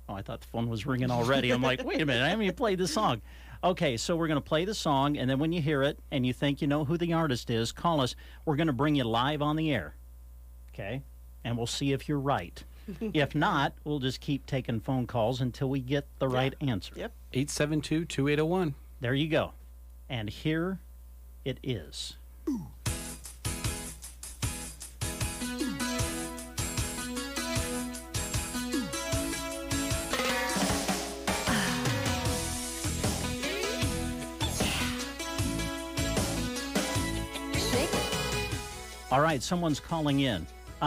Speaker 1: I thought the phone was ringing already. I'm like, wait a minute, I haven't even played the song. Okay, so we're going to play the song, and then when you hear it and you think you know who the artist is, call us. We're going to bring you live on the air, okay? And we'll see if you're right. If not, we'll just keep taking phone calls until we get the right answer.
Speaker 8: Yep.
Speaker 2: 872-2801.
Speaker 1: There you go. And here it is. All right, someone's calling in.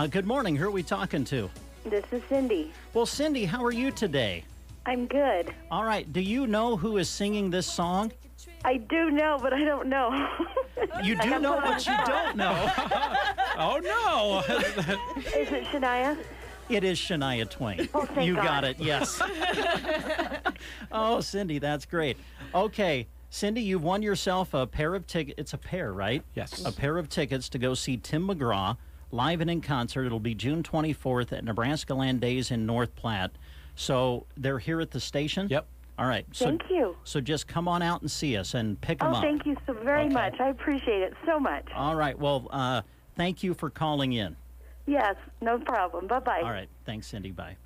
Speaker 1: Good morning. Who are we talking to?
Speaker 10: This is Cindy.
Speaker 1: Well, Cindy, how are you today?
Speaker 10: I'm good.
Speaker 1: All right. Do you know who is singing this song?
Speaker 10: I do know, but I don't know.
Speaker 1: You do know what you don't know. Oh, no.
Speaker 10: Is it Shania?
Speaker 1: It is Shania Twain.
Speaker 10: Oh, thank
Speaker 1: you
Speaker 10: God.
Speaker 1: got it. Yes. Oh, Cindy, that's great. Okay. Cindy, you've won yourself a pair of tickets. It's a pair, right?
Speaker 2: Yes.
Speaker 1: A pair of tickets to go see Tim McGraw live and in concert. It'll be June 24th at Nebraska Land Days in North Platte. So they're here at the station?
Speaker 2: Yep.
Speaker 1: All right. So,
Speaker 10: Thank you.
Speaker 1: So just come on out and see us and pick them up.
Speaker 10: Thank you so very much. I appreciate it so much.
Speaker 1: All right. Well, thank you for calling in.
Speaker 10: Yes, no problem. Bye-bye.
Speaker 1: All right. Thanks, Cindy. Bye.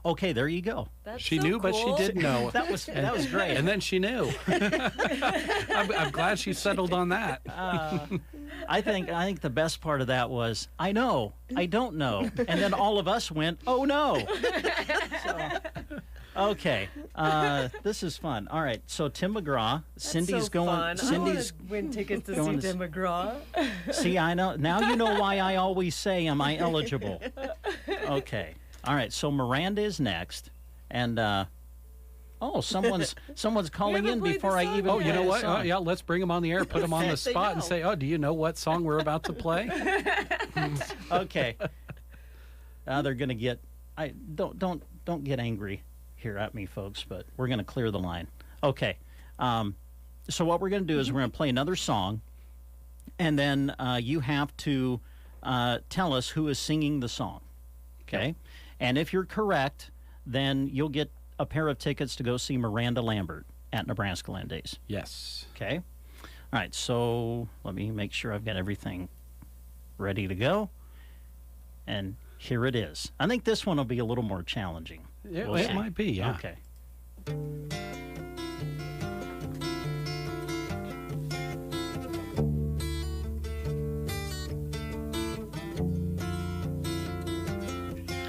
Speaker 1: Okay, there you go.
Speaker 2: She knew, but she did know.
Speaker 1: That was great.
Speaker 2: And then she knew. I'm glad she settled on that.
Speaker 1: I think the best part of that was, I know, I don't know. And then all of us went, oh, no. So, Okay, this is fun. All right, so Tim McGraw, Cindy's
Speaker 9: so
Speaker 1: going.
Speaker 9: Fun.
Speaker 1: Cindy's
Speaker 9: I want to win tickets to see Tim McGraw.
Speaker 1: See, I know now. You know why I always say, "Am I eligible?" Okay. All right. So Miranda is next, and someone's calling in before I even.
Speaker 2: Oh, you know what? Oh, yeah, let's bring him on the air, put him on the spot, and say, "Oh, do you know what song we're about to play?"
Speaker 1: Okay. Now they're gonna get. Don't get angry here at me, folks, but we're going to clear the line. Okay. So what we're going to do is we're going to play another song, and then you have to tell us who is singing the song. Okay? And if you're correct, then you'll get a pair of tickets to go see Miranda Lambert at Nebraska Land Days.
Speaker 2: Yes.
Speaker 1: Okay? All right, so let me make sure I've got everything ready to go. And here it is. I think this one will be a little more challenging.
Speaker 2: Yeah, it might be, yeah.
Speaker 1: Okay.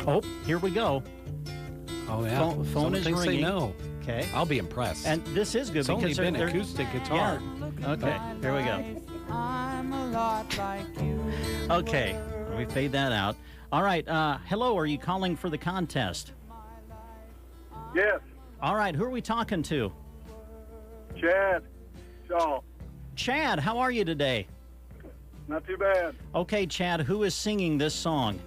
Speaker 1: Oh, here we go.
Speaker 2: Oh, yeah.
Speaker 1: Phone is ringing.
Speaker 2: They know.
Speaker 1: Okay.
Speaker 2: I'll be impressed.
Speaker 1: And this is good
Speaker 2: it's
Speaker 1: because
Speaker 2: only been acoustic guitar.
Speaker 1: Yeah. Okay, here we go. Okay, let me fade that out. All right, hello, are you calling for the contest?
Speaker 3: Yes.
Speaker 1: All right, who are we talking to?
Speaker 3: Chad Shaw.
Speaker 1: Chad, how are you today?
Speaker 3: Not too bad.
Speaker 1: Okay, Chad, who is singing this song?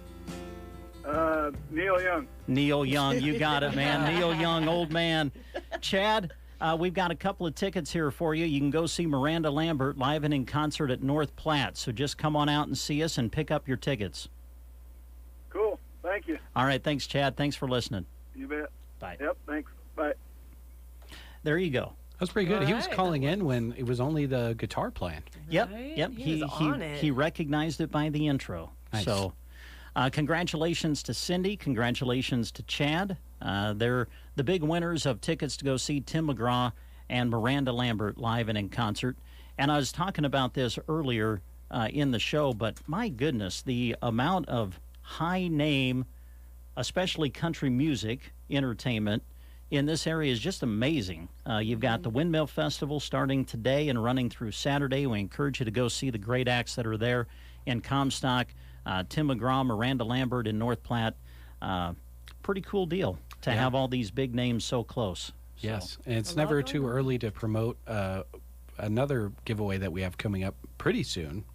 Speaker 3: Neil Young.
Speaker 1: Neil Young, you got it, man. Neil Young, old man. Chad, we've got a couple of tickets here for you. You can go see Miranda Lambert live and in concert at North Platte. So just come on out and see us and pick up your tickets.
Speaker 3: Cool. Thank you.
Speaker 1: All right. Thanks, Chad. Thanks for listening.
Speaker 3: You bet.
Speaker 1: Bye.
Speaker 3: Yep. Thanks. Bye.
Speaker 1: There you go.
Speaker 2: That was pretty good. He was calling in when it was only the guitar playing.
Speaker 1: Yep.
Speaker 9: Right?
Speaker 1: Yep. He recognized it by the intro.
Speaker 2: Nice.
Speaker 1: So congratulations to Cindy. Congratulations to Chad. They're the big winners of tickets to go see Tim McGraw and Miranda Lambert live and in concert. And I was talking about this earlier in the show, but my goodness, the amount of high name, especially country music entertainment in this area is just amazing. You've got the Windmill Festival starting today and running through Saturday. We encourage you to go see the great acts that are there in Comstock. Tim McGraw, Miranda Lambert in North Platte. Pretty cool deal to have all these big names so close. So.
Speaker 2: Yes, and it's never too early to promote another giveaway that we have coming up pretty soon,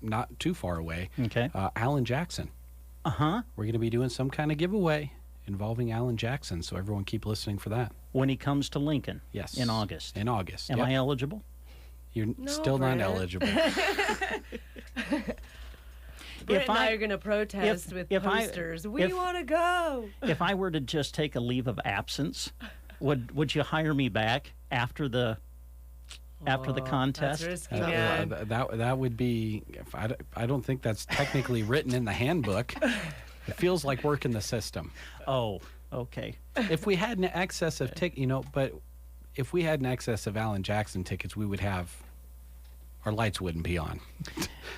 Speaker 2: not too far away.
Speaker 1: Okay.
Speaker 2: Alan Jackson.
Speaker 1: Uh-huh.
Speaker 2: We're going to be doing some kind of giveaway involving Alan Jackson, so everyone keep listening for that.
Speaker 1: When he comes to Lincoln.
Speaker 2: Yes.
Speaker 1: In August.
Speaker 2: In August.
Speaker 1: Am I eligible?
Speaker 2: You're still not eligible.
Speaker 9: Britt and I are going to protest with posters. We want to go.
Speaker 1: If I were to just take a leave of absence, would you hire me back after the contest?
Speaker 9: That's risky,
Speaker 2: that would be. I don't think that's technically written in the handbook. It feels like working the system.
Speaker 1: Oh, okay.
Speaker 2: If we had an excess of but if we had an excess of Alan Jackson tickets, we would have. Our lights wouldn't be on.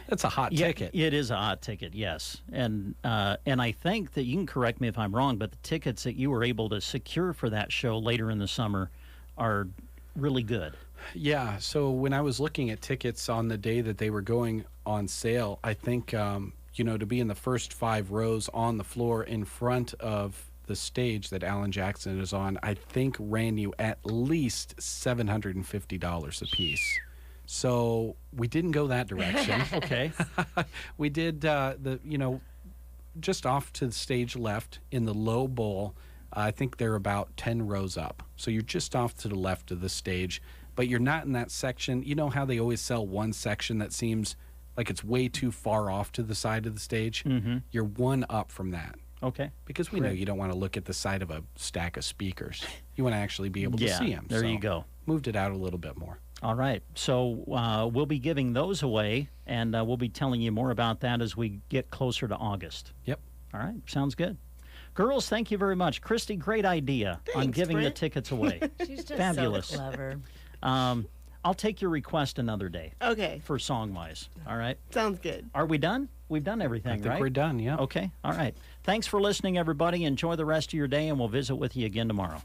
Speaker 2: That's a hot ticket.
Speaker 1: It is a hot ticket, yes. And I think that you can correct me if I'm wrong, but the tickets that you were able to secure for that show later in the summer are really good.
Speaker 2: Yeah. So when I was looking at tickets on the day that they were going on sale, I think, to be in the first 5 rows on the floor in front of the stage that Alan Jackson is on, I think ran you at least $750 a piece. So we didn't go that direction.
Speaker 1: Okay.
Speaker 2: We did just off to the stage left in the low bowl. I think they're about 10 rows up. So you're just off to the left of the stage, but you're not in that section. You know how they always sell one section that seems like it's way too far off to the side of the stage?
Speaker 1: Mm-hmm.
Speaker 2: You're one up from that.
Speaker 1: Okay.
Speaker 2: Because we know you don't want to look at the side of a stack of speakers. You want to actually be able to see them.
Speaker 1: There you go.
Speaker 2: Moved it out a little bit more.
Speaker 1: All right. So we'll be giving those away, and we'll be telling you more about that as we get closer to August.
Speaker 2: Yep.
Speaker 1: All right. Sounds good. Girls, thank you very much. Christy, great idea on giving the tickets away.
Speaker 9: She's just
Speaker 1: fabulous.
Speaker 9: So clever.
Speaker 1: I'll take your request another day.
Speaker 8: Okay.
Speaker 1: For song-wise. All right.
Speaker 8: Sounds good.
Speaker 1: Are we done? We've done everything, right?
Speaker 2: I think we're done, yeah.
Speaker 1: Okay. All right. Thanks for listening, everybody. Enjoy the rest of your day, and we'll visit with you again tomorrow.